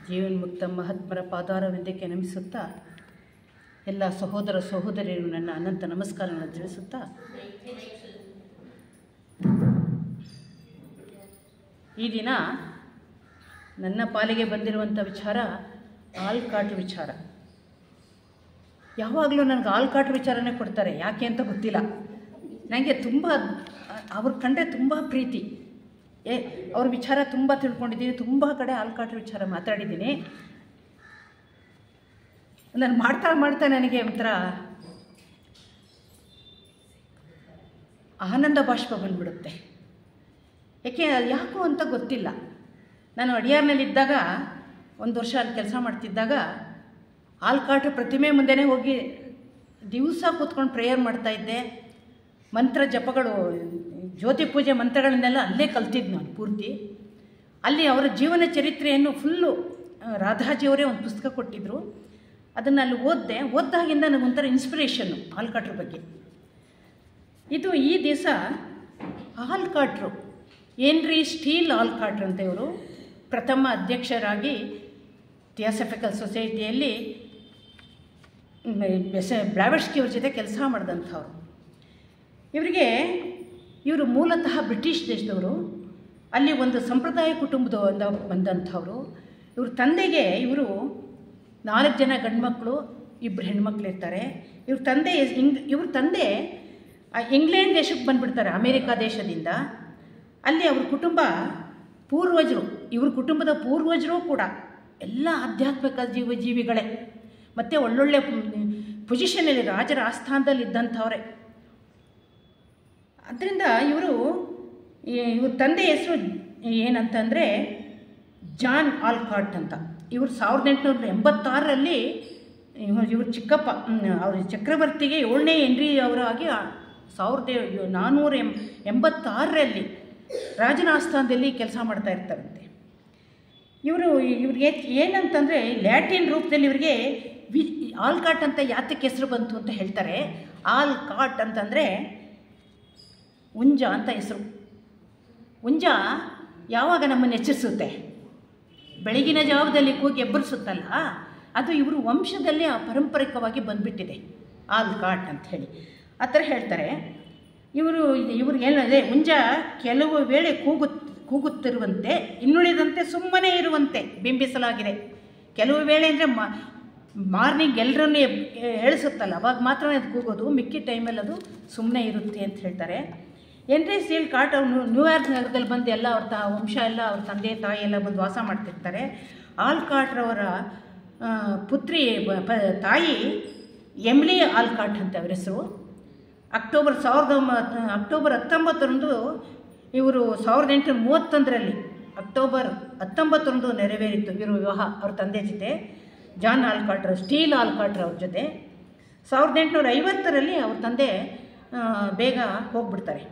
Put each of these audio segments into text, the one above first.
ಜೀವನ್ಮುಕ್ತ ಮಹಾತ್ಮರ ಪಾದಾರವಿಂದಕ್ಕೆ ನಮಿಸುತ್ತಾ ಎಲ್ಲ ಸಹೋದರ ಸಹೋದರಿಯರು ನನ್ನ ಅನಂತ ನಮಸ್ಕಾರಗಳನ್ನು ತಿಳಿಸುತ್ತಾ ಈ ದಿನ ನನ್ನ ಪಾಲಿಗೆ ಬಂದಿರುವಂಥ ವಿಚಾರ ಆಲ್ಕಾಟ್ ವಿಚಾರ. ಯಾವಾಗಲೂ ನನಗೆ ಆಲ್ಕಾಟ್ ವಿಚಾರನೇ ಕೊಡ್ತಾರೆ, ಯಾಕೆ ಅಂತ ಗೊತ್ತಿಲ್ಲ. ನನಗೆ ತುಂಬ ಅವ್ರ ಕಂಡ್ರೆ ತುಂಬ ಪ್ರೀತಿ. ಅವ್ರ ವಿಚಾರ ತುಂಬ ತಿಳ್ಕೊಂಡಿದ್ದೀನಿ, ತುಂಬ ಕಡೆ ಆಲ್ಕಾಟ್ ವಿಚಾರ ಮಾತಾಡಿದ್ದೀನಿ. ನಾನು ಮಾಡ್ತಾ ನನಗೆ ಒಂಥರ ಆನಂದ ಬಾಷ್ಪ ಬಂದ್ಬಿಡುತ್ತೆ. ಯಾಕೆ ಯಾಕೋ ಅಂತ ಗೊತ್ತಿಲ್ಲ. ನಾನು ಅಡಿಯಾರ್ನಲ್ಲಿದ್ದಾಗ ಒಂದು ವರ್ಷ ಅಲ್ಲಿ ಕೆಲಸ ಮಾಡ್ತಿದ್ದಾಗ ಆಲ್ಕಾಟ್ ಪ್ರತಿಮೆ ಮುಂದೆನೇ ಹೋಗಿ ದಿವಸ ಕೂತ್ಕೊಂಡು ಪ್ರೇಯರ್ ಮಾಡ್ತಾಯಿದ್ದೆ. ಮಂತ್ರ ಜಪಗಳು, ಜ್ಯೋತಿ ಪೂಜೆ ಮಂತ್ರಗಳನ್ನೆಲ್ಲ ಅಲ್ಲೇ ಕಲ್ತಿದ್ದು ನಾನು ಪೂರ್ತಿ. ಅಲ್ಲಿ ಅವರ ಜೀವನ ಚರಿತ್ರೆಯನ್ನು ಫುಲ್ಲು ರಾಧಾಜಿಯವರೇ ಒಂದು ಪುಸ್ತಕ ಕೊಟ್ಟಿದ್ದರು. ಅದನ್ನು ಅಲ್ಲಿ ಓದ್ದಾಗಿಂದ ನನಗೊಂಥರ ಇನ್ಸ್ಪಿರೇಷನ್ನು ಆಲ್ಕಾಟ್ರ ಬಗ್ಗೆ. ಇದು ಈ ದಿವಸ ಆಲ್ಕಾಟ್ರು ಏನ್ರಿ ಸ್ಟೀಲ್ ಆಲ್ಕಾಟ್ರ್ ಅಂತ ಇವರು ಪ್ರಥಮ ಅಧ್ಯಕ್ಷರಾಗಿ ಥಿಯಾಸಫಿಕಲ್ ಸೊಸೈಟಿಯಲ್ಲಿ ಬ್ಲಾವೆಟ್ಸ್ಕಿ ಅವ್ರ ಜೊತೆ ಕೆಲಸ ಮಾಡಿದಂಥವ್ರು. ಇವರು ಮೂಲತಃ ಬ್ರಿಟಿಷ್ ದೇಶದವರು. ಅಲ್ಲಿ ಒಂದು ಸಂಪ್ರದಾಯ ಕುಟುಂಬದಿಂದ ಬಂದಂಥವರು. ಇವ್ರ ತಂದೆಗೆ ಇವರು 4 ಜನ ಗಂಡು ಮಕ್ಕಳು, 2 ಹೆಣ್ಮಕ್ಳು ಇರ್ತಾರೆ. ಇವ್ರ ತಂದೆ ಇಂಗ್ಲೆಂಡ್ ದೇಶಕ್ಕೆ ಬಂದುಬಿಡ್ತಾರೆ, ಅಮೇರಿಕಾ ದೇಶದಿಂದ. ಅಲ್ಲಿ ಅವ್ರ ಕುಟುಂಬ ಪೂರ್ವಜರು, ಇವ್ರ ಕುಟುಂಬದ ಪೂರ್ವಜರು ಕೂಡ ಎಲ್ಲ ಆಧ್ಯಾತ್ಮಿಕ ಜೀವಿಗಳೇ, ಮತ್ತು ಒಳ್ಳೊಳ್ಳೆ ಪೊಸಿಷನಲ್ಲಿ ರಾಜರ ಆಸ್ಥಾನದಲ್ಲಿ ಇದ್ದಂಥವ್ರೆ. ಅದರಿಂದ ಇವ್ರ ತಂದೆ ಹೆಸರು ಏನಂತಂದರೆ ಜಾನ್ ಆಲ್ಕಾಟ್ ಅಂತ. ಇವರು 1886ರಲ್ಲಿ ಇವ್ರ ಚಿಕ್ಕಪ್ಪ ಅವ್ರ ಚಕ್ರವರ್ತಿಗೆ 7ನೇ ಹೆನ್ರಿ ಅವರಾಗಿ 1486ರಲ್ಲಿ ರಾಜನ ಆಸ್ಥಾನದಲ್ಲಿ ಕೆಲಸ ಮಾಡ್ತಾ ಇರ್ತಾರಂತೆ. ಇವ್ರಿಗೆ ಏನಂತಂದರೆ ಲ್ಯಾಟಿನ್ ರೂಪದಲ್ಲಿ ಇವರಿಗೆ ಆಲ್ಕಾಟ್ ಅಂತ ಯಾತಕ್ಕೆ ಹೆಸರು ಬಂತು ಅಂತ ಹೇಳ್ತಾರೆ. ಆಲ್ಕಾಟ್ ಅಂತಂದರೆ ಹುಂಜ ಅಂತ ಹೆಸರು. ಹುಂಜ ಯಾವಾಗ ನಮ್ಮನ್ನು ಎಚ್ಚರಿಸುತ್ತೆ, ಬೆಳಗಿನ ಜಾವದಲ್ಲಿ ಕೂಗಿ ಎಬ್ಬರಿಸುತ್ತಲ್ಲ, ಅದು ಇವರು ವಂಶದಲ್ಲಿ ಪಾರಂಪರಿಕವಾಗಿ ಬಂದುಬಿಟ್ಟಿದೆ ಆಲ್ಕಾಟ್ ಅಂತ ಹೇಳಿ ಆ ಥರ ಹೇಳ್ತಾರೆ. ಇವ್ರಿಗೇನದೆ, ಹುಂಜ ಕೆಲವು ವೇಳೆ ಕೂಗುತ್ತಿರುವಂತೆ, ಇನ್ನುಳಿದಂತೆ ಸುಮ್ಮನೆ ಇರುವಂತೆ ಬಿಂಬಿಸಲಾಗಿದೆ. ಕೆಲವು ವೇಳೆ ಅಂದರೆ ಮಾರ್ನಿಂಗ್ ಎಲ್ಲರನ್ನೂ ಹೇಳಿಸುತ್ತಲ್ಲ, ಅವಾಗ ಮಾತ್ರ ಅದು ಕೂಗೋದು, ಮಿಕ್ಕಿ ಟೈಮಲ್ಲಿ ಅದು ಸುಮ್ಮನೆ ಇರುತ್ತೆ ಅಂತ ಹೇಳ್ತಾರೆ. ಹೆನ್ರಿ ಸ್ಟೀಲ್ ಕಾಟ್ ಅವರು ನ್ಯೂಯಾರ್ಕ್ ನಗರದಲ್ಲಿ ಬಂದು ಎಲ್ಲ ಅವ್ರ ವಂಶ ಎಲ್ಲ ಅವ್ರ ತಂದೆ ತಾಯಿ ಎಲ್ಲ ಬಂದು ವಾಸ ಮಾಡ್ತಿರ್ತಾರೆ. ಆಲ್ಕಾಟ್ರವರ ಪುತ್ರಿ ತಾಯಿ ಎಮಿಲಿ ಆಲ್ಕಾಟ್ ಅಂತ ಅವ್ರ ಹೆಸರು. ಅಕ್ಟೋಬರ್ 19 ಇವರು 1831ರಲ್ಲಿ ಅಕ್ಟೋಬರ್ 19 ನೆರವೇರಿತು ಇವರು ವಿವಾಹ ಅವ್ರ ತಂದೆ ಜೊತೆ, ಜಾನ್ ಆಲ್ಕಾಟ್ರ್, ಸ್ಟೀಲ್ ಆಲ್ಕಾಟ್ರ್ ಅವ್ರ ಜೊತೆ. 1850ರಲ್ಲಿ ಅವ್ರ ತಂದೆ ಬೇಗ ಹೋಗ್ಬಿಡ್ತಾರೆ.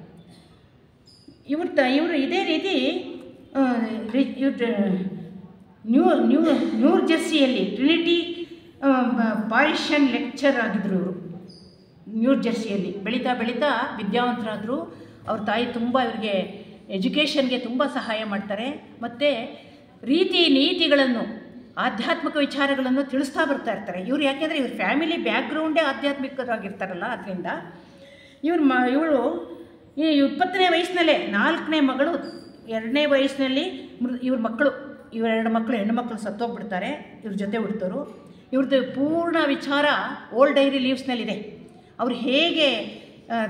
ಇವರು ಇದೇ ರೀತಿ ನ್ಯೂ ಜೆರ್ಸಿಯಲ್ಲಿ ಟ್ರಿನಿಟಿ ಪಾರಿಷನ್ ಲೆಕ್ಚರ್ ಆಗಿದ್ದರು. ಇವರು ನ್ಯೂ ಜೆರ್ಸಿಯಲ್ಲಿ ಬೆಳೀತಾ ವಿದ್ಯಾವಂತರಾದರು. ಅವ್ರ ತಾಯಿ ತುಂಬ ಇವರಿಗೆ ಎಜುಕೇಷನ್ಗೆ ತುಂಬ ಸಹಾಯ ಮಾಡ್ತಾರೆ. ಮತ್ತು ನೀತಿಗಳನ್ನು, ಆಧ್ಯಾತ್ಮಿಕ ವಿಚಾರಗಳನ್ನು ತಿಳಿಸ್ತಾ ಬರ್ತಾ ಇರ್ತಾರೆ. ಇವರು ಯಾಕೆಂದರೆ ಇವ್ರ ಫ್ಯಾಮಿಲಿ ಬ್ಯಾಕ್ಗ್ರೌಂಡೇ ಆಧ್ಯಾತ್ಮಿಕರಾಗಿರ್ತಾರಲ್ಲ, ಅದರಿಂದ ಇವಳು ಈ 20ನೇ ವಯಸ್ಸಿನಲ್ಲೇ 4ನೇ ಮಗಳು, 2ನೇ ವಯಸ್ಸಿನಲ್ಲಿ ಇವ್ರ ಮಕ್ಕಳು, ಇವ್ರ 2 ಮಕ್ಕಳು ಹೆಣ್ಣುಮಕ್ಕಳು ಸತ್ತೋಗ್ಬಿಡ್ತಾರೆ. ಇವ್ರ ಜೊತೆ ಹುಡ್ತರು. ಇವ್ರದ್ದು ಪೂರ್ಣ ವಿಚಾರ ಓಲ್ಡ್ ಡೈರಿ ಲೀವ್ಸ್ನಲ್ಲಿದೆ. ಅವರು ಹೇಗೆ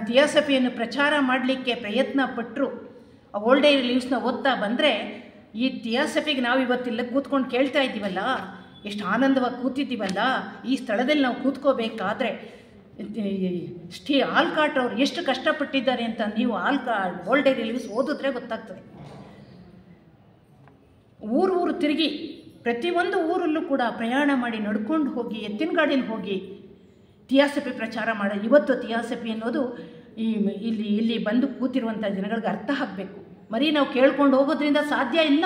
ಥಿಯಾಸಫಿಯನ್ನು ಪ್ರಚಾರ ಮಾಡಲಿಕ್ಕೆ ಪ್ರಯತ್ನ ಪಟ್ಟರು, ಆ ಓಲ್ಡ್ ಡೈರಿ ಲೀವ್ಸ್ನ ಓದ್ತಾ ಬಂದರೆ ಈ ಥಿಯಾಸಫಿಗೆ ನಾವು ಇವತ್ತಿಲ್ಲ ಕೂತ್ಕೊಂಡು ಕೇಳ್ತಾ ಇದ್ದೀವಲ್ಲ, ಎಷ್ಟು ಆನಂದವಾಗಿ ಕೂತಿದ್ದೀವಲ್ಲ, ಈ ಸ್ಥಳದಲ್ಲಿ ನಾವು ಕೂತ್ಕೋಬೇಕಾದ್ರೆ ಆಲ್ಕಾಟ್ ಅವರು ಎಷ್ಟು ಕಷ್ಟಪಟ್ಟಿದ್ದಾರೆ ಅಂತ ನೀವು ಓಲ್ಡ್ ಡೈರಿ ಲೀವ್ಸ್ ಓದಿದ್ರೆ ಗೊತ್ತಾಗ್ತದೆ. ಊರು ತಿರುಗಿ ಪ್ರತಿಯೊಂದು ಊರಲ್ಲೂ ಕೂಡ ಪ್ರಯಾಣ ಮಾಡಿ ನಡ್ಕೊಂಡು ಹೋಗಿ ಎತ್ತಿನ ಗಾಡಿಯಲ್ಲಿ ಹೋಗಿ ಥಿಯಾಸಫಿ ಪ್ರಚಾರ ಮಾಡೋದು. ಇವತ್ತು ಥಿಯಾಸಫಿ ಅನ್ನೋದು ಇಲ್ಲಿ ಬಂದು ಕೂತಿರುವಂಥ ಜನಗಳಿಗೆ ಅರ್ಥ ಆಗಬೇಕು. ನಾವು ಕೇಳ್ಕೊಂಡು ಹೋಗೋದ್ರಿಂದ ಸಾಧ್ಯ ಇಲ್ಲ.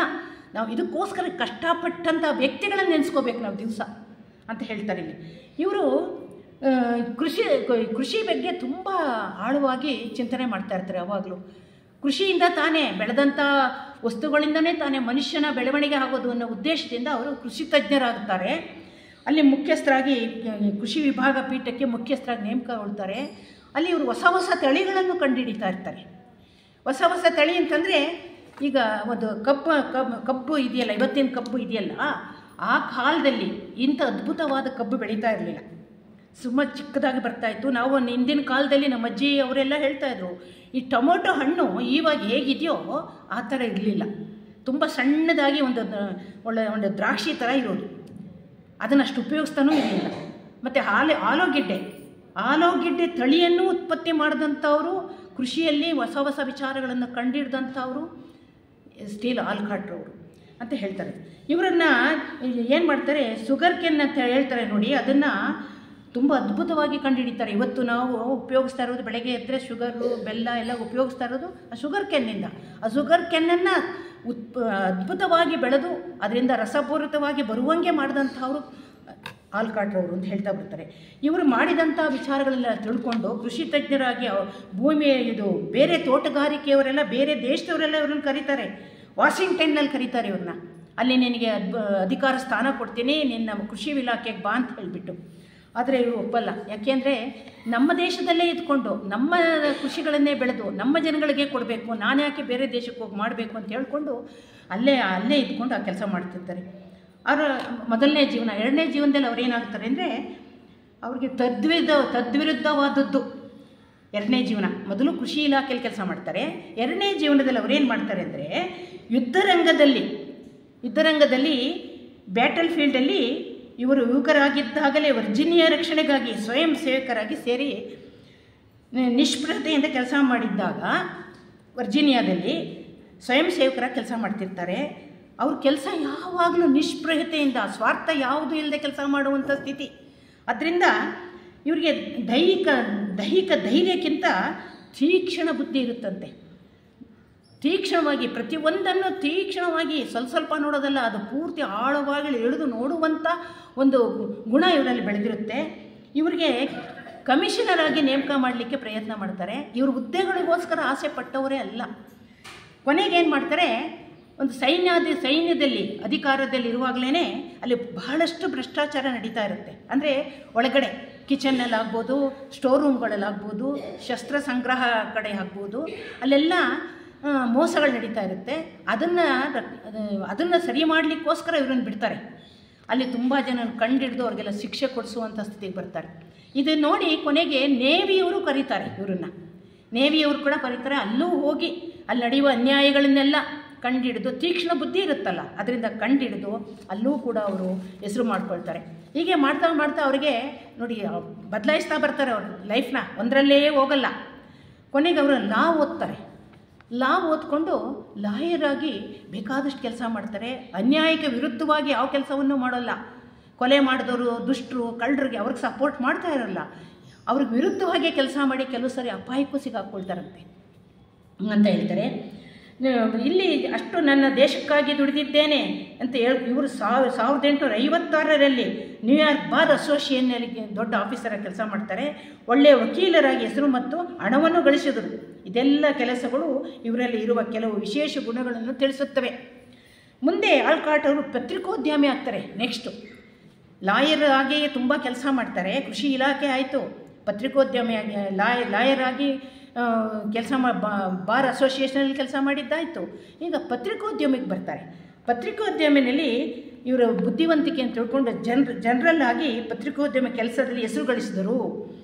ನಾವು ಇದಕ್ಕೋಸ್ಕರ ಕಷ್ಟಪಟ್ಟಂಥ ವ್ಯಕ್ತಿಗಳನ್ನು ನೆನೆಸ್ಕೋಬೇಕು ನಾವು ದಿವಸ ಅಂತ ಹೇಳ್ತಾರೆ ಇಲ್ಲಿ. ಇವರು ಕೃಷಿ ಬಗ್ಗೆ ತುಂಬ ಆಳವಾಗಿ ಚಿಂತನೆ ಮಾಡ್ತಾ ಇರ್ತಾರೆ ಯಾವಾಗಲೂ. ಕೃಷಿಯಿಂದ ತಾನೇ ಬೆಳೆದಂಥ ವಸ್ತುಗಳಿಂದನೇ ತಾನೇ ಮನುಷ್ಯನ ಬೆಳವಣಿಗೆ ಆಗೋದು ಅನ್ನೋ ಉದ್ದೇಶದಿಂದ ಅವರು ಕೃಷಿ ತಜ್ಞರಾಗುತ್ತಾರೆ. ಅಲ್ಲಿ ಮುಖ್ಯಸ್ಥರಾಗಿ ಕೃಷಿ ವಿಭಾಗ ಪೀಠಕ್ಕೆ ಮುಖ್ಯಸ್ಥರಾಗಿ ನೇಮಕಗೊಳ್ತಾರೆ. ಅಲ್ಲಿ ಇವರು ಹೊಸ ಹೊಸ ತಳಿಗಳನ್ನು ಕಂಡುಹಿಡಿತಾ ಇರ್ತಾರೆ. ಹೊಸ ಹೊಸ ತಳಿ ಅಂತಂದರೆ ಈಗ ಒಂದು ಕಬ್ಬು ಇದೆಯಲ್ಲ, ಇವತ್ತಿನ ಕಬ್ಬು ಇದೆಯಲ್ಲ, ಆ ಕಾಲದಲ್ಲಿ ಇಂಥ ಅದ್ಭುತವಾದ ಕಬ್ಬು ಬೆಳೀತಾ ಇರಲಿಲ್ಲ. ಸುಮ್ಮ ಚಿಕ್ಕದಾಗಿ ಬರ್ತಾಯಿತ್ತು. ನಾವು ಹಿಂದಿನ ಕಾಲದಲ್ಲಿ ನಮ್ಮ ಅಜ್ಜಿ ಅವರೆಲ್ಲ ಹೇಳ್ತಾಯಿದ್ರು, ಈ ಟೊಮೊಟೊ ಹಣ್ಣು ಇವಾಗ ಹೇಗಿದೆಯೋ ಆ ಥರ ಇರಲಿಲ್ಲ. ತುಂಬ ಸಣ್ಣದಾಗಿ ಒಂದು ದ್ರಾಕ್ಷಿ ಥರ ಇರೋದು. ಅದನ್ನು ಅಷ್ಟು ಉಪಯೋಗಿಸ್ತಾನೂ ಇರಲಿಲ್ಲ. ಮತ್ತು ಆಲೂಗೆಡ್ಡೆ ತಳಿಯನ್ನು ಉತ್ಪತ್ತಿ ಮಾಡಿದಂಥವರು, ಕೃಷಿಯಲ್ಲಿ ಹೊಸ ಹೊಸ ವಿಚಾರಗಳನ್ನು ಕಂಡುಹಿಡಿದಂಥವರು ಸ್ಟೀಲ್ ಆಲ್ಕಾಟ್ರವರು ಅಂತ ಹೇಳ್ತಾರೆ. ಇವರನ್ನು ಏನು ಮಾಡ್ತಾರೆ, ಶುಗರ್ ಕೆನ್ ಅಂತ ಹೇಳ್ತಾರೆ ನೋಡಿ, ಅದನ್ನು ತುಂಬ ಅದ್ಭುತವಾಗಿ ಕಂಡುಹಿಡಿತಾರೆ. ಇವತ್ತು ನಾವು ಉಪಯೋಗಿಸ್ತಾ ಇರೋದು, ಬೆಳಗ್ಗೆ ಎದ್ದರೆ ಶುಗರು ಬೆಲ್ಲ ಎಲ್ಲ ಉಪಯೋಗಿಸ್ತಾ ಇರೋದು ಆ ಶುಗರ್ ಕೆನ್ನಿಂದ. ಆ ಶುಗರ್ ಕೆನ್ನನ್ನು ಅದ್ಭುತವಾಗಿ ಬೆಳೆದು ಅದರಿಂದ ರಸಪೂರಿತವಾಗಿ ಬರುವಂಗೆ ಮಾಡಿದಂಥವರು ಆಲ್ಕಾಟ್ರವರು ಅಂತ ಹೇಳ್ತಾ ಬರ್ತಾರೆ. ಇವರು ಮಾಡಿದಂಥ ವಿಚಾರಗಳೆಲ್ಲ ತಿಳ್ಕೊಂಡು ಕೃಷಿ ತಜ್ಞರಾಗಿ ಇದು ಬೇರೆ ತೋಟಗಾರಿಕೆಯವರೆಲ್ಲ, ಬೇರೆ ದೇಶದವರೆಲ್ಲ ಇವ್ರನ್ನ ಕರೀತಾರೆ. ವಾಷಿಂಗ್ಟನ್ನಲ್ಲಿ ಕರೀತಾರೆ ಇವ್ರನ್ನ. ಅಲ್ಲಿ ನಿನಗೆ ಅಧಿಕಾರ ಸ್ಥಾನ ಕೊಡ್ತೀನಿ, ನಿನ್ನ ಕೃಷಿ ಇಲಾಖೆಗೆ ಬಾ ಅಂತ ಹೇಳಿಬಿಟ್ಟು. ಆದರೆ ಇವರು ಒಪ್ಪಲ್ಲ. ಯಾಕೆಂದರೆ ನಮ್ಮ ದೇಶದಲ್ಲೇ ಇದ್ಕೊಂಡು ನಮ್ಮ ಕೃಷಿಗಳನ್ನೇ ಬೆಳೆದು ನಮ್ಮ ಜನಗಳಿಗೆ ಕೊಡಬೇಕು, ನಾನು ಯಾಕೆ ಬೇರೆ ದೇಶಕ್ಕೆ ಹೋಗಿ ಮಾಡಬೇಕು ಅಂತ ಹೇಳ್ಕೊಂಡು ಅಲ್ಲೇ ಇದ್ಕೊಂಡು ಆ ಕೆಲಸ ಮಾಡ್ತಿರ್ತಾರೆ. ಅವರ ಮೊದಲನೇ ಜೀವನ. ಎರಡನೇ ಜೀವನದಲ್ಲಿ ಅವ್ರು ಏನಾಗ್ತಾರೆ ಅಂದರೆ, ಅವ್ರಿಗೆ ತದ್ವಿರುದ್ಧವಾದದ್ದು ಎರಡನೇ ಜೀವನ. ಮೊದಲು ಕೃಷಿ ಇಲಾಖೆಯಲ್ಲಿ ಕೆಲಸ ಮಾಡ್ತಾರೆ. ಎರಡನೇ ಜೀವನದಲ್ಲಿ ಅವ್ರೇನು ಮಾಡ್ತಾರೆ ಅಂದರೆ, ಯುದ್ಧರಂಗದಲ್ಲಿ ಬ್ಯಾಟಲ್ ಫೀಲ್ಡಲ್ಲಿ ಇವರು ಯುವಕರಾಗಿದ್ದಾಗಲೇ ವರ್ಜಿನಿಯಾ ರಕ್ಷಣೆಗಾಗಿ ಸ್ವಯಂ ಸೇವಕರಾಗಿ ಸೇರಿ ನಿಷ್ಪ್ರಹತೆಯಿಂದ ಕೆಲಸ ಮಾಡಿದ್ದಾಗ ವರ್ಜಿನಿಯಾದಲ್ಲಿ ಸ್ವಯಂ ಸೇವಕರಾಗಿ ಕೆಲಸ ಮಾಡ್ತಿರ್ತಾರೆ. ಅವ್ರ ಕೆಲಸ ಯಾವಾಗಲೂ ನಿಷ್ಪ್ರಹತೆಯಿಂದ, ಸ್ವಾರ್ಥ ಯಾವುದೂ ಇಲ್ಲದೆ ಕೆಲಸ ಮಾಡುವಂಥ ಸ್ಥಿತಿ. ಅದರಿಂದ ಇವರಿಗೆ ದೈಹಿಕ ಧೈರ್ಯಕ್ಕಿಂತ ತೀಕ್ಷ್ಣ ಬುದ್ಧಿ ಇರುತ್ತಂತೆ. ತೀಕ್ಷ್ಣವಾಗಿ ಪ್ರತಿಯೊಂದನ್ನು ತೀಕ್ಷ್ಣವಾಗಿ ಸ್ವಲ್ಪ ನೋಡೋದಲ್ಲ, ಅದು ಪೂರ್ತಿ ಆಳವಾಗಿ ಎಳೆದು ನೋಡುವಂಥ ಒಂದು ಗುಣ ಇವರಲ್ಲಿ ಬೆಳೆದಿರುತ್ತೆ. ಇವರಿಗೆ ಕಮಿಷನರ್ ಆಗಿ ನೇಮಕ ಮಾಡಲಿಕ್ಕೆ ಪ್ರಯತ್ನ ಮಾಡ್ತಾರೆ. ಇವರು ಹುದ್ದೆಗಳಿಗೋಸ್ಕರ ಆಸೆ ಪಟ್ಟವರೇ ಅಲ್ಲ. ಕೊನೆಗೆ ಏನು ಮಾಡ್ತಾರೆ, ಒಂದು ಸೈನ್ಯದಲ್ಲಿ ಅಧಿಕಾರದಲ್ಲಿ ಇರುವಾಗಲೇ ಅಲ್ಲಿ ಬಹಳಷ್ಟು ಭ್ರಷ್ಟಾಚಾರ ನಡೀತಾ ಇರುತ್ತೆ. ಅಂದರೆ ಒಳಗಡೆ ಕಿಚನ್ನಲ್ಲಾಗ್ಬೋದು, ಸ್ಟೋರ್ ರೂಮ್ಗಳಲ್ಲಾಗ್ಬೋದು, ಶಸ್ತ್ರ ಸಂಗ್ರಹ ಕಡೆ ಆಗ್ಬೋದು, ಅಲ್ಲೆಲ್ಲ ಮೋಸಗಳು ನಡೀತಾ ಇರುತ್ತೆ. ಅದನ್ನು ಸರಿ ಮಾಡಲಿಕ್ಕೋಸ್ಕರ ಇವ್ರನ್ನ ಬಿಡ್ತಾರೆ. ಅಲ್ಲಿ ತುಂಬ ಜನ ಕಂಡಿಡಿದು ಅವ್ರಿಗೆಲ್ಲ ಶಿಕ್ಷೆ ಕೊಡಿಸುವಂಥ ಸ್ಥಿತಿಗೆ ಬರ್ತಾರೆ. ಇದು ನೋಡಿ ಕೊನೆಗೆ ನೇವಿಯವರು ಕರೀತಾರೆ ಇವ್ರನ್ನ. ನೇವಿಯವರು ಕೂಡ ಕರೀತಾರೆ. ಅಲ್ಲೂ ಹೋಗಿ ಅಲ್ಲಿ ನಡೆಯುವ ಅನ್ಯಾಯಗಳನ್ನೆಲ್ಲ ಕಂಡಿಡಿದು, ತೀಕ್ಷ್ಣ ಬುದ್ಧಿ ಇರುತ್ತಲ್ಲ ಅದರಿಂದ ಕಂಡಿಡಿದು ಅಲ್ಲೂ ಕೂಡ ಅವರು ಹೆಸರು ಮಾಡ್ಕೊಳ್ತಾರೆ. ಹೀಗೆ ಮಾಡ್ತಾ ಅವರಿಗೆ ನೋಡಿ ಬದಲಾಯಿಸ್ತಾ ಬರ್ತಾರೆ ಅವ್ರ ಲೈಫ್ನ. ಒಂದರಲ್ಲೇ ಹೋಗಲ್ಲ. ಕೊನೆಗೆ ಅವರು ಲಾ ಓದ್ಕೊಂಡು ಲಾಯರಾಗಿ ಬೇಕಾದಷ್ಟು ಕೆಲಸ ಮಾಡ್ತಾರೆ. ಅನ್ಯಾಯಕ್ಕೆ ವಿರುದ್ಧವಾಗಿ ಯಾವ ಕೆಲಸವನ್ನು ಮಾಡೋಲ್ಲ. ಕೊಲೆ ಮಾಡಿದವರು, ದುಷ್ಟರು, ಕಳ್ಳರಿಗೆ ಅವ್ರಿಗೆ ಸಪೋರ್ಟ್ ಮಾಡ್ತಾ ಇರೋಲ್ಲ. ಅವ್ರಿಗೆ ವಿರುದ್ಧವಾಗಿ ಕೆಲಸ ಮಾಡಿ ಕೆಲವು ಸರಿ ಅಪಾಯಕ್ಕೂ ಸಿಗಾಕ್ಕೊಳ್ತಾರಂತೆ ಅಂತ ಹೇಳ್ತಾರೆ. ಇಲ್ಲಿ ಅಷ್ಟು ನನ್ನ ದೇಶಕ್ಕಾಗಿ ದುಡಿದಿದ್ದೇನೆ ಅಂತ ಇವರು 1856ರಲ್ಲಿ ನ್ಯೂಯಾರ್ಕ್ ಬಾರ್ ಅಸೋಸಿಯೇಷನ್ನಲ್ಲಿ ದೊಡ್ಡ ಆಫೀಸರಾಗಿ ಕೆಲಸ ಮಾಡ್ತಾರೆ. ಒಳ್ಳೆಯ ವಕೀಲರಾಗಿ ಹೆಸರು ಮತ್ತು ಹಣವನ್ನು ಗಳಿಸಿದರು. ಇದೆಲ್ಲ ಕೆಲಸಗಳು ಇವರಲ್ಲಿ ಇರುವ ಕೆಲವು ವಿಶೇಷ ಗುಣಗಳನ್ನು ತಿಳಿಸುತ್ತವೆ. ಮುಂದೆ ಆಲ್ಕಾಟ್ ಅವರು ಪತ್ರಿಕೋದ್ಯಮಿ ಆಗ್ತಾರೆ. ನೆಕ್ಸ್ಟು ಲಾಯರ್ ಆಗಿಯೇ ತುಂಬ ಕೆಲಸ ಮಾಡ್ತಾರೆ. ಕೃಷಿ ಇಲಾಖೆ ಆಯಿತು, ಪತ್ರಿಕೋದ್ಯಮಿಯಾಗಿ ಲಾಯರ್ ಆಗಿ ಕೆಲಸ ಬಾರ್ ಅಸೋಸಿಯೇಷನಲ್ಲಿ ಕೆಲಸ ಮಾಡಿದ್ದಾಯಿತು. ಈಗ ಪತ್ರಿಕೋದ್ಯಮಿಗೆ ಬರ್ತಾರೆ. ಪತ್ರಿಕೋದ್ಯಮಿನಲ್ಲಿ ಇವರ ಬುದ್ಧಿವಂತಿಕೆ ಅಂತ ತಿಳ್ಕೊಂಡು ಜನರಲ್ ಆಗಿ ಪತ್ರಿಕೋದ್ಯಮ ಕೆಲಸದಲ್ಲಿ ಹೆಸರು ಗಳಿಸಿದರು.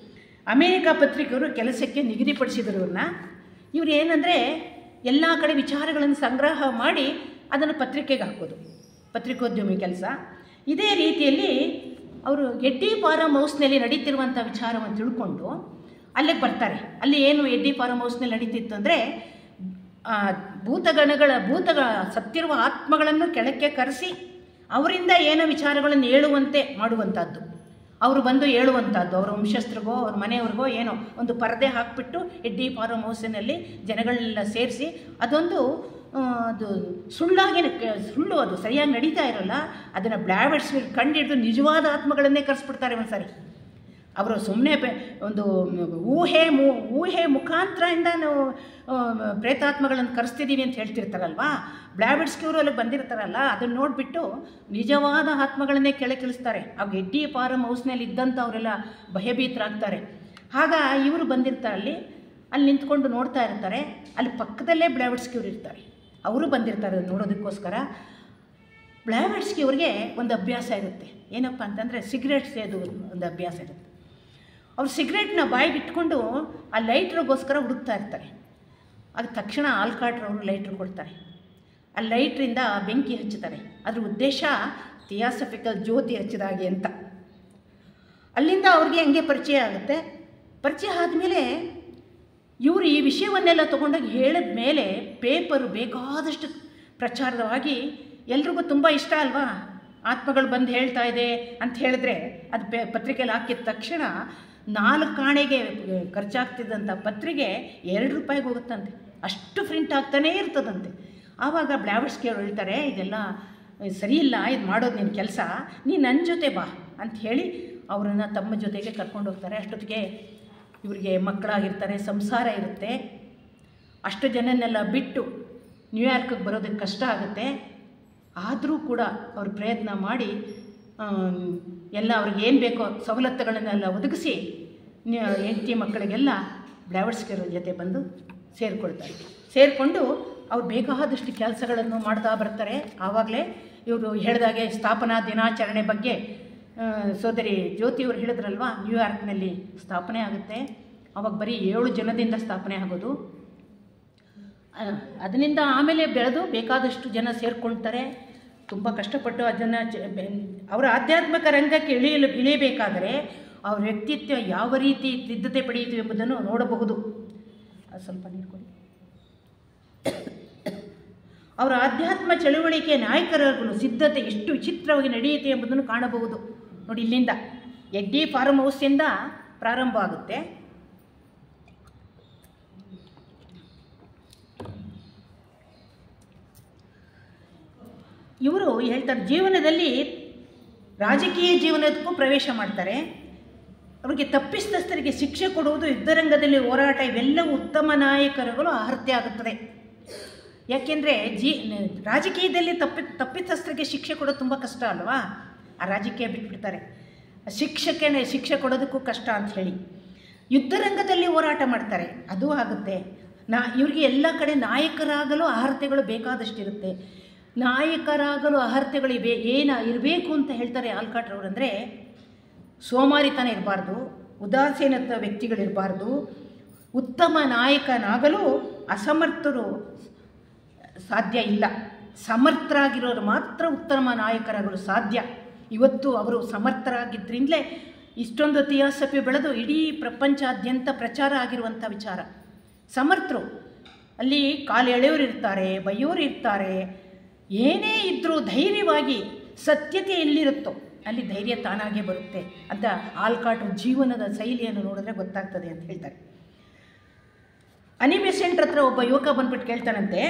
ಅಮೇರಿಕಾ ಪತ್ರಿಕೆಯವರು ಕೆಲಸಕ್ಕೆ ನಿಗದಿಪಡಿಸಿದರು ಇವ್ರನ್ನ. ಇವರು ಏನಂದರೆ ಎಲ್ಲ ಕಡೆ ವಿಚಾರಗಳನ್ನು ಸಂಗ್ರಹ ಮಾಡಿ ಅದನ್ನು ಪತ್ರಿಕೆಗೆ ಹಾಕೋದು ಪತ್ರಿಕೋದ್ಯಮಿ ಕೆಲಸ. ಇದೇ ರೀತಿಯಲ್ಲಿ ಅವರು ಎಡ್ಡಿ ಫಾರಂ ಹೌಸ್ನಲ್ಲಿ ನಡೀತಿರುವಂಥ ವಿಚಾರವನ್ನು ತಿಳ್ಕೊಂಡು ಅಲ್ಲಿಗೆ ಬರ್ತಾರೆ. ಅಲ್ಲಿ ಏನು ಎಡ್ಡಿ ಫಾರಂ ಹೌಸ್ನಲ್ಲಿ ನಡೀತಿತ್ತು ಅಂದರೆ, ಭೂತಗಳ ಸತ್ತಿರುವ ಆತ್ಮಗಳನ್ನು ಕೆಳಕ್ಕೆ ಕರೆಸಿ ಅವರಿಂದ ಏನೋ ವಿಚಾರಗಳನ್ನು ಹೇಳುವಂತೆ ಮಾಡುವಂಥದ್ದು. ಅವರು ಬಂದು ಹೇಳುವಂಥದ್ದು, ಅವರ ವಂಶಸ್ಥರಿಗೋ ಅವ್ರ ಮನೆಯವ್ರಿಗೋ ಏನೋ ಒಂದು ಪರದೆ ಹಾಕಿಬಿಟ್ಟು ಎಡ್ಡಿ ಫಾರಂ ಹೌಸಿನಲ್ಲಿ ಜನಗಳನ್ನೆಲ್ಲ ಸೇರಿಸಿ ಅದು ಸುಳ್ಳು, ಅದು ಸರಿಯಾಗಿ ನಡೀತಾ ಇರೋಲ್ಲ, ಅದನ್ನು ಬ್ಲಾವೆಟ್ಸ್ ಕಂಡಿಡಿದು ನಿಜವಾದ ಆತ್ಮಗಳನ್ನೇ ಕರೆಸ್ಬಿಡ್ತಾರೆ ಒಂದು ಸಾರಿ. ಅವರು ಸುಮ್ಮನೆ ಒಂದು ಊಹೆ ಮುಖಾಂತರದಿಂದ ನಾವು ಪ್ರೇತಾತ್ಮಗಳನ್ನು ಕರೆಸ್ತಿದ್ದೀವಿ ಅಂತ ಹೇಳ್ತಿರ್ತಾರಲ್ವಾ, ಬ್ಲಾವಿಟ್ಸ್ಕಿ ಅವರು ಅಲ್ಲಿಗೆ ಬಂದಿರ್ತಾರಲ್ಲ, ಅದನ್ನು ನೋಡಿಬಿಟ್ಟು ನಿಜವಾದ ಆತ್ಮಗಳನ್ನೇ ಕೆಳಗಿಳಿಸ್ತಾರೆ. ಆ ಗೆಡ್ಡಿ ಫಾರಮ್ ಹೌಸ್ನಲ್ಲಿ ಇದ್ದಂಥವರೆಲ್ಲ ಭಯಭೀತರಾಗ್ತಾರೆ. ಆಗ ಇವರು ಬಂದಿರ್ತಾರೆ, ಅಲ್ಲಿ ನಿಂತ್ಕೊಂಡು ನೋಡ್ತಾ ಇರ್ತಾರೆ. ಅಲ್ಲಿ ಪಕ್ಕದಲ್ಲೇ ಬ್ಲಾವಿಟ್ಸ್ಕಿ ಅವರು ಇರ್ತಾರೆ, ಅವರು ಬಂದಿರ್ತಾರೆ ನೋಡೋದಕ್ಕೋಸ್ಕರ. ಬ್ಲಾವಿಟ್ಸ್ಕಿ ಅವ್ರಿಗೆ ಒಂದು ಅಭ್ಯಾಸ ಇರುತ್ತೆ, ಏನಪ್ಪ ಅಂತಂದರೆ ಸಿಗರೇಟ್ ಸೇದು ಒಂದು ಅಭ್ಯಾಸ ಇರುತ್ತೆ. ಅವ್ರು ಸಿಗರೇಟ್ನ ಬಾಯಿಗೆ ಇಟ್ಕೊಂಡು ಆ ಲೈಟ್ರಿಗೋಸ್ಕರ ಹುಡುಕ್ತಾ ಇರ್ತಾರೆ. ಅದು ತಕ್ಷಣ ಆಲ್ಕಾಟ್ರವರು ಲೈಟ್ರ್ ಕೊಡ್ತಾರೆ. ಆ ಲೈಟ್ರಿಂದ ಬೆಂಕಿ ಹಚ್ಚುತ್ತಾರೆ. ಅದ್ರ ಉದ್ದೇಶ ಥಿಯಾಸಫಿಕಲ್ ಜ್ಯೋತಿ ಹಚ್ಚಿದಾಗೆ ಅಂತ. ಅಲ್ಲಿಂದ ಅವ್ರಿಗೆ ಹಂಗೆ ಪರಿಚಯ ಆಗುತ್ತೆ. ಪರಿಚಯ ಆದಮೇಲೆ ಇವರು ಈ ವಿಷಯವನ್ನೆಲ್ಲ ತೊಗೊಂಡೋಗಿ ಹೇಳಿದ ಮೇಲೆ ಪೇಪರು ಬೇಕಾದಷ್ಟು ಪ್ರಚಾರವಾಗಿ ಎಲ್ರಿಗೂ ತುಂಬ ಇಷ್ಟ ಅಲ್ವಾ, ಆತ್ಮಗಳು ಬಂದು ಹೇಳ್ತಾ ಇದೆ ಅಂತ ಹೇಳಿದ್ರೆ ಅದು ಪತ್ರಿಕೆಯಲ್ಲಿ ಹಾಕಿದ ತಕ್ಷಣ 4 ಆಣೆಗೆ ಖರ್ಚಾಗ್ತಿದ್ದಂಥ ಪತ್ರಿಕೆ 2 ರೂಪಾಯಿಗೆ ಹೋಗುತ್ತಂತೆ, ಅಷ್ಟು ಪ್ರಿಂಟ್ ಆಗ್ತಾನೇ ಇರ್ತದಂತೆ. ಆವಾಗ ಬ್ಲಾವಿಟ್ಸ್ಕಿ ಅವರು ಹೇಳ್ತಾರೆ, ಇದೆಲ್ಲ ಸರಿ ಇಲ್ಲ, ಇದು ಮಾಡೋದು ನಿನ್ನ ಕೆಲಸ, ನೀನು ನನ್ನ ಜೊತೆ ಬಾ ಅಂತ ಹೇಳಿ ಅವರನ್ನು ತಮ್ಮ ಜೊತೆಗೆ ಕರ್ಕೊಂಡು ಹೋಗ್ತಾರೆ. ಅಷ್ಟೊತ್ತಿಗೆ ಇವರಿಗೆ ಮಕ್ಕಳಾಗಿರ್ತಾರೆ, ಸಂಸಾರ ಇರುತ್ತೆ. ಅಷ್ಟು ಜನನ್ನೆಲ್ಲ ಬಿಟ್ಟು ನ್ಯೂಯಾರ್ಕಿಗೆ ಬರೋದಕ್ಕೆ ಕಷ್ಟ ಆಗುತ್ತೆ. ಆದರೂ ಕೂಡ ಅವರು ಪ್ರಯತ್ನ ಮಾಡಿ ಎಲ್ಲ ಅವ್ರಿಗೆ ಏನು ಬೇಕೋ ಸವಲತ್ತುಗಳನ್ನೆಲ್ಲ ಒದಗಿಸಿ ಹೆಂಡತಿ ಮಕ್ಕಳಿಗೆಲ್ಲ ಬ್ಲಾವಿಟ್ಸ್ಕಿ ಅವ್ರ ಜೊತೆ ಬಂದು ಸೇರಿಕೊಳ್ತಾರೆ. ಸೇರಿಕೊಂಡು ಅವ್ರು ಬೇಕಾದಷ್ಟು ಕೆಲಸಗಳನ್ನು ಮಾಡ್ತಾ ಬರ್ತಾರೆ. ಆವಾಗಲೇ ಇವರು ಹೇಳಿದಾಗೆ ಸ್ಥಾಪನಾ ದಿನಾಚರಣೆ ಬಗ್ಗೆ ಸೋದರಿ ಜ್ಯೋತಿಯವರು ಹೇಳಿದ್ರಲ್ವ, ನ್ಯೂಯಾರ್ಕ್ನಲ್ಲಿ ಸ್ಥಾಪನೆ ಆಗುತ್ತೆ. ಆವಾಗ ಬರೀ 7 ಜನದಿಂದ ಸ್ಥಾಪನೆ ಆಗೋದು. ಅದರಿಂದ ಆಮೇಲೆ ಬೆಳೆದು ಬೇಕಾದಷ್ಟು ಜನ ಸೇರಿಕೊಳ್ತಾರೆ. ತುಂಬ ಕಷ್ಟಪಟ್ಟು ಅದನ್ನು ಅವರ ಆಧ್ಯಾತ್ಮಿಕ ರಂಗಕ್ಕೆ ಇಳಿಯಬೇಕಾದರೆ ಅವ್ರ ವ್ಯಕ್ತಿತ್ವ ಯಾವ ರೀತಿ ಸಿದ್ಧತೆ ಪಡೆಯಿತು ಎಂಬುದನ್ನು ನೋಡಬಹುದು. ಸ್ವಲ್ಪ ನೀರು ಕೊಡಿ. ಅವರ ಆಧ್ಯಾತ್ಮ ಚಳುವಳಿಕೆ ನಾಯಕರುಗಳು ಸಿದ್ಧತೆ ಎಷ್ಟು ವಿಚಿತ್ರವಾಗಿ ನಡೆಯುತ್ತೆ ಎಂಬುದನ್ನು ಕಾಣಬಹುದು. ನೋಡಿ, ಇಲ್ಲಿಂದ ಗೆಡ್ಡಿ ಫಾರ್ಮ್ ಹೌಸಿಂದ ಪ್ರಾರಂಭ ಆಗುತ್ತೆ. ಇವರು ಹೇಳ್ತಾರೆ, ಜೀವನದಲ್ಲಿ ರಾಜಕೀಯ ಜೀವನಕ್ಕೂ ಪ್ರವೇಶ ಮಾಡ್ತಾರೆ. ಅವರಿಗೆ ತಪ್ಪಿತಸ್ಥರಿಗೆ ಶಿಕ್ಷೆ ಕೊಡುವುದು, ಯುದ್ಧರಂಗದಲ್ಲಿ ಹೋರಾಟ, ಇವೆಲ್ಲವೂ ಉತ್ತಮ ನಾಯಕರುಗಳು ಅರ್ಹತೆ ಆಗುತ್ತದೆ. ಯಾಕೆಂದರೆ ರಾಜಕೀಯದಲ್ಲಿ ತಪ್ಪಿತಸ್ಥರಿಗೆ ಶಿಕ್ಷೆ ಕೊಡೋದು ತುಂಬ ಕಷ್ಟ ಅಲ್ವಾ, ಆ ರಾಜಕೀಯ ಬಿಟ್ಬಿಡ್ತಾರೆ. ಶಿಕ್ಷೆ ಕೊಡೋದಕ್ಕೂ ಕಷ್ಟ ಅಂತ ಹೇಳಿ ಯುದ್ಧರಂಗದಲ್ಲಿ ಹೋರಾಟ ಮಾಡ್ತಾರೆ, ಅದು ಆಗುತ್ತೆ. ಇವರಿಗೆ ಎಲ್ಲ ಕಡೆ ನಾಯಕರಾಗಲು ಅರ್ಹತೆಗಳು ಬೇಕಾದಷ್ಟಿರುತ್ತೆ. ನಾಯಕರಾಗಲು ಅರ್ಹತೆಗಳು ಇರಬೇಕು ಅಂತ ಹೇಳ್ತಾರೆ ಆಲ್ಕಾಟ್ರವರು. ಅಂದರೆ ಸೋಮಾರಿತನ ಇರಬಾರ್ದು, ಉದಾಸೀನತ ವ್ಯಕ್ತಿಗಳಿರಬಾರ್ದು. ಉತ್ತಮ ನಾಯಕನಾಗಲು ಅಸಮರ್ಥರು ಸಾಧ್ಯ ಇಲ್ಲ, ಸಮರ್ಥರಾಗಿರೋರು ಮಾತ್ರ ಉತ್ತಮ ನಾಯಕರಾಗಲು ಸಾಧ್ಯ. ಇವತ್ತು ಅವರು ಸಮರ್ಥರಾಗಿದ್ದರಿಂದಲೇ ಇಷ್ಟೊಂದು ಥಿಯಾಸಫಿ ಬೆಳೆದು ಇಡೀ ಪ್ರಪಂಚಾದ್ಯಂತ ಪ್ರಚಾರ ಆಗಿರುವಂಥ ವಿಚಾರ. ಸಮರ್ಥರು ಅಲ್ಲಿ ಕಾಲು ಎಳೆಯೋರು ಇರ್ತಾರೆ, ಬೈಯೋರು ಇರ್ತಾರೆ. ಏನೇ ಇದ್ದರೂ ಧೈರ್ಯವಾಗಿ, ಸತ್ಯತೆ ಎಲ್ಲಿರುತ್ತೋ ಅಲ್ಲಿ ಧೈರ್ಯ ತಾನಾಗೇ ಬರುತ್ತೆ ಅಂತ ಆಲ್ಕಾಟ್ ಜೀವನದ ಶೈಲಿಯನ್ನು ನೋಡಿದ್ರೆ ಗೊತ್ತಾಗ್ತದೆ ಅಂತ ಹೇಳ್ತಾರೆ. ಅನಿಬೆಸೆಂಟ್ ಹತ್ರ ಒಬ್ಬ ಯುವಕ ಬಂದ್ಬಿಟ್ಟು ಕೇಳ್ತಾನಂತೆ,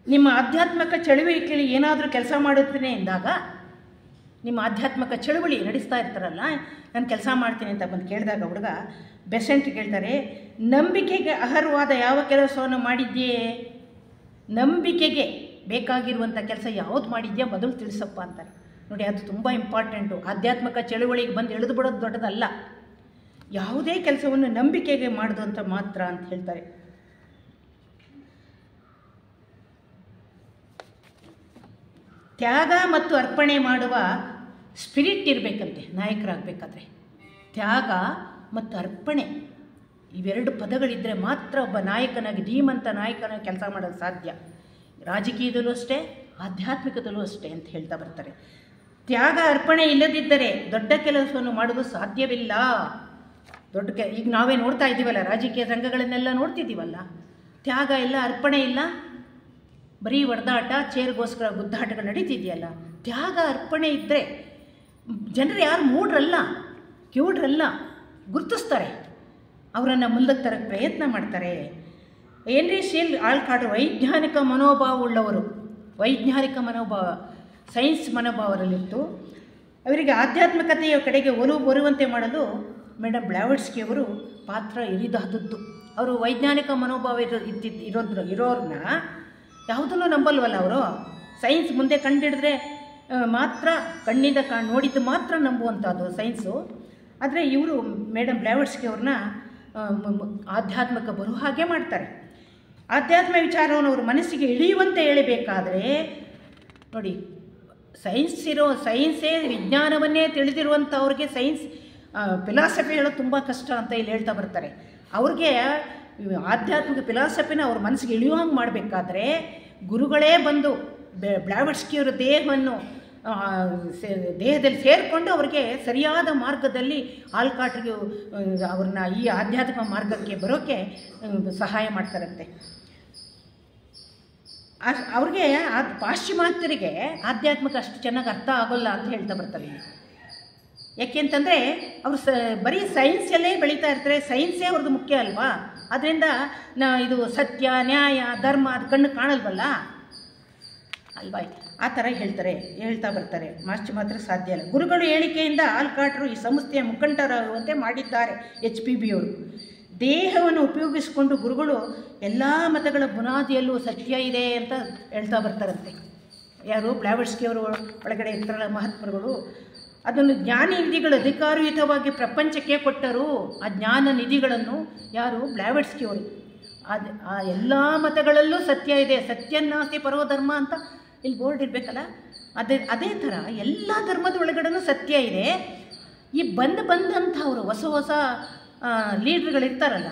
ನಿಮ್ಮ ಆಧ್ಯಾತ್ಮಿಕ ಚಳುವಳಿಕೆಯಲ್ಲಿ ಏನಾದರೂ ಕೆಲಸ ಮಾಡುತ್ತೇನೆ ಎಂದಾಗ, ನಿಮ್ಮ ಆಧ್ಯಾತ್ಮಿಕ ಚಳುವಳಿ ನಡೆಸ್ತಾ ಇರ್ತಾರಲ್ಲ, ನಾನು ಕೆಲಸ ಮಾಡ್ತೀನಿ ಅಂತ ಬಂದು ಕೇಳಿದಾಗ ಹುಡುಗ ಬೆಸೆಂಟ್ ಕೇಳ್ತಾರೆ, ನಂಬಿಕೆಗೆ ಅರ್ಹವಾದ ಯಾವ ಕೆಲಸವನ್ನು ಮಾಡಿದ್ಯೇ? ನಂಬಿಕೆಗೆ ಬೇಕಾಗಿರುವಂಥ ಕೆಲಸ ಯಾವುದು ಮಾಡಿದ್ಯಾ ಮೊದಲು ತಿಳಿಸಪ್ಪ ಅಂತಾರೆ. ನೋಡಿ, ಅದು ತುಂಬ ಇಂಪಾರ್ಟೆಂಟು. ಆಧ್ಯಾತ್ಮಿಕ ಚಳುವಳಿಗೆ ಬಂದು ಎಳೆದು ಬಿಡೋದು ದೊಡ್ಡದಲ್ಲ, ಯಾವುದೇ ಕೆಲಸವನ್ನು ನಂಬಿಕೆಗೆ ಮಾಡೋದು ಅಂತ ಮಾತ್ರ ಅಂತ ಹೇಳ್ತಾರೆ. ತ್ಯಾಗ ಮತ್ತು ಅರ್ಪಣೆ ಮಾಡುವ ಸ್ಪಿರಿಟ್ ಇರಬೇಕಂತೆ ನಾಯಕರಾಗಬೇಕಾದ್ರೆ. ತ್ಯಾಗ ಮತ್ತು ಅರ್ಪಣೆ ಇವೆರಡು ಪದಗಳಿದ್ದರೆ ಮಾತ್ರ ಒಬ್ಬ ನಾಯಕನಾಗಿ, ಧೀಮಂತ ನಾಯಕನಾಗಿ ಕೆಲಸ ಮಾಡೋದು ಸಾಧ್ಯ. ರಾಜಕೀಯದಲ್ಲೂ ಅಷ್ಟೇ, ಆಧ್ಯಾತ್ಮಿಕದಲ್ಲೂ ಅಷ್ಟೇ ಅಂತ ಹೇಳ್ತಾ ಬರ್ತಾರೆ. ತ್ಯಾಗ ಅರ್ಪಣೆ ಇಲ್ಲದಿದ್ದರೆ ದೊಡ್ಡ ಕೆಲಸವನ್ನು ಮಾಡೋದು ಸಾಧ್ಯವಿಲ್ಲ. ಈಗ ನಾವೇ ನೋಡ್ತಾ ಇದ್ದೀವಲ್ಲ, ರಾಜಕೀಯ ರಂಗಗಳನ್ನೆಲ್ಲ ನೋಡ್ತಿದ್ದೀವಲ್ಲ, ತ್ಯಾಗ ಇಲ್ಲ, ಅರ್ಪಣೆ ಇಲ್ಲ, ಬರೀ ಹೊಡೆದಾಟ, ಚೇರ್ಗೋಸ್ಕರ ಗುದ್ದಾಟಗಳು ನಡೀತಿದೆಯಲ್ಲ. ತ್ಯಾಗ ಅರ್ಪಣೆ ಇದ್ದರೆ ಜನರು ಯಾರು ಮೂಢರಲ್ಲ, ಕಿವುಡ್ರಲ್ಲ, ಗುರುತಿಸ್ತಾರೆ, ಅವರನ್ನು ಮುಂದಕ್ಕೆ ತರಕ್ಕೆ ಪ್ರಯತ್ನ ಮಾಡ್ತಾರೆ. ಹೆನ್ರಿ ಸೀಲ್ ಆಲ್ಕಾಟ್ ವೈಜ್ಞಾನಿಕ ಮನೋಭಾವ ಉಳ್ಳವರು, ವೈಜ್ಞಾನಿಕ ಮನೋಭಾವ, ಸೈನ್ಸ್ ಮನೋಭಾವದಲ್ಲಿತ್ತು. ಅವರಿಗೆ ಆಧ್ಯಾತ್ಮಿಕತೆಯ ಕಡೆಗೆ ಒಲವು ಬರುವಂತೆ ಮಾಡಲು ಮೇಡಮ್ ಬ್ಲಾವಟ್ಸ್ಕಿ ಅವರು ಪಾತ್ರ ಇರಿದಾದದ್ದು. ಅವರು ವೈಜ್ಞಾನಿಕ ಮನೋಭಾವ ಇರೋರನ್ನ ಯಾವುದನ್ನು ನಂಬಲ್ವಲ್ಲ ಅವರು. ಸೈನ್ಸ್ ಮುಂದೆ ಕಂಡಿಡಿದ್ರೆ ಮಾತ್ರ ಕಣ್ಣಿಂದ ನೋಡಿದ್ದು ಮಾತ್ರ ನಂಬುವಂಥದ್ದು ಸೈನ್ಸು. ಆದರೆ ಇವರು ಮೇಡಮ್ ಬ್ಲಾವಟ್ಸ್ಕಿ ಅವ್ರನ್ನ ಆಧ್ಯಾತ್ಮಿಕ ಬರೋ ಹಾಗೆ ಮಾಡ್ತಾರೆ. ಆಧ್ಯಾತ್ಮ ವಿಚಾರವನ್ನು ಅವ್ರ ಮನಸ್ಸಿಗೆ ಇಳಿಯುವಂತೆ ಹೇಳಬೇಕಾದ್ರೆ ನೋಡಿ, ಸೈನ್ಸೇ ವಿಜ್ಞಾನವನ್ನೇ ತಿಳಿದಿರುವಂಥವ್ರಿಗೆ ಸೈನ್ಸ್ ಫಿಲಾಸಫಿ ಹೇಳೋದು ತುಂಬ ಕಷ್ಟ ಅಂತ ಇಲ್ಲಿ ಹೇಳ್ತಾ ಬರ್ತಾರೆ. ಅವ್ರಿಗೆ ಆಧ್ಯಾತ್ಮಿಕ ಫಿಲಾಸಫಿನ ಅವ್ರ ಮನಸ್ಸಿಗೆ ಇಳಿಯುವಂಗೆ ಮಾಡಬೇಕಾದ್ರೆ ಗುರುಗಳೇ ಬಂದು ಬ್ಲಾವಟ್ಸ್ಕಿಯವರ ದೇಹದಲ್ಲಿ ಸೇರಿಕೊಂಡು ಅವ್ರಿಗೆ ಸರಿಯಾದ ಮಾರ್ಗದಲ್ಲಿ ಆಲ್ಕಾಟ್ರಿಗೆ ಅವ್ರನ್ನ ಈ ಆಧ್ಯಾತ್ಮಿಕ ಮಾರ್ಗಕ್ಕೆ ಬರೋಕ್ಕೆ ಸಹಾಯ ಮಾಡ್ತಾರಂತೆ. ಅವ್ರಿಗೆ ಪಾಶ್ಚಿಮಾತ್ಯರಿಗೆ ಆಧ್ಯಾತ್ಮಿಕ ಅಷ್ಟು ಚೆನ್ನಾಗಿ ಅರ್ಥ ಆಗೋಲ್ಲ ಅಂತ ಹೇಳ್ತಾ ಬರ್ತಾರೆ. ಯಾಕೆಂತಂದರೆ ಅವರು ಬರೀ ಸೈನ್ಸಲ್ಲೇ ಬೆಳೀತಾ ಇರ್ತಾರೆ, ಸೈನ್ಸೇ ಅವ್ರದ್ದು ಮುಖ್ಯ ಅಲ್ವಾ. ಅದರಿಂದ ಇದು ಸತ್ಯ ನ್ಯಾಯ ಧರ್ಮ ಅದು ಕಣ್ಣು ಕಾಣಲ್ವಲ್ಲ ಅಲ್ವಾ, ಆ ಥರ ಹೇಳ್ತಾ ಬರ್ತಾರೆ. ಪಾಶ್ಚಿಮಾತ್ಯರು ಸಾಧ್ಯ ಇಲ್ಲ. ಗುರುಗಳು ಹೇಳಿಕೆಯಿಂದ ಆಲ್ಕಾಟ್ರು ಈ ಸಂಸ್ಥೆಯ ಮುಖಂಡರಾಗುವಂತೆ ಮಾಡಿದ್ದಾರೆ. HPB ಅವರು ದೇಹವನ್ನು ಉಪಯೋಗಿಸಿಕೊಂಡು ಗುರುಗಳು ಎಲ್ಲ ಮತಗಳ ಬುನಾದಿಯಲ್ಲೂ ಸತ್ಯ ಇದೆ ಅಂತ ಹೇಳ್ತಾ ಬರ್ತಾರಂತೆ. ಯಾರು ಬ್ಲಾವಟ್ಸ್ಕಿ ಅವರು ಒಳಗಡೆ ಇರ್ತಾರಲ್ಲ ಮಹಾತ್ಮರುಗಳು, ಅದನ್ನು ಜ್ಞಾನ ನಿಧಿಗಳು ಅಧಿಕಾರಯುತವಾಗಿ ಪ್ರಪಂಚಕ್ಕೆ ಕೊಟ್ಟರು. ಆ ಜ್ಞಾನ ನಿಧಿಗಳನ್ನು ಯಾರು ಬ್ಲಾವಟ್ಸ್ಕಿ ಅವರು. ಆ ಎಲ್ಲ ಮತಗಳಲ್ಲೂ ಸತ್ಯ ಇದೆ, ಸತ್ಯನಾಸ್ತಿ ಪರೋಧರ್ಮ ಅಂತ ಇಲ್ಲಿ ಬೋರ್ಡ್ ಇರಬೇಕಲ್ಲ, ಅದೇ ಥರ ಎಲ್ಲ ಧರ್ಮದ ಒಳಗಡೆನೂ ಸತ್ಯ ಇದೆ. ಈ ಬಂದಂಥ ಅವರು ಹೊಸ ಲೀಡ್ರ್ಗಳಿರ್ತಾರಲ್ಲ,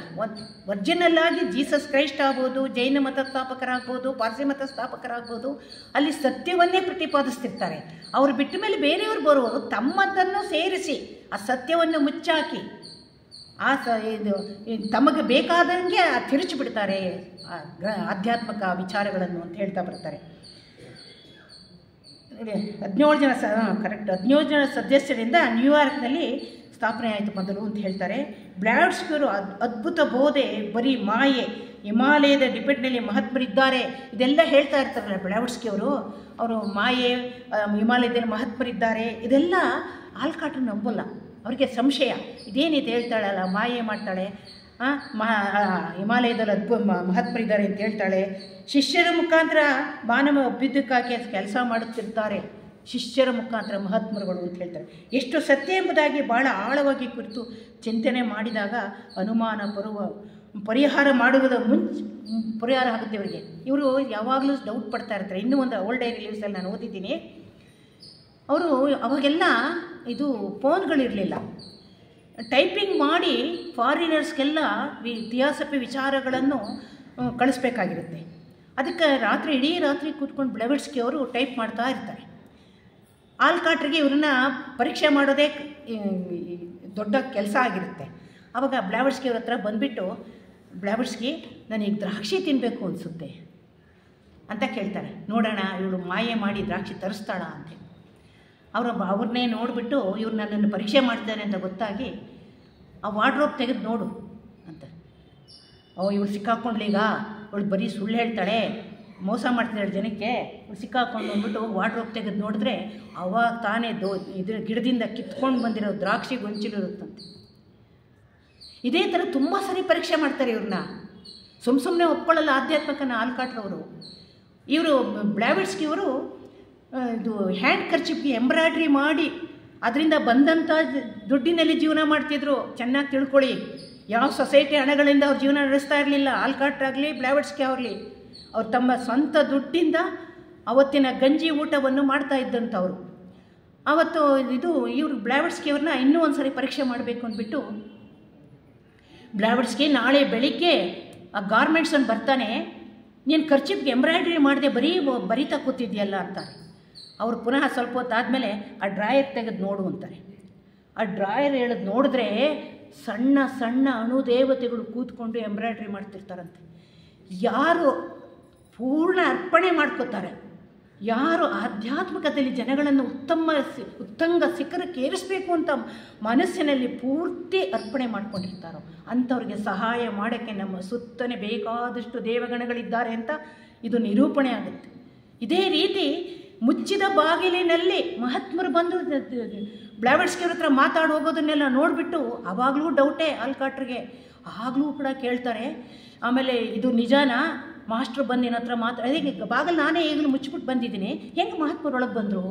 ಒರಿಜಿನಲ್ ಆಗಿ ಜೀಸಸ್ ಕ್ರೈಸ್ಟ್ ಆಗ್ಬೋದು, ಜೈನ ಮತ ಸ್ಥಾಪಕರಾಗ್ಬೋದು, ಪಾರ್ಸಿ ಮತ ಸ್ಥಾಪಕರಾಗ್ಬೋದು, ಅಲ್ಲಿ ಸತ್ಯವನ್ನೇ ಪ್ರತಿಪಾದಿಸ್ತಿರ್ತಾರೆ. ಅವರು ಬಿಟ್ಟ ಮೇಲೆ ಬೇರೆಯವರು ಬರುವವರು ತಮ್ಮದನ್ನು ಸೇರಿಸಿ ಆ ಸತ್ಯವನ್ನು ಮುಚ್ಚಾಕಿ ಇದು ತಮಗೆ ಬೇಕಾದಂಗೆ ತಿರುಚಿಬಿಡ್ತಾರೆ ಆಧ್ಯಾತ್ಮಿಕ ವಿಚಾರಗಳನ್ನು ಅಂತ ಹೇಳ್ತಾ ಬರ್ತಾರೆ. 17 ಜನ ಸದಸ್ಯರಿಂದ ನ್ಯೂಯಾರ್ಕ್ನಲ್ಲಿ ಸ್ಥಾಪನೆ ಆಯಿತು ಮೊದಲು ಅಂತ ಹೇಳ್ತಾರೆ. ಬ್ಲಾವಟ್ಸ್ಕಿ ಅವರು ಅದ್ಭುತ ಬೋಧೆ, ಬರೀ ಮಾಯೆ, ಹಿಮಾಲಯದ ಡಿಪೆಂಡ್ನಲ್ಲಿ ಮಹಾತ್ಮರಿದ್ದಾರೆ ಇದೆಲ್ಲ ಹೇಳ್ತಾ ಇರ್ತಾರಲ್ಲ ಬ್ಲಾವಟ್ಸ್ಕಿ ಅವರು ಮಾಯೆ, ಹಿಮಾಲಯದಲ್ಲಿ ಮಹಾತ್ಮರಿದ್ದಾರೆ ಇದೆಲ್ಲ ಆಲ್ಕಾಟ್ರು ನಂಬಲ್ಲ. ಅವರಿಗೆ ಸಂಶಯ, ಇದೇನಿದೆ ಹೇಳ್ತಾಳಲ್ಲ, ಮಾಯೆ ಮಾಡ್ತಾಳೆ, ಹಿಮಾಲಯದಲ್ಲಿ ಮಹಾತ್ಮರಿದ್ದಾರೆ ಅಂತ ಹೇಳ್ತಾಳೆ. ಶಿಷ್ಯರ ಮುಖಾಂತರ ಮಾನವ ಅಭ್ಯುದಯಕ್ಕಾಗಿ ಕೆಲಸ ಮಾಡುತ್ತಿರ್ತಾರೆ, ಶಿಷ್ಯರ ಮುಖಾಂತರ ಮಹಾತ್ಮರುಗಳು ಅಂತ ಹೇಳ್ತಾರೆ. ಎಷ್ಟು ಸತ್ಯ ಎಂಬುದಾಗಿ ಭಾಳ ಆಳವಾಗಿ ಕುರಿತು ಚಿಂತನೆ ಮಾಡಿದಾಗ ಅನುಮಾನ ಪರಿಹಾರ ಮಾಡುವುದ ಪರಿಹಾರ ಆಗುತ್ತೆ ಇವರಿಗೆ. ಇವರು ಯಾವಾಗಲೂ ಡೌಟ್ ಪಡ್ತಾ ಇರ್ತಾರೆ. ಇನ್ನೂ ಒಂದು ಓಲ್ಡ್ ಡೈರಿ ಲೀವ್ಸಲ್ಲಿ ನಾನು ಓದಿದ್ದೀನಿ. ಅವರು ಅವಾಗೆಲ್ಲ ಇದು ಫೋನ್ಗಳಿರಲಿಲ್ಲ, ಟೈಪಿಂಗ್ ಮಾಡಿ ಫಾರಿನರ್ಸ್ಗೆಲ್ಲ ಥಿಯಾಸಫಿ ವಿಚಾರಗಳನ್ನು ಕಳಿಸ್ಬೇಕಾಗಿರುತ್ತೆ. ಅದಕ್ಕೆ ಇಡೀ ರಾತ್ರಿ ಕೂತ್ಕೊಂಡು ಬ್ಲಾವಟ್ಸ್ಕಿ ಅವರು ಟೈಪ್ ಮಾಡ್ತಾ ಇರ್ತಾರೆ. ಆಲ್ಕಾಟ್ರಿಗೆ ಇವ್ರನ್ನ ಪರೀಕ್ಷೆ ಮಾಡೋದೇ ದೊಡ್ಡ ಕೆಲಸ ಆಗಿರುತ್ತೆ. ಆವಾಗ ಬ್ಲಾವಟ್ಸ್ಕಿ ಅವ್ರ ಹತ್ರ ಬಂದುಬಿಟ್ಟು, ಬ್ಲಾವಟ್ಸ್ಕಿ ನನಗೆ ದ್ರಾಕ್ಷಿ ತಿನ್ನಬೇಕು ಅನಿಸುತ್ತೆ ಅಂತ ಕೇಳ್ತಾರೆ. ನೋಡೋಣ ಇವಳು ಮಾಯೆ ಮಾಡಿ ದ್ರಾಕ್ಷಿ ತರಿಸ್ತಾಳ ಅಂತ. ಅವ್ರನ್ನೇ ನೋಡಿಬಿಟ್ಟು ಇವ್ರು ನನ್ನನ್ನು ಪರೀಕ್ಷೆ ಮಾಡ್ತಾನೆ ಅಂತ ಗೊತ್ತಾಗಿ ಆ ವಾರ್ಡ್ರೋಬ್ ತೆಗೆದು ನೋಡು ಅಂತ. ಇವಳು ಸಿಕ್ಕಾಕೊಂಡ್ಲೀಗ, ಇವಳು ಬರೀ ಸುಳ್ಳು ಹೇಳ್ತಾಳೆ, ಮೋಸ ಮಾಡ್ತಿದ್ದಾಳೆ ಜನಕ್ಕೆ, ಇವಳು ಸಿಕ್ಕಾಕೊಂಡು ಅಂದ್ಬಿಟ್ಟು ವಾರ್ಡ್ರೋಬ್ ತೆಗೆದು ನೋಡಿದ್ರೆ ಅವಾಗ ತಾನೇ ಗಿಡದಿಂದ ಕಿತ್ಕೊಂಡು ಬಂದಿರೋ ದ್ರಾಕ್ಷಿ ಗೊಂಚಿಲಿರುತ್ತಂತೆ. ಇದೇ ಥರ ತುಂಬ ಸರಿ ಪರೀಕ್ಷೆ ಮಾಡ್ತಾರೆ ಇವ್ರನ್ನ. ಸುಮ್ಮನೆ ಒಪ್ಕೊಳ್ಳಲ್ಲ ಆಧ್ಯಾತ್ಮಿಕನ ಆಲ್ಕಾಟ್ರವರು. ಇವರು ಬ್ಲಾವಟ್ಸ್ಕಿ ಅವರು ಇದು ಹ್ಯಾಂಡ್ ಕರ್ಚಿಪ್ಗೆ ಎಂಬ್ರಾಯ್ಡ್ರಿ ಮಾಡಿ ಅದರಿಂದ ಬಂದಂಥ ದುಡ್ಡಿನಲ್ಲಿ ಜೀವನ ಮಾಡ್ತಿದ್ರು. ಚೆನ್ನಾಗಿ ತಿಳ್ಕೊಳ್ಳಿ, ಯಾವ ಸೊಸೈಟಿ ಹಣಗಳಿಂದ ಅವ್ರು ಜೀವನ ನಡೆಸ್ತಾ ಇರಲಿಲ್ಲ. ಆಲ್ಕಾಟ್ರಾಗಲಿ ಬ್ಲಾವಟ್ಸ್ಕಿ ಆಗಲಿ ಅವ್ರು ತಮ್ಮ ಸ್ವಂತ ದುಡ್ಡಿಂದ ಅವತ್ತಿನ ಗಂಜಿ ಊಟವನ್ನು ಮಾಡ್ತಾ ಇದ್ದಂಥವ್ರು. ಆವತ್ತು ಇವರು ಬ್ಲಾವಟ್ಸ್ಕಿ ಅವ್ರನ್ನ ಇನ್ನೂ ಒಂದು ಸರಿ ಪರೀಕ್ಷೆ ಮಾಡಬೇಕು ಅಂದ್ಬಿಟ್ಟು, ಬ್ಲಾವಟ್ಸ್ಕಿ ನಾಳೆ ಬೆಳಿಗ್ಗೆ ಆ ಗಾರ್ಮೆಂಟ್ಸನ್ನು ಬರ್ತಾನೆ, ನೀನು ಕರ್ಚಿಪ್ಗೆ ಎಂಬ್ರಾಯ್ಡ್ರಿ ಮಾಡದೆ ಬರೀತಾ ಕೂತಿದ್ಯಲ್ಲ ಅಂತಾರೆ. ಅವ್ರು ಪುನಃ ಸ್ವಲ್ಪ ಹೊತ್ತಾದಮೇಲೆ ಆ ಡ್ರಾಯರ್ ತೆಗೆದು ನೋಡು ಅಂತಾರೆ. ಆ ಡ್ರಾಯರ್ ಎಳೆದು ನೋಡಿದ್ರೆ ಸಣ್ಣ ಸಣ್ಣ ಅಣುದೇವತೆಗಳು ಕೂತ್ಕೊಂಡು ಎಂಬ್ರಾಯ್ಡ್ರಿ ಮಾಡ್ತಿರ್ತಾರಂತೆ. ಯಾರು ಪೂರ್ಣ ಅರ್ಪಣೆ ಮಾಡ್ಕೋತಾರೆ, ಯಾರು ಆಧ್ಯಾತ್ಮಿಕತೆಯಲ್ಲಿ ಜನಗಳನ್ನು ಉತ್ತಂಗ ಶಿಖರಕ್ಕೆ ಏರಿಸಬೇಕು ಅಂತ ಮನಸ್ಸಿನಲ್ಲಿ ಪೂರ್ತಿ ಅರ್ಪಣೆ ಮಾಡ್ಕೊಂಡಿರ್ತಾರೋ ಅಂಥವ್ರಿಗೆ ಸಹಾಯ ಮಾಡೋಕ್ಕೆ ನಮ್ಮ ಸುತ್ತನೇ ಬೇಕಾದಷ್ಟು ದೇವಗಣಗಳಿದ್ದಾರೆ ಅಂತ ಇದು ನಿರೂಪಣೆ ಆಗುತ್ತೆ. ಇದೇ ರೀತಿ ಮುಚ್ಚಿದ ಬಾಗಿಲಿನಲ್ಲಿ ಮಹಾತ್ಮರು ಬಂದು ಬ್ಲಾವೆಟ್ಸ್ಕಿಯವ್ರ ಹತ್ರ ಮಾತಾಡಿ ಹೋಗೋದನ್ನೆಲ್ಲ ನೋಡಿಬಿಟ್ಟು ಆವಾಗಲೂ ಡೌಟೇ ಆಲ್ಕಾಟ್ರಿಗೆ, ಆಗಲೂ ಕೂಡ ಕೇಳ್ತಾರೆ. ಆಮೇಲೆ ಇದು ನಿಜಾನಾ, ಮಾಸ್ಟ್ರು ಬಂದು ನಿನ್ನ ಹತ್ರ ಅದಕ್ಕೆ ಬಾಗಿಲು ನಾನೇ ಈಗಲೂ ಮುಚ್ಚಿಬಿಟ್ಟು ಬಂದಿದ್ದೀನಿ, ಹೆಂಗೆ ಮಹಾತ್ಮರೊಳಗೆ ಬಂದರು?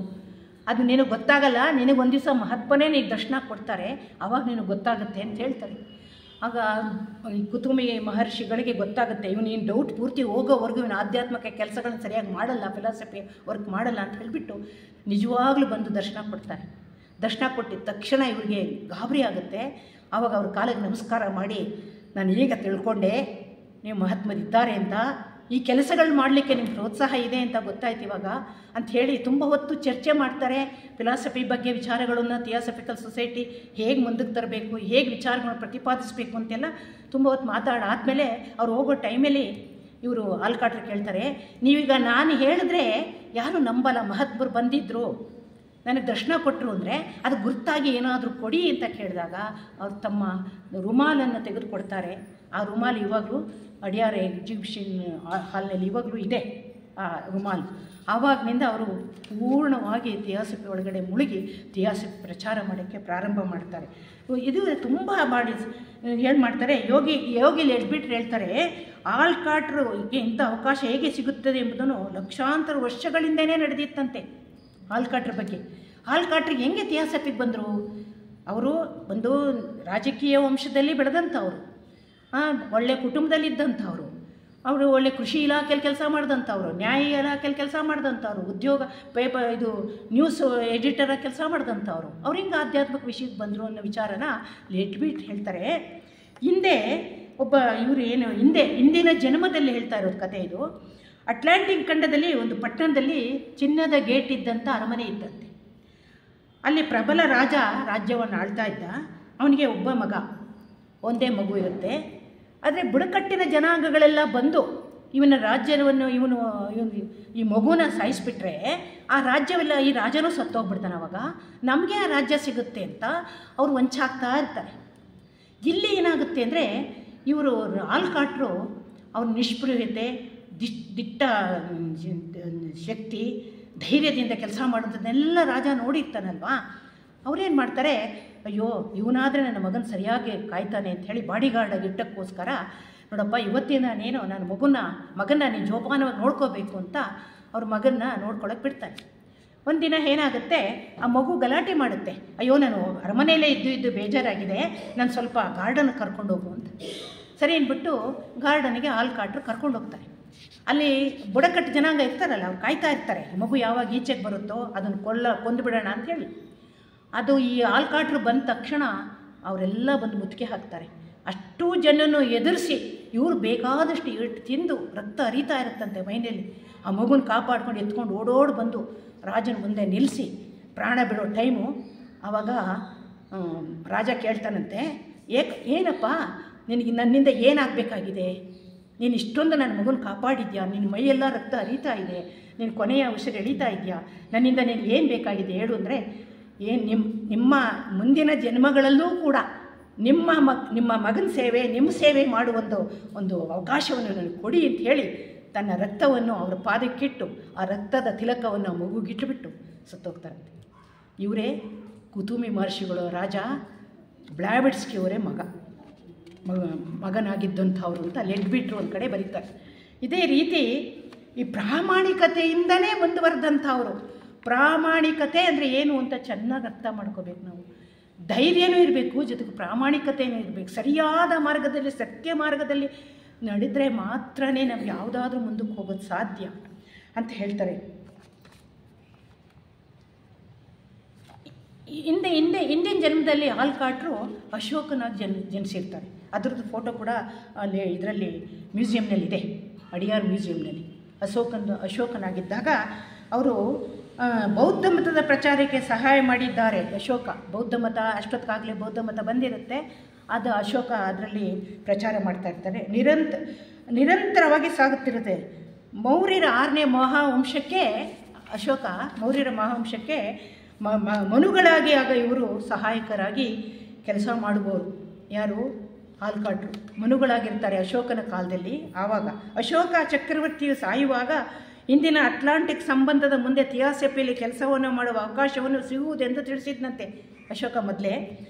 ಅದು ನಿನಗೆ ಗೊತ್ತಾಗಲ್ಲ, ನಿನಗೆ ಒಂದು ದಿವಸ ಮಹಾತ್ಮನೇ ನೀನು ದರ್ಶನ ಕೊಡ್ತಾರೆ, ಆವಾಗ ನಿನಗೆ ಗೊತ್ತಾಗುತ್ತೆ ಅಂತ ಹೇಳ್ತಾರೆ. ಆಗ ಕುತುಮಿ ಮಹರ್ಷಿಗಳಿಗೆ ಗೊತ್ತಾಗುತ್ತೆ, ಇವನು ಏನು ಡೌಟ್ ಪೂರ್ತಿ ಹೋಗೋವರೆಗೂ ಇವನು ಆಧ್ಯಾತ್ಮಿಕ ಕೆಲಸಗಳನ್ನ ಸರಿಯಾಗಿ ಮಾಡಲ್ಲ, ಫಿಲಾಸಫಿ ವರ್ಕ್ ಮಾಡಲ್ಲ ಅಂತ ಹೇಳಿಬಿಟ್ಟು ನಿಜವಾಗ್ಲೂ ಬಂದು ದರ್ಶನ ಕೊಡ್ತಾರೆ. ದರ್ಶನ ಕೊಟ್ಟಿದ್ದ ತಕ್ಷಣ ಇವ್ರಿಗೆ ಗಾಬರಿ ಆಗುತ್ತೆ. ಆವಾಗ ಅವ್ರ ಕಾಲಿಗೆ ನಮಸ್ಕಾರ ಮಾಡಿ, ನಾನು ಈಗ ತಿಳ್ಕೊಂಡೆ ನೀವು ಮಹಾತ್ಮರಿದ್ದಾರೆ ಅಂತ, ಈ ಕೆಲಸಗಳು ಮಾಡಲಿಕ್ಕೆ ನಿಮ್ಮ ಪ್ರೋತ್ಸಾಹ ಇದೆ ಅಂತ ಗೊತ್ತಾಯ್ತು ಇವಾಗ ಅಂಥೇಳಿ ತುಂಬ ಹೊತ್ತು ಚರ್ಚೆ ಮಾಡ್ತಾರೆ. ಫಿಲಾಸಫಿ ಬಗ್ಗೆ ವಿಚಾರಗಳನ್ನು, ಥಿಯಾಸಫಿಕಲ್ ಸೊಸೈಟಿ ಹೇಗೆ ಮುಂದಕ್ಕೆ ತರಬೇಕು, ಹೇಗೆ ವಿಚಾರಗಳನ್ನು ಪ್ರತಿಪಾದಿಸಬೇಕು ಅಂತೆಲ್ಲ ತುಂಬ ಹೊತ್ತು ಮಾತಾಡಾದಮೇಲೆ ಅವ್ರು ಹೋಗೋ ಟೈಮಲ್ಲಿ ಇವರು ಆಲ್ಕಾಟ್ರು ಕೇಳ್ತಾರೆ, ನೀವೀಗ ನಾನು ಹೇಳಿದ್ರೆ ಯಾರು ನಂಬಲ್ಲ, ಮಹಾತ್ಮರು ಬಂದಿದ್ದರು ನನಗೆ ದರ್ಶನ ಕೊಟ್ಟರು ಅಂದರೆ ಅದು ಗುರ್ತಾಗಿ ಏನಾದರೂ ಕೊಡಿ ಅಂತ ಕೇಳಿದಾಗ ಅವ್ರು ತಮ್ಮ ರುಮಾಲನ್ನು ತೆಗೆದುಕೊಡ್ತಾರೆ. ಆ ರುಮಾಲು ಇವಾಗಲೂ ಅಡಿಯಾರ್ ಎಕ್ಸಿಬಿಷನ್ ಹಾಲ್ನಲ್ಲಿ ಇವಾಗಲೂ ಇದೆ ಆ ರುಮಾಲು. ಆವಾಗನಿಂದ ಅವರು ಪೂರ್ಣವಾಗಿ ಥಿಯಾಸಫಿ ಒಳಗಡೆ ಮುಳುಗಿ ಥಿಯಾಸಫಿ ಪ್ರಚಾರ ಮಾಡೋಕ್ಕೆ ಪ್ರಾರಂಭ ಮಾಡ್ತಾರೆ. ಇದು ತುಂಬ ಮಾಡಿ ಏನು ಮಾಡ್ತಾರೆ, ಯೋಗಿಲಿ ಎಡ್ಬಿಟ್ರು ಹೇಳ್ತಾರೆ, ಆಲ್ಕಾಟ್ರಿಗೆ ಇಂಥ ಅವಕಾಶ ಹೇಗೆ ಸಿಗುತ್ತದೆ ಎಂಬುದನ್ನು ಲಕ್ಷಾಂತರ ವರ್ಷಗಳಿಂದನೇ ನಡೆದಿತ್ತಂತೆ. ಆಲ್ಕಾಟ್ರ ಬಗ್ಗೆ, ಆಲ್ಕಾಟ್ರಿಗೆ ಹೆಂಗೆ ಥಿಯಾಸಫಿಗೆ ಬಂದರು? ಅವರು ಒಂದು ರಾಜಕೀಯ ವಂಶದಲ್ಲಿ ಬೆಳೆದಂಥವ್ರು, ಒಳ್ಳೆ ಕುಟುಂಬದಲ್ಲಿದ್ದಂಥವ್ರು, ಅವರು ಒಳ್ಳೆ ಕೃಷಿ ಇಲಾಖೆಯಲ್ಲಿ ಕೆಲಸ ಮಾಡಿದಂಥವ್ರು, ನ್ಯಾಯ ಇಲಾಖೆಯಲ್ಲಿ ಕೆಲಸ ಮಾಡಿದಂಥವ್ರು, ಉದ್ಯೋಗ ಇದು ನ್ಯೂಸ್ ಎಡಿಟರಾಗಿ ಕೆಲಸ ಮಾಡಿದಂಥವ್ರು, ಅವ್ರು ಹಿಂಗೆ ಆಧ್ಯಾತ್ಮಿಕ ವಿಷಯಕ್ಕೆ ಬಂದರು ಅನ್ನೋ ವಿಚಾರನ ಲೆಟ್ಬಿಟ್ ಹೇಳ್ತಾರೆ. ಹಿಂದೆ ಒಬ್ಬ ಇವರು ಏನು ಹಿಂದಿನ ಜನ್ಮದಲ್ಲಿ ಹೇಳ್ತಾ ಇರೋದು ಕತೆ ಇದು. ಅಟ್ಲಾಂಟಿಕ್ ಖಂಡದಲ್ಲಿ ಒಂದು ಪಟ್ಟಣದಲ್ಲಿ ಚಿನ್ನದ ಗೇಟ್ ಇದ್ದಂಥ ಅರಮನೆ ಇದ್ದಂತೆ. ಅಲ್ಲಿ ಪ್ರಬಲ ರಾಜ ರಾಜ್ಯವನ್ನು ಆಳ್ತಾ ಇದ್ದ. ಅವನಿಗೆ ಒಬ್ಬ ಮಗ, ಒಂದೇ ಮಗು ಇರುತ್ತೆ. ಆದರೆ ಬುಡಕಟ್ಟಿನ ಜನಾಂಗಗಳೆಲ್ಲ ಬಂದು ಇವನ ರಾಜ್ಯವನ್ನು ಇವನು ಈ ಮಗುನ ಸಾಯಿಸಿಬಿಟ್ರೆ ಆ ರಾಜ್ಯವೆಲ್ಲ, ಈ ರಾಜನೂ ಸತ್ತೋಗ್ಬಿಡ್ತಾನೆ, ಅವಾಗ ನಮಗೆ ಆ ರಾಜ್ಯ ಸಿಗುತ್ತೆ ಅಂತ ಅವ್ರು ವಂಚಾಗ್ತಾ ಇರ್ತಾರೆ. ಇಲ್ಲಿ ಏನಾಗುತ್ತೆ ಅಂದರೆ ಇವರು ಆಲ್ಕಾಟ್ರು ಅವ್ರ ನಿಷ್ಪ್ರಿಯತೆ, ದಿಟ್ಟ ಶಕ್ತಿ, ಧೈರ್ಯದಿಂದ ಕೆಲಸ ಮಾಡೋದನ್ನೆಲ್ಲ ರಾಜ ನೋಡಿರ್ತಾನಲ್ವಾ. ಅವರೇನು ಮಾಡ್ತಾರೆ, ಅಯ್ಯೋ ಇವನಾದರೆ ನನ್ನ ಮಗನ ಸರಿಯಾಗಿ ಕಾಯ್ತಾನೆ ಅಂಥೇಳಿ ಬಾಡಿಗಾರ್ಡಾಗಿ ಇಟ್ಟಕ್ಕೋಸ್ಕರ, ನೋಡಪ್ಪ ಇವತ್ತಿನ ನಾನೇನು ನನ್ನ ಮಗನ ನೀನು ಜೋಪಾನವಾಗಿ ನೋಡ್ಕೋಬೇಕು ಅಂತ ಅವ್ರ ಮಗನ್ನ ನೋಡ್ಕೊಳಕ್ಕೆ ಬಿಡ್ತಾರೆ. ಒಂದಿನ ಏನಾಗುತ್ತೆ, ಆ ಮಗು ಗಲಾಟೆ ಮಾಡುತ್ತೆ, ಅಯ್ಯೋ ನಾನು ಅರಮನೆಯಲ್ಲೇ ಇದ್ದು ಬೇಜಾರಾಗಿದೆ, ನಾನು ಸ್ವಲ್ಪ ಗಾರ್ಡನ್ ಕರ್ಕೊಂಡು ಹೋಗು ಅಂತ. ಸರಿ ಅಂದ್ಬಿಟ್ಟು ಗಾರ್ಡನ್ಗೆ ಆಲ್ಕಾಟ್ರು ಕರ್ಕೊಂಡು ಹೋಗ್ತಾರೆ. ಅಲ್ಲಿ ಬುಡಕಟ್ಟು ಜನಾಂಗ ಇರ್ತಾರಲ್ಲ, ಅವ್ರು ಕಾಯ್ತಾ ಇರ್ತಾರೆ, ಮಗು ಯಾವಾಗ ಈಚೆಗೆ ಬರುತ್ತೋ ಅದನ್ನು ಕೊಂದು ಬಿಡೋಣ ಅಂಥೇಳಿ. ಅದು ಈ ಆಲ್ಕಾಟ್ರು ಬಂದ ತಕ್ಷಣ ಅವರೆಲ್ಲ ಬಂದು ಮುತ್ತಿಗೆ ಹಾಕ್ತಾರೆ. ಅಷ್ಟೂ ಜನನ್ನು ಎದುರಿಸಿ ಇವರು ಬೇಕಾದಷ್ಟು ಇಟ್ಟು ತಿಂದು ರಕ್ತ ಹರಿತಾ ಇರುತ್ತಂತೆ ಮೈನಲ್ಲಿ. ಆ ಮಗುನ ಕಾಪಾಡ್ಕೊಂಡು ಎತ್ಕೊಂಡು ಓಡೋಡಿ ಬಂದು ರಾಜನ ಮುಂದೆ ನಿಲ್ಲಿಸಿ ಪ್ರಾಣ ಬಿಡೋ ಟೈಮು. ಆವಾಗ ರಾಜ ಕೇಳ್ತಾನಂತೆ, ಏನಪ್ಪ ನಿನಗೆ ನನ್ನಿಂದ ಏನಾಗಬೇಕಾಗಿದೆ? ನೀನು ಇಷ್ಟೊಂದು ನನ್ನ ಮಗನ ಕಾಪಾಡಿದ್ಯಾ, ನಿನ್ನ ಮೈಯೆಲ್ಲ ರಕ್ತ ಹರಿತಾ ಇದೆ, ನೀನು ಕೊನೆಯ ಉಸಿರು ಎಳೀತಾ ಇದೆಯಾ, ನನ್ನಿಂದ ನಿನಗೆ ಏನು ಬೇಕಾಗಿದೆ ಹೇಳು ಅಂದರೆ, ನಿಮ್ಮ ಮುಂದಿನ ಜನ್ಮಗಳಲ್ಲೂ ಕೂಡ ನಿಮ್ಮ ಮಗನ ಸೇವೆ, ನಿಮ್ಮ ಸೇವೆ ಮಾಡುವ ಒಂದು ಅವಕಾಶವನ್ನು ನನಗೆ ಕೊಡಿ ಅಂತ ಹೇಳಿ ತನ್ನ ರಕ್ತವನ್ನು ಅವರ ಪಾದಕ್ಕಿಟ್ಟು ಆ ರಕ್ತದ ತಿಲಕವನ್ನು ಮಗುಗಿಟ್ಟುಬಿಟ್ಟು ಸತ್ತೋಗ್ತಾರಂತೆ. ಇವರೇ ಕುತುಮಿ ಮಹರ್ಷಿಗಳು, ರಾಜ ಬ್ಲಾವೆಟ್ಸ್ಕಿಯವರೇ ಮಗನಾಗಿದ್ದಂಥವ್ರು ಅಂತ ಲೆಟ್ಬಿಟ್ರು ಒಂದು ಕಡೆ ಬರೀತಾರೆ. ಇದೇ ರೀತಿ ಈ ಪ್ರಾಮಾಣಿಕತೆಯಿಂದನೇ ಮುಂದುವರೆದಂಥವ್ರು. ಪ್ರಾಮಾಣಿಕತೆ ಅಂದರೆ ಏನು ಅಂತ ಚೆನ್ನಾಗಿ ಅರ್ಥ ಮಾಡ್ಕೋಬೇಕು ನಾವು. ಧೈರ್ಯನೂ ಇರಬೇಕು, ಜೊತೆಗೆ ಪ್ರಾಮಾಣಿಕತೆಯೂ ಇರಬೇಕು. ಸರಿಯಾದ ಮಾರ್ಗದಲ್ಲಿ, ಸತ್ಯ ಮಾರ್ಗದಲ್ಲಿ ನಡೆದರೆ ಮಾತ್ರ ನಾವು ಯಾವುದಾದ್ರೂ ಮುಂದಕ್ಕೆ ಹೋಗೋದು ಸಾಧ್ಯ ಅಂತ ಹೇಳ್ತಾರೆ. ಹಿಂದಿನ ಜನ್ಮದಲ್ಲಿ ಆಲ್ಕಾಟ್ರು ಅಶೋಕನಾಗಿ ಜನಿಸಿರ್ತಾರೆ. ಅದರದ್ದು ಫೋಟೋ ಕೂಡ ಅಲ್ಲಿ ಇದರಲ್ಲಿ ಮ್ಯೂಸಿಯಂನಲ್ಲಿದೆ, ಅಡಿಯಾರ್ ಮ್ಯೂಸಿಯಂನಲ್ಲಿ. ಅಶೋಕನಾಗಿದ್ದಾಗ ಅವರು ಬೌದ್ಧ ಮತದ ಪ್ರಚಾರಕ್ಕೆ ಸಹಾಯ ಮಾಡಿದ್ದಾರೆ. ಅಶೋಕ ಬೌದ್ಧ ಮತ, ಅಷ್ಟೊತ್ತಿಗಾಗಲೇ ಬೌದ್ಧ ಮತ ಬಂದಿರುತ್ತೆ, ಅದು ಅಶೋಕ ಅದರಲ್ಲಿ ಪ್ರಚಾರ ಮಾಡ್ತಾ ಇರ್ತಾರೆ. ನಿರಂತರವಾಗಿ ಸಾಗುತ್ತಿರುತ್ತೆ. ಮೌರ್ಯರ 6ನೇ ಮಹಾವಂಶಕ್ಕೆ ಮೌರ್ಯರ ಮಹಾವಂಶಕ್ಕೆ ಮನುಗಳಾಗಿ ಆಗ ಇವರು ಸಹಾಯಕರಾಗಿ ಕೆಲಸ ಮಾಡುವವರು. ಯಾರು? ಆಲ್ಕಾಟ್ರು ಮನುಗಳಾಗಿರ್ತಾರೆ ಅಶೋಕನ ಕಾಲದಲ್ಲಿ. ಆವಾಗ ಅಶೋಕ ಚಕ್ರವರ್ತಿಯು ಸಾಯುವಾಗ ಇಂದಿನ ಅಟ್ಲಾಂಟಿಕ್ ಸಂಬಂಧದ ಮುಂದೆ ಥಿಯಾಸಫಿಯಲ್ಲಿ ಕೆಲಸವನ್ನು ಮಾಡುವ ಅವಕಾಶವನ್ನು ಸಿಗುವುದೆಂದು ತಿಳಿಸಿದ್ನಂತೆ ಅಶೋಕ ಮೊದಲೇ.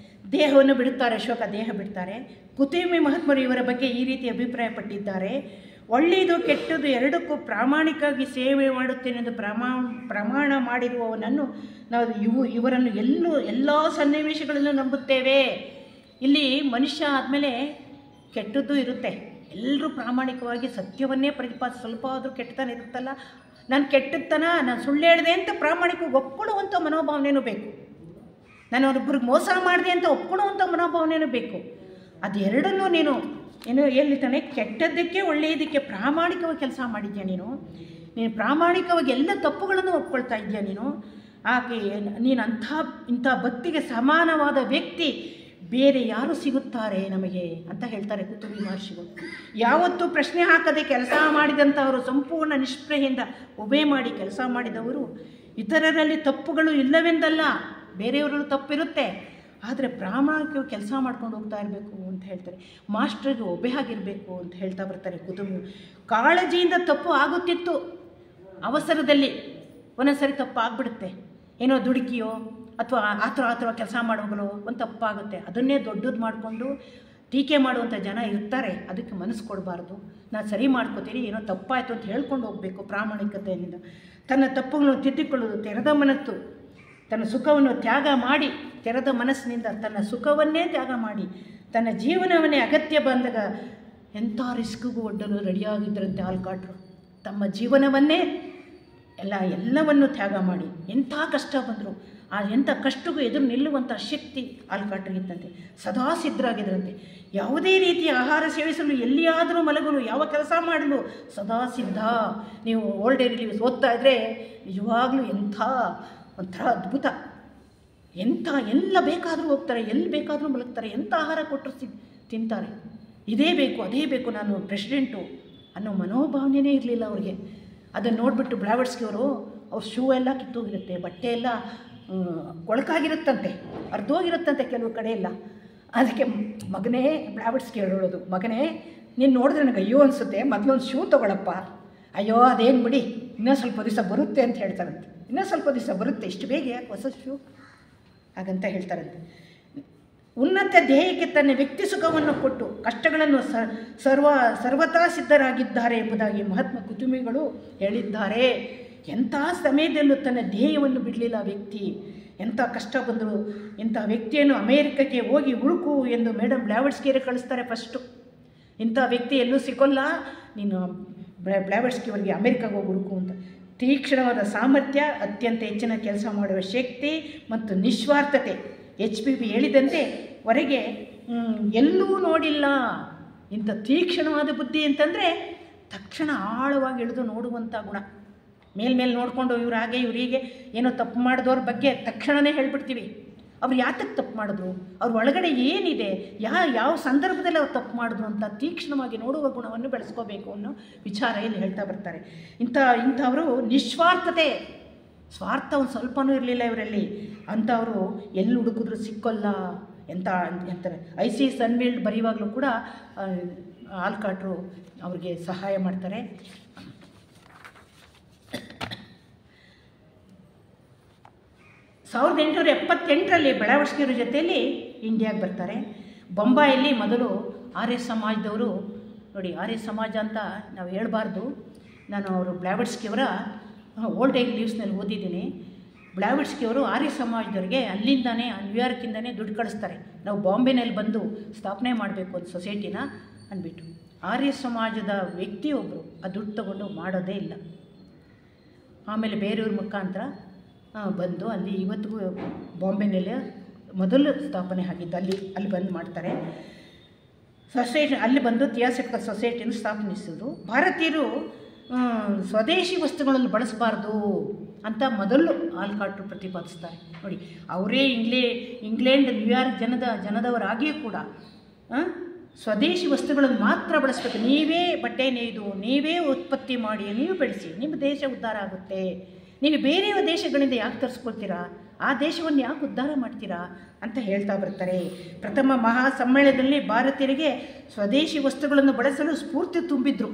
ದೇಹವನ್ನು ಬಿಡುತ್ತಾರೆ, ಅಶೋಕ ದೇಹ ಬಿಡ್ತಾರೆ. ಕುತುಮಿ ಮಹಾತ್ಮರು ಇವರ ಬಗ್ಗೆ ಈ ರೀತಿ ಅಭಿಪ್ರಾಯಪಟ್ಟಿದ್ದಾರೆ: ಒಳ್ಳೆಯದು ಕೆಟ್ಟದ್ದು ಎರಡಕ್ಕೂ ಪ್ರಾಮಾಣಿಕವಾಗಿ ಸೇವೆ ಮಾಡುತ್ತೇನೆಂದು ಪ್ರಮಾಣ ಮಾಡಿರುವವನನ್ನು ನಾವು ಇವರನ್ನು ಎಲ್ಲ ಸನ್ನಿವೇಶಗಳಲ್ಲೂ ನಂಬುತ್ತೇವೆ. ಇಲ್ಲಿ ಮನುಷ್ಯ ಆದಮೇಲೆ ಕೆಟ್ಟದ್ದು ಇರುತ್ತೆ. ಎಲ್ಲರೂ ಪ್ರಾಮಾಣಿಕವಾಗಿ ಸತ್ಯವನ್ನೇ ಪ್ರತಿಪಾದಿಸಿ, ಸ್ವಲ್ಪ ಆದರೂ ಕೆಟ್ಟತನ ಇರುತ್ತಲ್ಲ, ನಾನು ಕೆಟ್ಟತನ, ನಾನು ಸುಳ್ಳು ಹೇಳಿದೆ ಅಂತ ಪ್ರಾಮಾಣಿಕವಾಗಿ ಒಪ್ಕೊಳ್ಳುವಂಥ ಮನೋಭಾವನೆಯೂ ಬೇಕು. ನಾನು ಅವ್ರೊಬ್ಬರಿಗೆ ಮೋಸ ಮಾಡಿದೆ ಅಂತ ಒಪ್ಕೊಳ್ಳುವಂಥ ಮನೋಭಾವನೆಯೂ ಬೇಕು. ಅದೆರಡನ್ನೂ ನೀನು ಹೇಳ್ತಾನೆ, ಕೆಟ್ಟದ್ದಕ್ಕೆ ಒಳ್ಳೆಯದಕ್ಕೆ ಪ್ರಾಮಾಣಿಕವಾಗಿ ಕೆಲಸ ಮಾಡಿದ್ಯಾ ನೀನು ಪ್ರಾಮಾಣಿಕವಾಗಿ ಎಲ್ಲ ತಪ್ಪುಗಳನ್ನು ಒಪ್ಕೊಳ್ತಾ ಇದೆಯಾ ನೀನು ಇಂಥ ಭಕ್ತಿಗೆ ಸಮಾನವಾದ ವ್ಯಕ್ತಿ ಬೇರೆ ಯಾರು ಸಿಗುತ್ತಾರೆ ನಮಗೆ ಅಂತ ಹೇಳ್ತಾರೆ ಕುತುಬಿ ಮಹರ್ಷಿಗಳು. ಯಾವತ್ತೂ ಪ್ರಶ್ನೆ ಹಾಕದೆ ಕೆಲಸ ಮಾಡಿದಂಥವರು, ಸಂಪೂರ್ಣ ನಿಷ್ಪ್ರಹೆಯಿಂದ ಒಬೆ ಮಾಡಿ ಕೆಲಸ ಮಾಡಿದವರು. ಇತರರಲ್ಲಿ ತಪ್ಪುಗಳು ಇಲ್ಲವೆಂದಲ್ಲ, ಬೇರೆಯವರಲ್ಲೂ ತಪ್ಪಿರುತ್ತೆ, ಆದರೆ ಪ್ರಾಮಾಣಿಕವಾಗಿ ಕೆಲಸ ಮಾಡ್ಕೊಂಡು ಹೋಗ್ತಾ ಇರಬೇಕು ಅಂತ ಹೇಳ್ತಾರೆ. ಮಾಸ್ಟ್ರಿಗೆ ಒಬೆ ಆಗಿರಬೇಕು ಅಂತ ಹೇಳ್ತಾ ಬರ್ತಾರೆ ಕುತುಬಿ. ಕಾಳಜಿಯಿಂದ ತಪ್ಪು ಆಗುತ್ತಿತ್ತು, ಅವಸರದಲ್ಲಿ ಒಂದೊಂದ್ಸರಿ ತಪ್ಪು ಆಗಿಬಿಡುತ್ತೆ. ಏನೋ ದುಡುಕಿಯೋ ಅಥವಾ ಆತರ ಕೆಲಸ ಮಾಡೋಗಳು ಒಂದು ತಪ್ಪಾಗುತ್ತೆ. ಅದನ್ನೇ ದೊಡ್ಡದು ಮಾಡಿಕೊಂಡು ಟೀಕೆ ಮಾಡುವಂಥ ಜನ ಇರ್ತಾರೆ. ಅದಕ್ಕೆ ಮನಸ್ಸು ಕೊಡಬಾರ್ದು. ನಾನು ಸರಿ ಮಾಡ್ಕೋತೀನಿ, ಏನೋ ತಪ್ಪಾಯಿತು ಅಂತ ಹೇಳ್ಕೊಂಡು ಹೋಗಬೇಕು ಪ್ರಾಮಾಣಿಕತೆಯಿಂದ. ತನ್ನ ತಪ್ಪುಗಳನ್ನು ತಿದ್ದಿಕೊಳ್ಳೋದು, ತೆರೆದ ಮನಸ್ಸು, ತನ್ನ ಸುಖವನ್ನು ತ್ಯಾಗ ಮಾಡಿ, ತೆರೆದ ಮನಸ್ಸಿನಿಂದ ತನ್ನ ಸುಖವನ್ನೇ ತ್ಯಾಗ ಮಾಡಿ, ತನ್ನ ಜೀವನವನ್ನೇ ಅಗತ್ಯ ಬಂದಾಗ ಎಂಥ ರಿಸ್ಕ್ಗೂ ಒಡ್ಡಲು ರೆಡಿಯಾಗಿದ್ದರಂತೆ ಆಲ್ಕಾಟ್ರು. ತಮ್ಮ ಜೀವನವನ್ನೇ ಎಲ್ಲವನ್ನು ತ್ಯಾಗ ಮಾಡಿ ಎಂಥ ಕಷ್ಟ ಬಂದರು ಎಂಥ ಕಷ್ಟಕ್ಕೂ ಎದುರು ನಿಲ್ಲುವಂಥ ಶಕ್ತಿ ಆಲ್ಕಾಟ್ರಿಗಿದ್ದಂತೆ. ಸದಾ ಸಿದ್ಧರಾಗಿದ್ದರಂತೆ. ಯಾವುದೇ ರೀತಿಯ ಆಹಾರ ಸೇವಿಸಲು, ಎಲ್ಲಿಯಾದರೂ ಮಲಗಲು, ಯಾವ ಕೆಲಸ ಮಾಡಲು ಸದಾ ಸಿದ್ಧ. ನೀವು ಓಲ್ಡ್ ಏಜ್ ರಿಲೀವ್ಸ್ ಓದ್ತಾ ಇದ್ದರೆ ನಿಜವಾಗ್ಲೂ ಎಂಥ ಒಂಥರ ಅದ್ಭುತ. ಎಲ್ಲ ಬೇಕಾದರೂ ಹೋಗ್ತಾರೆ, ಎಲ್ಲಿ ಬೇಕಾದರೂ ಮಲಗ್ತಾರೆ, ಎಂಥ ಆಹಾರ ಕೊಟ್ಟರು ತಿಂತಾರೆ. ಇದೇ ಬೇಕು, ಅದೇ ಬೇಕು, ನಾನು ಪ್ರೆಸಿಡೆಂಟು ಅನ್ನೋ ಮನೋಭಾವನೆಯೇ ಇರಲಿಲ್ಲ ಅವ್ರಿಗೆ. ಅದನ್ನು ನೋಡಿಬಿಟ್ಟು ಬ್ಲಾವರ್ಸ್ಕಿ ಅವರು ಅವ್ರ ಶೂ ಎಲ್ಲ ಕಿತ್ತೋಗಿರುತ್ತೆ, ಬಟ್ಟೆ ಎಲ್ಲ ಕೊಳಕಾಗಿರುತ್ತಂತೆ, ಅರ್ಧೋಗಿರುತ್ತಂತೆ ಕೆಲವು ಕಡೆ ಎಲ್ಲ. ಅದಕ್ಕೆ ಮಗನೇ ಬ್ಲಾವರ್ಸ್ಕಿ ಹೇಳೋದು, ಮಗನೇ ನೀನು ನೋಡಿದ್ರೆ ನನಗೆ ಅಯ್ಯೋ ಅನಿಸುತ್ತೆ, ಮೊದಲೊಂದು ಶೂ ತೊಗೊಳಪ್ಪ. ಅಯ್ಯೋ ಅದೇನು ಬಿಡಿ, ಇನ್ನೂ ಸ್ವಲ್ಪ ದಿವಸ ಬರುತ್ತೆ ಅಂತ ಹೇಳ್ತಾರಂತೆ. ಇನ್ನೂ ಸ್ವಲ್ಪ ದಿವಸ ಬರುತ್ತೆ, ಇಷ್ಟು ಬೇಗ ಯಾಕೆ ಹೊಸ ಶೂ ಹಾಗಂತ ಹೇಳ್ತಾರಂತೆ. ಉನ್ನತ ಧ್ಯೇಯಕ್ಕೆ ತನ್ನ ವ್ಯಕ್ತಿ ಸುಖವನ್ನು ಕೊಟ್ಟು ಕಷ್ಟಗಳನ್ನು ಸರ್ವತಾ ಸಿದ್ಧರಾಗಿದ್ದಾರೆ ಎಂಬುದಾಗಿ ಮಹಾತ್ಮ ಕುತುಬಿಗಳು ಹೇಳಿದ್ದಾರೆ. ಎಂಥ ಸಮಯದಲ್ಲೂ ತನ್ನ ಧ್ಯೇಯವನ್ನು ಬಿಡಲಿಲ್ಲ ವ್ಯಕ್ತಿ. ಎಂಥ ಕಷ್ಟ ಬಂದರು ಇಂಥ ವ್ಯಕ್ತಿಯನ್ನು ಅಮೇರಿಕಕ್ಕೆ ಹೋಗಿ ಹುಡುಕು ಎಂದು ಮೇಡಮ್ ಬ್ಲಾವರ್ಸ್ಕಿಯರೇ ಕಳಿಸ್ತಾರೆ ಫಸ್ಟು. ಇಂಥ ವ್ಯಕ್ತಿ ಎಲ್ಲೂ ಸಿಗೋಲ್ಲ, ನೀನು ಬ್ಲಾವರ್ಸ್ಕಿ ಅವರಿಗೆ ಅಮೇರಿಕಾಗೆ ಹೋಗಿ ಹುಡುಕು ಅಂತ. ತೀಕ್ಷ್ಣವಾದ ಸಾಮರ್ಥ್ಯ, ಅತ್ಯಂತ ಹೆಚ್ಚಿನ ಕೆಲಸ ಮಾಡುವ ಶಕ್ತಿ ಮತ್ತು ನಿಸ್ವಾರ್ಥತೆ. HPB ಹೇಳಿದಂತೆ ಹೊರಗೆ ಎಲ್ಲೂ ನೋಡಿಲ್ಲ. ಇಂಥ ತೀಕ್ಷ್ಣವಾದ ಬುದ್ಧಿ ಅಂತಂದರೆ ತಕ್ಷಣ ಆಳವಾಗಿ ಇಳಿದು ನೋಡುವಂಥ ಗುಣ. ಮೇಲ್ಮೇಲೆ ನೋಡಿಕೊಂಡು ಇವ್ರು ಹಾಗೆ ಇವ್ರು ಹೀಗೆ ಏನೋ ತಪ್ಪು ಮಾಡಿದವ್ರ ಬಗ್ಗೆ ತಕ್ಷಣವೇ ಹೇಳ್ಬಿಡ್ತೀವಿ. ಅವ್ರು ಯಾತಕ್ಕೆ ತಪ್ಪು ಮಾಡಿದ್ರು, ಅವ್ರ ಒಳಗಡೆ ಏನಿದೆ, ಯಾವ ಸಂದರ್ಭದಲ್ಲಿ ಅವ್ರು ತಪ್ಪು ಮಾಡಿದ್ರು ಅಂತ ತೀಕ್ಷ್ಣವಾಗಿ ನೋಡುವ ಗುಣವನ್ನು ಬೆಳೆಸ್ಕೋಬೇಕು ಅನ್ನೋ ವಿಚಾರ ಇಲ್ಲಿ ಹೇಳ್ತಾ ಬರ್ತಾರೆ. ಇಂಥವರು ನಿಸ್ವಾರ್ಥತೆ, ಸ್ವಾರ್ಥ ಒಂದು ಸ್ವಲ್ಪನೂ ಇರಲಿಲ್ಲ ಇವರಲ್ಲಿ. ಅಂಥವರು ಎಲ್ಲಿ ಹುಡುಕಿದ್ರು ಸಿಕ್ಕೋಲ್ಲ ಅಂತಾರೆ. IC ಸನ್ವೀಲ್ಡ್ ಬರೆಯುವಾಗಲೂ ಕೂಡ ಆಲ್ಕಾಟ್ರು ಅವ್ರಿಗೆ ಸಹಾಯ ಮಾಡ್ತಾರೆ. ಸಾವಿರದ 1878ರಲ್ಲಿ ಬ್ಲಾವರ್ಸ್ಕಿಯವ್ರ ಜೊತೆಯಲ್ಲಿ ಇಂಡಿಯಾಗೆ ಬರ್ತಾರೆ. ಬೊಂಬಾಯಲ್ಲಿ ಮೊದಲು ಆರ್ಯ ಸಮಾಜದವರು, ನೋಡಿ ಆರ್ಯ ಸಮಾಜ ಅಂತ ನಾವು ಹೇಳ್ಬಾರ್ದು, ನಾನು ಅವರು ಬ್ಲಾವರ್ಸ್ಕಿಯವರ ಓಲ್ಡ್ ಏಜ್ ಲೀವ್ಸ್ನಲ್ಲಿ ಓದಿದ್ದೀನಿ. ಬ್ಲಾವರ್ಸ್ಕಿಯವರು ಆರ್ಯ ಸಮಾಜದವ್ರಿಗೆ ಅಲ್ಲಿಂದಾನೇ, ನ್ಯೂಯಾರ್ಕಿಂದನೇ ದುಡ್ಡು ಕಳಿಸ್ತಾರೆ. ನಾವು ಬಾಂಬೆನಲ್ಲಿ ಬಂದು ಸ್ಥಾಪನೆ ಮಾಡಬೇಕು ಒಂದು ಸೊಸೈಟಿನ ಅಂದ್ಬಿಟ್ಟು. ಆರ್ಯ ಸಮಾಜದ ವ್ಯಕ್ತಿಯೊಬ್ಬರು ಆ ದುಡ್ಡು ತಗೊಂಡು ಮಾಡೋದೇ ಇಲ್ಲ. ಆಮೇಲೆ ಬೇರೆಯವ್ರ ಮುಖಾಂತರ ಬಂದು ಅಲ್ಲಿ ಇವತ್ತಿಗೂ ಬಾಂಬೆನಲ್ಲಿ ಮೊದಲು ಸ್ಥಾಪನೆ ಆಗಿದ್ದು ಅಲ್ಲಿ ಬಂದು ಮಾಡ್ತಾರೆ ಸೊಸೈಟಿ. ಅಲ್ಲಿ ಬಂದು ಥಿಯಾಸಫಿಕಲ್ ಸೊಸೈಟಿಯನ್ನು ಸ್ಥಾಪನಿಸಿದ್ರು. ಭಾರತೀಯರು ಸ್ವದೇಶಿ ವಸ್ತುಗಳನ್ನು ಬಳಸಬಾರ್ದು ಅಂತ ಮೊದಲು ಆಲ್ಕಾಟ್ರು ಪ್ರತಿಪಾದಿಸ್ತಾರೆ. ನೋಡಿ, ಅವರೇ ಇಂಗ್ಲೆಂಡ್ ನ್ಯೂಯಾರ್ಕ್ ಜನದವರಾಗಿಯೂ ಕೂಡ ಸ್ವದೇಶಿ ವಸ್ತುಗಳನ್ನು ಮಾತ್ರ ಬಳಸಬೇಕು. ನೀವೇ ಬಟ್ಟೆ ನೇಯ್ದು, ನೀವೇ ಉತ್ಪತ್ತಿ ಮಾಡಿ, ನೀವು ಬೆಳೆಸಿ, ನಿಮ್ಮ ದೇಶ ಉದ್ಧಾರ ಆಗುತ್ತೆ. ನೀವು ಬೇರೆ ದೇಶಗಳಿಂದ ಯಾಕೆ ತರಿಸ್ಕೊಳ್ತೀರಾ, ಆ ದೇಶವನ್ನು ಯಾಕೆ ಉದ್ಧಾರ ಮಾಡ್ತೀರಾ ಅಂತ ಹೇಳ್ತಾ ಬರ್ತಾರೆ. ಪ್ರಥಮ ಮಹಾ ಸಮ್ಮೇಳನದಲ್ಲಿ ಭಾರತೀಯರಿಗೆ ಸ್ವದೇಶಿ ವಸ್ತುಗಳನ್ನು ಬಳಸಲು ಸ್ಫೂರ್ತಿ ತುಂಬಿದ್ರು.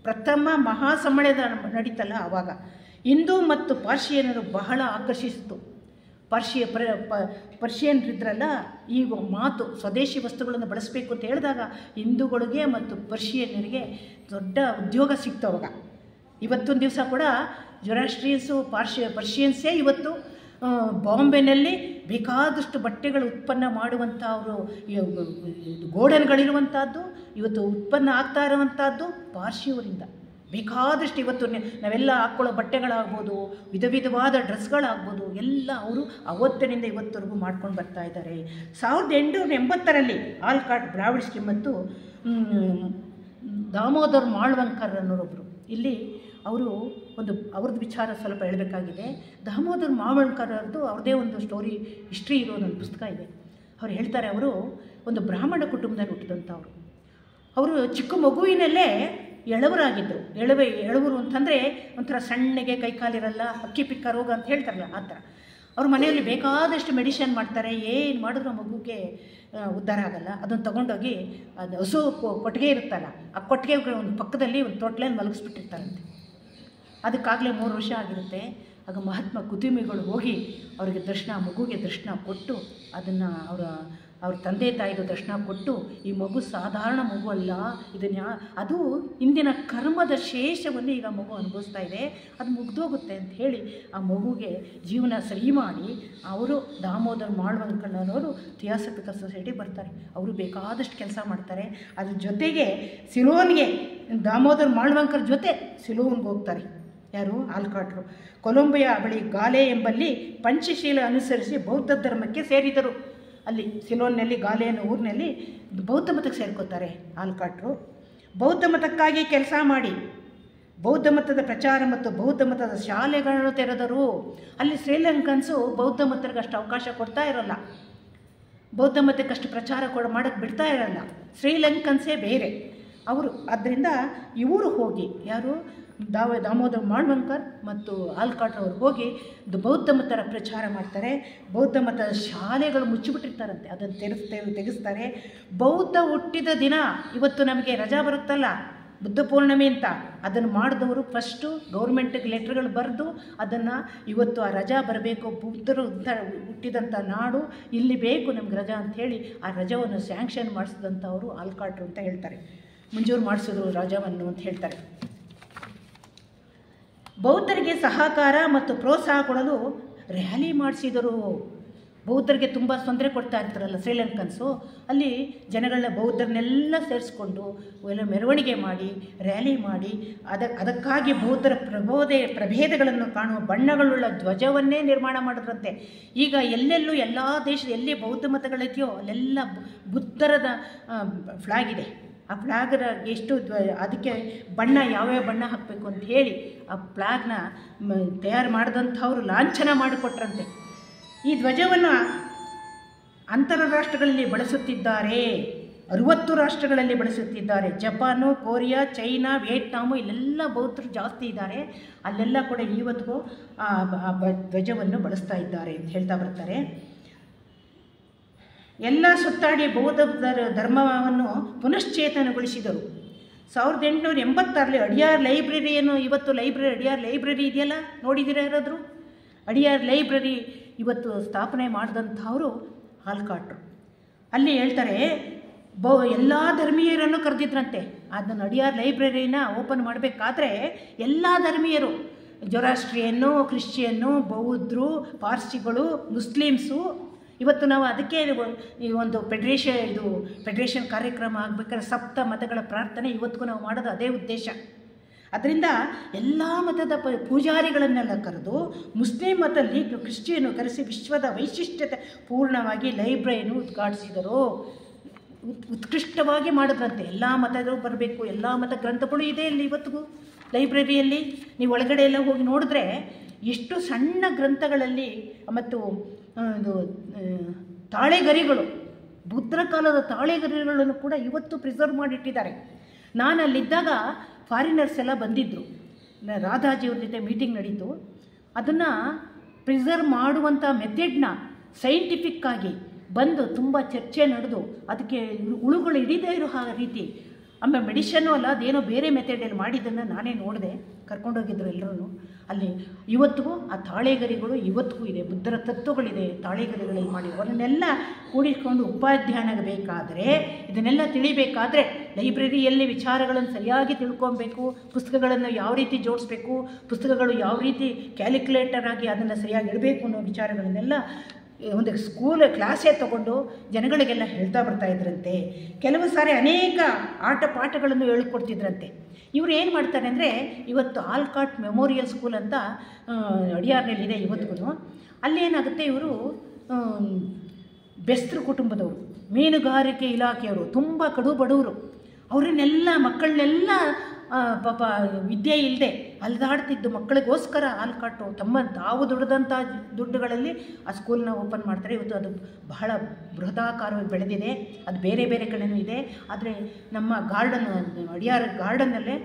ಪ್ರಥಮ ಮಹಾಸಮ್ಮೇಳನ ನಡೀತಲ್ಲ ಆವಾಗ ಹಿಂದೂ ಮತ್ತು ಪಾರ್ಷಿಯನರು ಬಹಳ ಆಕರ್ಷಿಸಿತು. ಪರ್ಷಿಯನ್ರಿದ್ರಲ್ಲ, ಈಗ ಮಾತು ಸ್ವದೇಶಿ ವಸ್ತುಗಳನ್ನು ಬಳಸಬೇಕು ಅಂತ ಹೇಳಿದಾಗ ಹಿಂದೂಗಳಿಗೆ ಮತ್ತು ಪರ್ಷಿಯನ್ನರಿಗೆ ದೊಡ್ಡ ಉದ್ಯೋಗ ಸಿಕ್ತು ಅವಾಗ. ಇವತ್ತೊಂದು ದಿವಸ ಕೂಡ ಜೊರಾಸ್ಟ್ರಿಯನ್ಸು ಪರ್ಷಿಯನ್ಸೇ ಇವತ್ತು ಬಾಂಬೆನಲ್ಲಿ ಬೇಕಾದಷ್ಟು ಬಟ್ಟೆಗಳು ಉತ್ಪನ್ನ ಮಾಡುವಂಥ ಅವರು ಗೋಡನ್ಗಳಿರುವಂಥದ್ದು, ಇವತ್ತು ಉತ್ಪನ್ನ ಆಗ್ತಾ ಇರುವಂಥದ್ದು ಪಾರ್ಸಿಯವರಿಂದ. ಬೇಕಾದಷ್ಟು ಇವತ್ತು ನಾವೆಲ್ಲ ಹಾಕ್ಕೊಳ್ಳೋ ಬಟ್ಟೆಗಳಾಗ್ಬೋದು, ವಿಧ ವಿಧವಾದ ಡ್ರೆಸ್ಗಳಾಗ್ಬೋದು, ಎಲ್ಲ ಅವರು ಅವತ್ತಿನಿಂದ ಇವತ್ತವರೆಗೂ ಮಾಡ್ಕೊಂಡು ಬರ್ತಾ ಇದ್ದಾರೆ. 1880ರಲ್ಲಿ ಆಲ್ಕಾಟ್ ಬ್ರಾವಿಡ್ಸ್ಕಿ ಮತ್ತು ದಾಮೋದರ್ ಮಾಳ್ವಂಕರ್ ಅನ್ನೋರೊಬ್ಬರು, ಇಲ್ಲಿ ಅವರು ಅವ್ರದ್ದು ವಿಚಾರ ಸ್ವಲ್ಪ ಹೇಳಬೇಕಾಗಿದೆ. ದಾಮೋದರ್ ಮಾಳ್ವಂಕರ್ ಅವ್ರದ್ದೇ ಒಂದು ಸ್ಟೋರಿ ಹಿಸ್ಟ್ರಿ ಇರೋದೊಂದು ಪುಸ್ತಕ ಇದೆ. ಅವ್ರು ಹೇಳ್ತಾರೆ, ಅವರು ಒಂದು ಬ್ರಾಹ್ಮಣ ಕುಟುಂಬದಲ್ಲಿ ಹುಟ್ಟಿದಂಥವ್ರು. ಅವರು ಚಿಕ್ಕ ಮಗುವಿನಲ್ಲೇ ಎಳವರಾಗಿದ್ದರು. ಎಳವರು ಅಂತಂದರೆ ಒಂಥರ ಸಣ್ಣಗೆ ಕೈಕಾಲಿರಲ್ಲ, ಅಕ್ಕಿ ಪಿಕ್ಕ ರೋಗ ಅಂತ ಹೇಳ್ತಾರಲ್ಲ ಆ ಥರ. ಅವ್ರ ಮನೆಯಲ್ಲಿ ಬೇಕಾದಷ್ಟು ಮೆಡಿಷನ್ ಮಾಡ್ತಾರೆ, ಏನು ಮಾಡಿದ್ರು ಮಗುಗೆ ಉದ್ಧಾರ ಆಗಲ್ಲ. ಅದನ್ನು ತೊಗೊಂಡೋಗಿ ಅದು ಹಸು ಕೊಟ್ಟಿಗೆ ಇರುತ್ತಲ್ಲ, ಆ ಕೊಟ್ಟಿಗೆ ಒಂದು ಪಕ್ಕದಲ್ಲಿ ಒಂದು ತೊಟ್ಲಲ್ಲಿ ಮಲಗಿಸ್ಬಿಟ್ಟಿರ್ತಾರಂತೆ. ಅದಕ್ಕಾಗಲೇ 3 ವರ್ಷ ಆಗಿರುತ್ತೆ. ಆಗ ಮಹಾತ್ಮ ಕುಟುಂಬಿಗಳು ಹೋಗಿ ಅವರಿಗೆ ಮಗುಗೆ ದರ್ಶನ ಕೊಟ್ಟು ಅದನ್ನು ಅವ್ರ ತಂದೆ ತಾಯಿಗೂ ದರ್ಶನ ಕೊಟ್ಟು, ಈ ಮಗು ಸಾಧಾರಣ ಮಗು ಅಲ್ಲ, ಅದು ಇಂದಿನ ಕರ್ಮದ ಶೇಷವನ್ನು ಈಗ ಮಗು ಅನುಭವಿಸ್ತಾ ಇದೆ, ಅದು ಮುಗ್ದೋಗುತ್ತೆ ಅಂತ ಹೇಳಿ ಆ ಮಗುಗೆ ಜೀವನ ಸರಿ ಮಾಡಿ ಅವರು ದಾಮೋದರ್ ಮಾಳ್ವಂಕರ್ನವರು ಥಿಯಾಸಫಿಕಲ್ ಸೊಸೈಟಿ ಬರ್ತಾರೆ. ಅವರು ಬೇಕಾದಷ್ಟು ಕೆಲಸ ಮಾಡ್ತಾರೆ. ಅದ್ರ ಜೊತೆಗೆ ಸಿಲೋನ್ಗೆ ದಾಮೋದರ್ ಮಾಳ್ವಂಕರ್ ಜೊತೆ ಸಿಲೋನ್ಗೆ ಹೋಗ್ತಾರೆ. ಯಾರು? ಆಲ್ಕಾಟ್ರು. ಕೊಲಂಬಿಯಾ ಬಳಿ ಗಾಲೆ ಎಂಬಲ್ಲಿ ಪಂಚಶೀಲ ಅನುಸರಿಸಿ ಬೌದ್ಧ ಧರ್ಮಕ್ಕೆ ಸೇರಿದರು. ಅಲ್ಲಿ ಸಿಲೋನ್ನಲ್ಲಿ ಗಾಲೆ ಅನ್ನೋ ಊರಿನಲ್ಲಿ ಬೌದ್ಧ ಮತಕ್ಕೆ ಸೇರ್ಕೋತಾರೆ ಆಲ್ಕಾಟ್ರು. ಬೌದ್ಧ ಮತಕ್ಕಾಗಿ ಕೆಲಸ ಮಾಡಿ ಬೌದ್ಧ ಮತದ ಪ್ರಚಾರ ಮತ್ತು ಬೌದ್ಧ ಮತದ ಶಾಲೆಗಳನ್ನು ತೆರೆದರು. ಅಲ್ಲಿ ಶ್ರೀಲಂಕನ್ಸು ಬೌದ್ಧ ಮತರಿಗೆ ಅಷ್ಟು ಅವಕಾಶ ಕೊಡ್ತಾ ಇರೋಲ್ಲ, ಬೌದ್ಧ ಮತಕ್ಕಷ್ಟು ಪ್ರಚಾರ ಮಾಡೋಕ್ಕೆ ಬಿಡ್ತಾ ಇರೋಲ್ಲ. ಶ್ರೀಲಂಕನ್ಸೇ ಬೇರೆ ಅವರು. ಆದ್ದರಿಂದ ಇವರು ಹೋಗಿ, ಯಾರು? ದಾಮೋದರ್ ಮಾಳ್ವಂಕರ್ ಮತ್ತು ಆಲ್ಕಾಟ್ ಅವರು ಹೋಗಿ ಬೌದ್ಧ ಮತರ ಪ್ರಚಾರ ಮಾಡ್ತಾರೆ. ಬೌದ್ಧ ಮತದ ಶಾಲೆಗಳು ಮುಚ್ಚಿಬಿಟ್ಟಿರ್ತಾರಂತೆ, ಅದನ್ನು ತೆಗೆಸ್ತಾರೆ. ಬೌದ್ಧ ಹುಟ್ಟಿದ ದಿನ ಇವತ್ತು ನಮಗೆ ರಜಾ ಬರುತ್ತಲ್ಲ, ಬುದ್ಧ ಪೂರ್ಣಿಮೆ ಅಂತ, ಅದನ್ನು ಮಾಡಿದವರು ಫಸ್ಟು ಗೌರ್ಮೆಂಟಿಗೆ ಲೆಟ್ರ್ಗಳು ಬರೆದು ಅದನ್ನು ಇವತ್ತು ಆ ರಜಾ ಬರಬೇಕು, ಬುದ್ಧರು ಹುಟ್ಟಿದಂಥ ನಾಡು, ಇಲ್ಲಿ ಬೇಕು ನಮ್ಗೆ ರಜಾ ಅಂಥೇಳಿ ಆ ರಜಾವನ್ನು ಸ್ಯಾಂಕ್ಷನ್ ಮಾಡಿಸಿದಂಥವರು ಆಲ್ಕಾಟ್ರು ಅಂತ ಹೇಳ್ತಾರೆ. ಮಂಜೂರು ಮಾಡಿಸಿದ್ರು ರಜಾವನ್ನು ಅಂತ ಹೇಳ್ತಾರೆ. ಬೌದ್ಧರಿಗೆ ಸಹಕಾರ ಮತ್ತು ಪ್ರೋತ್ಸಾಹ ಕೊಡಲು ರ್ಯಾಲಿ ಮಾಡಿಸಿದರು. ಬೌದ್ಧರಿಗೆ ತುಂಬ ತೊಂದರೆ ಕೊಡ್ತಾ ಇರ್ತಾರಲ್ಲ ಶ್ರೀಲಂಕನ್ಸು, ಅಲ್ಲಿ ಜನಗಳನ್ನ ಬೌದ್ಧರನ್ನೆಲ್ಲ ಸೇರಿಸ್ಕೊಂಡು ಎಲ್ಲ ಮೆರವಣಿಗೆ ಮಾಡಿ ರ್ಯಾಲಿ ಮಾಡಿ ಅದಕ್ಕಾಗಿ ಬೌದ್ಧರ ಪ್ರಭೇದಗಳನ್ನು ಕಾಣುವ ಬಣ್ಣಗಳುಳ್ಳ ಧ್ವಜವನ್ನೇ ನಿರ್ಮಾಣ ಮಾಡಿದ್ರಂತೆ. ಈಗ ಎಲ್ಲೆಲ್ಲೂ ಎಲ್ಲ ದೇಶದ ಎಲ್ಲಿ ಬೌದ್ಧ ಮತಗಳಿದೆಯೋ ಅಲ್ಲೆಲ್ಲ ಬುದ್ಧರದ ಫ್ಲ್ಯಾಗ್ ಇದೆ. ಆ ಫ್ಲ್ಯಾಗರ ಎಷ್ಟು ಅದಕ್ಕೆ ಬಣ್ಣ ಯಾವ್ಯಾವ ಬಣ್ಣ ಹಾಕಬೇಕು ಅಂತ ಹೇಳಿ ಆ ಫ್ಲ್ಯಾಗ್ನ ತಯಾರು ಮಾಡಿದಂಥವ್ರು ಲಾಂಛನ ಮಾಡಿಕೊಟ್ರಂತೆ. ಈ ಧ್ವಜವನ್ನು ಅಂತರರಾಷ್ಟ್ರಗಳಲ್ಲಿ ಬಳಸುತ್ತಿದ್ದಾರೆ, 60 ರಾಷ್ಟ್ರಗಳಲ್ಲಿ ಬಳಸುತ್ತಿದ್ದಾರೆ. ಜಪಾನು, ಕೊರಿಯಾ, ಚೈನಾ, ವಿಯೆಟ್ನಾಮು ಇಲ್ಲೆಲ್ಲ ಬೌದ್ಧರು ಜಾಸ್ತಿ ಇದ್ದಾರೆ. ಅಲ್ಲೆಲ್ಲ ಕೂಡ ಇವತ್ತಿಗೂ ಆ ಧ್ವಜವನ್ನು ಬಳಸ್ತಾ ಇದ್ದಾರೆ ಅಂತ ಹೇಳ್ತಾ ಬರ್ತಾರೆ. ಎಲ್ಲ ಸುತ್ತಾಡಿ ಬೌದ್ಧ ಧರ್ಮವನ್ನು ಪುನಶ್ಚೇತನಗೊಳಿಸಿದರು. 1886ರಲ್ಲಿ ಅಡಿಯಾರ್ ಲೈಬ್ರರಿಯನ್ನು, ಇವತ್ತು ಅಡಿಯಾರ್ ಲೈಬ್ರರಿ ಇದೆಯಲ್ಲ, ನೋಡಿದ್ದೀರಾ ಯಾರಾದರೂ? ಅಡಿಯಾರ್ ಲೈಬ್ರರಿ ಇವತ್ತು ಸ್ಥಾಪನೆ ಮಾಡಿದಂಥವರು ಆಲ್ಕಾಟ್ರು. ಅಲ್ಲಿ ಹೇಳ್ತಾರೆ, ಎಲ್ಲ ಧರ್ಮೀಯರನ್ನು ಕರೆದಿದ್ರಂತೆ. ಅದನ್ನು ಅಡಿಯಾರ್ ಲೈಬ್ರರಿನ ಓಪನ್ ಮಾಡಬೇಕಾದ್ರೆ ಎಲ್ಲ ಧರ್ಮೀಯರು, ಜೊರಾಸ್ಟ್ರಿಯನ್ನು, ಕ್ರಿಶ್ಚಿಯನ್ನು, ಬೌದ್ಧರು, ಪಾರ್ಸಿಗಳು, ಮುಸ್ಲಿಮ್ಸು, ಇವತ್ತು ನಾವು ಅದಕ್ಕೆ ಈ ಒಂದು ಫೆಡ್ರೇಷನ್ ಕಾರ್ಯಕ್ರಮ ಆಗಬೇಕಾದ್ರೆ ಸಪ್ತ ಮತಗಳ ಪ್ರಾರ್ಥನೆ ಇವತ್ತಿಗೂ ನಾವು ಮಾಡೋದು ಅದೇ ಉದ್ದೇಶ. ಅದರಿಂದ ಎಲ್ಲ ಮತದ ಪೂಜಾರಿಗಳನ್ನೆಲ್ಲ ಕರೆದು ಮುಸ್ಲಿಂ ಮತದಲ್ಲಿ ಕ್ರಿಶ್ಚಿಯನ್ನು ಕರೆಸಿ ವಿಶ್ವದ ವೈಶಿಷ್ಟ್ಯತೆ ಪೂರ್ಣವಾಗಿ ಲೈಬ್ರರಿಯನ್ನು ಉದ್ಘಾಟಿಸಿದರು. ಉತ್ಕೃಷ್ಟವಾಗಿ ಮಾಡಿದ್ರಂತೆ. ಎಲ್ಲ ಮತಗಳು ಬರಬೇಕು, ಎಲ್ಲ ಮತ ಗ್ರಂಥಗಳು ಇದೆ ಇಲ್ಲಿ ಇವತ್ತಿಗೂ ಲೈಬ್ರರಿಯಲ್ಲಿ. ನೀವು ಒಳಗಡೆ ಎಲ್ಲ ಹೋಗಿ ನೋಡಿದ್ರೆ ಎಷ್ಟು ಸಣ್ಣ ಗ್ರಂಥಗಳಲ್ಲಿ ಮತ್ತು ತಾಳೆಗರಿಗಳು, ಬುದ್ಧರ ಕಾಲದ ತಾಳೆಗರಿಗಳನ್ನು ಕೂಡ ಇವತ್ತು ಪ್ರಿಸರ್ವ್ ಮಾಡಿಟ್ಟಿದ್ದಾರೆ. ನಾನು ಅಲ್ಲಿದ್ದಾಗ ಫಾರಿನರ್ಸ್ ಎಲ್ಲ ಬಂದಿದ್ದರು, ರಾಧಾಜಿಯವ್ರ ಜೊತೆ ಮೀಟಿಂಗ್ ನಡೀತು. ಅದನ್ನು ಪ್ರಿಸರ್ವ್ ಮಾಡುವಂಥ ಮೆಥಡ್ನ ಸೈಂಟಿಫಿಕ್ಕಾಗಿ ಬಂದು ತುಂಬ ಚರ್ಚೆ ನಡೆದು ಅದಕ್ಕೆ ಹುಳುಗಳು ಹಿಡಿದೇ ಇರೋ ರೀತಿ ಆಮೇಲೆ ಮೆಡಿಷನ್ನು ಅಲ್ಲ, ಅದೇನೋ ಬೇರೆ ಮೆಥಡಲ್ಲಿ ಮಾಡಿದ್ದನ್ನು ನಾನೇ ನೋಡಿದೆ, ಕರ್ಕೊಂಡೋಗಿದ್ರು ಎಲ್ಲರೂ. ಅಲ್ಲಿ ಇವತ್ತಿಗೂ ಆ ತಾಳೆಗರಿಗಳು ಇವತ್ತಿಗೂ ಇದೆ, ಬುದ್ಧರ ತತ್ವಗಳಿದೆ ತಾಳೆಗರಿಗಳಲ್ಲಿ ಮಾಡಿ. ಅವರನ್ನೆಲ್ಲ ಕೂಡಿಕೊಂಡು ಉಪಾಧ್ಯಾಯನ ಬೇಕಾದರೆ, ಇದನ್ನೆಲ್ಲ ತಿಳಿಬೇಕಾದ್ರೆ ಲೈಬ್ರರಿಯಲ್ಲಿ ವಿಚಾರಗಳನ್ನು ಸರಿಯಾಗಿ ತಿಳ್ಕೊಬೇಕು, ಪುಸ್ತಕಗಳನ್ನು ಯಾವ ರೀತಿ ಜೋಡಿಸ್ಬೇಕು, ಪುಸ್ತಕಗಳು ಯಾವ ರೀತಿ ಕ್ಯಾಲ್ಕುಲೇಟರ್ ಆಗಿ ಅದನ್ನು ಸರಿಯಾಗಿ ಇಡಬೇಕು ಅನ್ನೋ ವಿಚಾರಗಳನ್ನೆಲ್ಲ ಒಂದು ಕ್ಲಾಸೇ ತಗೊಂಡು ಜನಗಳಿಗೆಲ್ಲ ಹೇಳ್ತಾ ಬರ್ತಾಯಿದ್ರಂತೆ. ಕೆಲವು ಸಾರಿ ಅನೇಕ ಆಟ ಪಾಠಗಳನ್ನು ಹೇಳ್ಕೊಡ್ತಿದ್ರಂತೆ. ಇವರು ಏನು ಮಾಡ್ತಾರೆ ಅಂದರೆ, ಇವತ್ತು ಆಲ್ಕಾಟ್ ಮೆಮೋರಿಯಲ್ ಸ್ಕೂಲ್ ಅಂತ ಅಡಿಯಾರ್ನಲ್ಲಿದೆ ಇವತ್ತಿಗೂ. ಅಲ್ಲೇನಾಗುತ್ತೆ, ಇವರು ಬೆಸ್ತರು ಕುಟುಂಬದವರು, ಮೀನುಗಾರಿಕೆ ಇಲಾಖೆಯವರು, ತುಂಬ ಕಡು ಬಡವರು. ಅವರನ್ನೆಲ್ಲ ಮಕ್ಕಳನ್ನೆಲ್ಲ ಪಾಪ ವಿದ್ಯೆ ಇಲ್ಲದೆ ಅಲ್ದಾಡ್ತಿದ್ದು ಮಕ್ಕಳಿಗೋಸ್ಕರ ಆಲ್ಕಾಟು ತಾವು ದುಡಿದಂಥ ದುಡ್ಡುಗಳಲ್ಲಿ ಆ ಸ್ಕೂಲ್ನ ಓಪನ್ ಮಾಡ್ತಾರೆ. ಇವತ್ತು ಅದು ಬಹಳ ಬೃಹದಾಕಾರವಾಗಿ ಬೆಳೆದಿದೆ. ಅದು ಬೇರೆ ಬೇರೆ ಕಡೆಯೂ ಇದೆ. ಆದರೆ ನಮ್ಮ ಅಡಿಯಾರ್ ಗಾರ್ಡನ್ನಲ್ಲೇ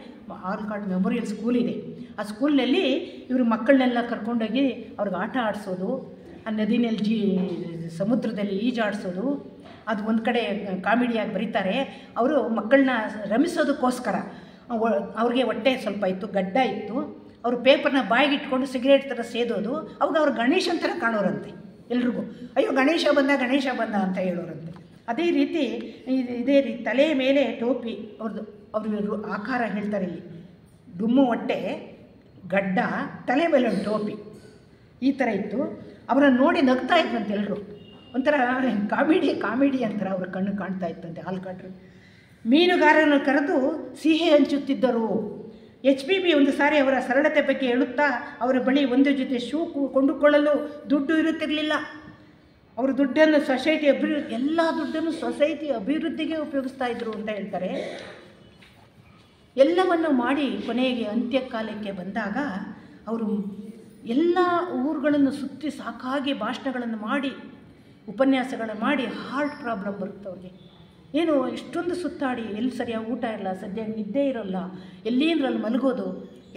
ಆಲ್ಕಾಟ್ ಮೆಮೋರಿಯಲ್ ಸ್ಕೂಲ್ ಇದೆ. ಆ ಸ್ಕೂಲ್ನಲ್ಲಿ ಇವರು ಮಕ್ಕಳನ್ನೆಲ್ಲ ಕರ್ಕೊಂಡೋಗಿ ಅವ್ರಿಗೆ ಆಟ ಆಡಿಸೋದು, ಆ ನದಿನಲ್ಲಿ ಸಮುದ್ರದಲ್ಲಿ ಈಜಾಡಿಸೋದು, ಅದು ಒಂದು ಕಡೆ ಕಾಮಿಡಿಯಾಗಿ ಬರೀತಾರೆ. ಅವರು ಮಕ್ಕಳನ್ನ ರಮಿಸೋದಕ್ಕೋಸ್ಕರ ಅವ್ರಿಗೆ ಹೊಟ್ಟೆ ಸ್ವಲ್ಪ ಇತ್ತು, ಗಡ್ಡ ಇತ್ತು, ಅವರು ಪೇಪರ್ನ ಬಾಯಿಗೆ ಇಟ್ಕೊಂಡು ಸಿಗರೇಟ್ ಥರ ಸೇದೋದು. ಅವಾಗ ಅವ್ರು ಗಣೇಶನ ಥರ ಕಾಣೋರಂತೆ ಎಲ್ರಿಗೂ. ಅಯ್ಯೋ ಗಣೇಶ ಬಂದ ಅಂತ ಹೇಳೋರಂತೆ. ಅದೇ ರೀತಿ ಇದೇ ರೀತಿ ತಲೆ ಮೇಲೆ ಟೋಪಿ, ಅವ್ರದ್ದು ಆಕಾರ ಹೇಳ್ತಾರೆ ಇಲ್ಲಿ, ಡುಮ್ಮು ಹೊಟ್ಟೆ, ಗಡ್ಡ, ತಲೆ ಮೇಲೆ ಒಂದು ಟೋಪಿ, ಈ ಥರ ಇತ್ತು. ಅವರನ್ನು ನೋಡಿ ನಗ್ತಾ ಇದ್ರಂತೆ ಎಲ್ಲರೂ. ಒಂಥರ ಕಾಮಿಡಿ ಅಂತಾರೆ, ಅವ್ರ ಕಣ್ಣು ಕಾಣ್ತಾ ಇತ್ತಂತೆ ಆಲ್ಕಾಟ್ರು. ಮೀನುಗಾರರನ್ನು ಕರೆದು ಸಿಹಿ ಹಂಚುತ್ತಿದ್ದರು. HPB ಒಂದು ಸಾರಿ ಅವರ ಸರಳತೆ ಬಗ್ಗೆ ಹೇಳುತ್ತಾ, ಅವರ ಬಳಿ ಒಂದು ಜೊತೆ ಶೂ ಕೊಂಡುಕೊಳ್ಳಲು ದುಡ್ಡು ಇರುತ್ತಿರಲಿಲ್ಲ. ಅವರು ದುಡ್ಡನ್ನು ಎಲ್ಲ ದುಡ್ಡನ್ನು ಸೊಸೈಟಿ ಅಭಿವೃದ್ಧಿಗೆ ಉಪಯೋಗಿಸ್ತಾ ಇದ್ರು ಅಂತ ಹೇಳ್ತಾರೆ. ಎಲ್ಲವನ್ನು ಮಾಡಿ ಕೊನೆಗೆ ಅಂತ್ಯಕಾಲಕ್ಕೆ ಬಂದಾಗ ಅವರು ಎಲ್ಲ ಊರುಗಳನ್ನು ಸುತ್ತಿ ಸಾಕಾಗಿ ಭಾಷಣಗಳನ್ನು ಮಾಡಿ, ಉಪನ್ಯಾಸಗಳನ್ನು ಮಾಡಿ, ಹಾರ್ಟ್ ಪ್ರಾಬ್ಲಮ್ ಬರುತ್ತೆ ಅವ್ರಿಗೆ. ಏನು ಇಷ್ಟೊಂದು ಸುತ್ತಾಡಿ ಎಲ್ಲಿ ಸರಿಯಾಗಿ ಊಟ ಇರಲ್ಲ, ಸದ್ಯಕ್ಕೆ ನಿದ್ದೆ ಇರೋಲ್ಲ, ಎಲ್ಲಿಂದ್ರಲ್ಲಿ ಮಲಗೋದು,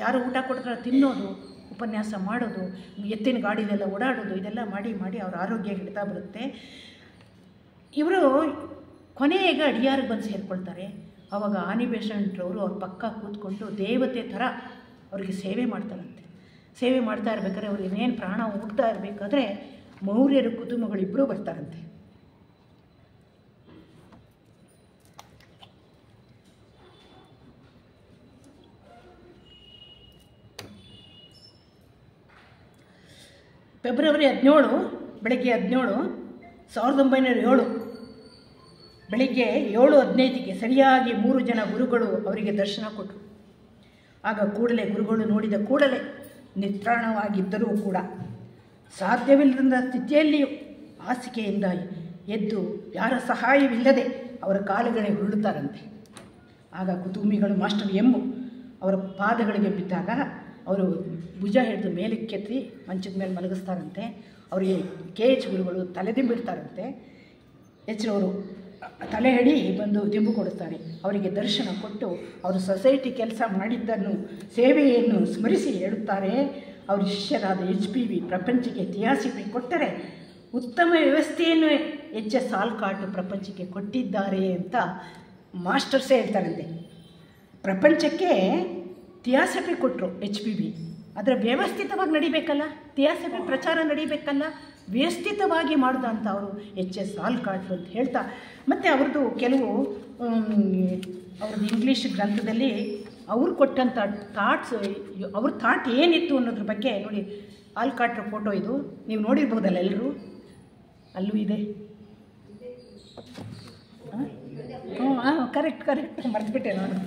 ಯಾರು ಊಟ ಕೊಡ್ತಾರೆ ತಿನ್ನೋದು, ಉಪನ್ಯಾಸ ಮಾಡೋದು, ಎತ್ತಿನ ಗಾಡಿಲೆಲ್ಲ ಓಡಾಡೋದು, ಇದೆಲ್ಲ ಮಾಡಿ ಅವ್ರ ಆರೋಗ್ಯ ಹಿಡಿತಾ ಬರುತ್ತೆ. ಇವರು ಕೊನೆಗೆ ಅಡಿಯಾರಿಗೆ ಬಂದು ಸೇರಿಕೊಳ್ತಾರೆ. ಆವಾಗ ಆನಿಬೇಷಂಟ್ರವರು ಅವ್ರ ಪಕ್ಕ ಕೂತ್ಕೊಂಡು ದೇವತೆ ಥರ ಅವ್ರಿಗೆ ಸೇವೆ ಮಾಡ್ತಾರಂತೆ. ಸೇವೆ ಮಾಡ್ತಾ ಇರ್ಬೇಕಾದ್ರೆ ಅವ್ರಿಗೆ ಇನ್ನೇನು ಪ್ರಾಣ ಹೋಗ್ತಾ ಇರಬೇಕಾದ್ರೆ ಮೌರ್ಯರ ಕುಟುಂಬಗಳಿಬ್ಬರೂ ಬರ್ತಾರಂತೆ. ಫೆಬ್ರವರಿ 17 ಬೆಳಗ್ಗೆ 17 1907 ಬೆಳಿಗ್ಗೆ 7:15ಕ್ಕೆ ಸರಿಯಾಗಿ 3 ಜನ ಗುರುಗಳು ಅವರಿಗೆ ದರ್ಶನ ಕೊಟ್ಟರು. ಆಗ ಕೂಡಲೇ ಗುರುಗಳು ನೋಡಿದ ಕೂಡಲೇ ನಿತ್ರಾಣವಾಗಿದ್ದರೂ ಕೂಡ ಸಾಧ್ಯವಿಲ್ಲದ ಸ್ಥಿತಿಯಲ್ಲಿಯೂ ಹಾಸಿಗೆಯಿಂದ ಎದ್ದು ಯಾರ ಸಹಾಯವಿಲ್ಲದೆ ಅವರ ಕಾಲುಗಳೇ ಉರುಳುತ್ತಾರಂತೆ. ಆಗ ಕುಟುಂಬಿಗಳು ಮಾಸ್ಟರ್ ಎಮ್ಮು ಅವರ ಪಾದಗಳಿಗೆ ಬಿದ್ದಾಗ ಅವರು ಭುಜ ಹಿಡಿದು ಮೇಲಕ್ಕೆತ್ತಿ ಮಂಚದ ಮೇಲೆ ಮಲಗಿಸ್ತಾರಂತೆ. ಅವರಿಗೆ KH ಗುರುಗಳು ತಲೆದಿಂಬಿಡ್ತಾರಂತೆ. ಅವರು ತಲೆ ಹಿಡಿ ಬಂದು ದಿಂಬು ಕೊಡುತ್ತಾರೆ. ಅವರಿಗೆ ದರ್ಶನ ಕೊಟ್ಟು ಅವರು ಸೊಸೈಟಿ ಕೆಲಸ ಮಾಡಿದ್ದನ್ನು, ಸೇವೆಯನ್ನು ಸ್ಮರಿಸಿ ಹೇಳುತ್ತಾರೆ. ಅವರ ಶಿಷ್ಯರಾದ HPB ಪ್ರಪಂಚಕ್ಕೆ ಥಿಯಾಸಫಿ ಕೊಟ್ಟರೆ ಉತ್ತಮ ವ್ಯವಸ್ಥೆಯನ್ನು HS ಆಲ್ಕಾಟ್ ಪ್ರಪಂಚಕ್ಕೆ ಕೊಟ್ಟಿದ್ದಾರೆ ಅಂತ ಮಾಸ್ಟರ್ಸೇ ಹೇಳ್ತಾರಂತೆ. ಪ್ರಪಂಚಕ್ಕೆ ಥಿಯಾಸಫಿ ಕೊಟ್ಟರು HPB, ಅದರ ವ್ಯವಸ್ಥಿತವಾಗಿ ನಡಿಬೇಕಲ್ಲ, ಥಿಯಾಸಫಿ ಪ್ರಚಾರ ನಡಿಬೇಕಲ್ಲ, ವ್ಯವಸ್ಥಿತವಾಗಿ ಮಾಡಿದಂಥ ಅವರು HS ಆಲ್ಕಾಟ್ ಅಂತ ಹೇಳ್ತಾ. ಮತ್ತು ಅವ್ರದ್ದು ಕೆಲವು ಅವ್ರದ್ದು ಇಂಗ್ಲೀಷ್ ಗ್ರಂಥದಲ್ಲಿ ಅವ್ರು ಕೊಟ್ಟಂಥ ಅವ್ರ ಥಾಟ್ ಏನಿತ್ತು ಅನ್ನೋದ್ರ ಬಗ್ಗೆ ನೋಡಿ. ಆಲ್ಕಾಟ್ರ ಫೋಟೋ ಇದು, ನೀವು ನೋಡಿರ್ಬೋದಲ್ಲ ಎಲ್ಲರೂ, ಅಲ್ಲೂ ಇದೆ. ಕರೆಕ್ಟ್ ಮರೆತುಬಿಟ್ಟೆ ನಾನು.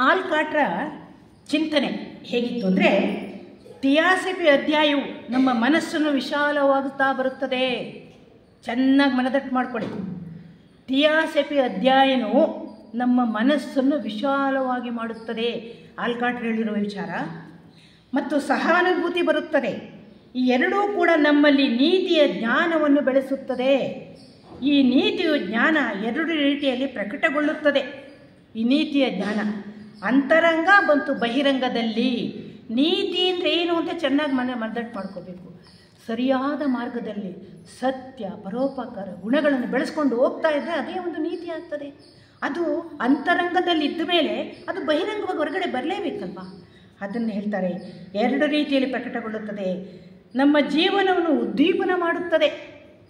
ಆಲ್ಕಾಟ್ರ ಚಿಂತನೆ ಹೇಗಿತ್ತು ಅಂದರೆ, ಥಿಯಾಸಫಿ ಅಧ್ಯಾಯವು ನಮ್ಮ ಮನಸ್ಸನ್ನು ವಿಶಾಲವಾಗುತ್ತಾ ಬರುತ್ತದೆ. ಚೆನ್ನಾಗಿ ಮನದಟ್ಟು ಮಾಡ್ಕೊಳ್ಳಿ. ಥಿಯಾಸಫಿ ಅಧ್ಯಯನವು ನಮ್ಮ ಮನಸ್ಸನ್ನು ವಿಶಾಲವಾಗಿ ಮಾಡುತ್ತದೆ, ಆಲ್ಕಾಟ್ ಹೇಳಿರೋ ವಿಚಾರ. ಮತ್ತು ಸಹಾನುಭೂತಿ ಬರುತ್ತದೆ. ಈ ಎರಡೂ ಕೂಡ ನಮ್ಮಲ್ಲಿ ನೀತಿಯ ಜ್ಞಾನವನ್ನು ಬೆಳೆಸುತ್ತದೆ. ಈ ನೀತಿಯು ಜ್ಞಾನ ಎರಡು ರೀತಿಯಲ್ಲಿ ಪ್ರಕಟಗೊಳ್ಳುತ್ತದೆ. ಈ ನೀತಿಯ ಜ್ಞಾನ ಅಂತರಂಗ ಮತ್ತು ಬಹಿರಂಗದಲ್ಲಿ. ನೀತಿ ಅಂದರೆ ಏನು ಅಂತ ಚೆನ್ನಾಗಿ ಮನದಟ್ಟು ಮಾಡ್ಕೋಬೇಕು. ಸರಿಯಾದ ಮಾರ್ಗದಲ್ಲಿ ಸತ್ಯ ಪರೋಪಕಾರ ಗುಣಗಳನ್ನು ಬೆಳೆಸ್ಕೊಂಡು ಹೋಗ್ತಾ ಇದ್ದರೆ ಅದೇ ಒಂದು ನೀತಿ ಆಗ್ತದೆ. ಅದು ಅಂತರಂಗದಲ್ಲಿ ಇದ್ದ ಮೇಲೆ ಅದು ಬಹಿರಂಗವಾಗಿ ಹೊರಗಡೆ ಬರಲೇಬೇಕಲ್ವ. ಅದನ್ನು ಹೇಳ್ತಾರೆ, 2 ರೀತಿಯಲ್ಲಿ ಪ್ರಕಟಗೊಳ್ಳುತ್ತದೆ. ನಮ್ಮ ಜೀವನವನ್ನು ಉದ್ದೀಪನ ಮಾಡುತ್ತದೆ,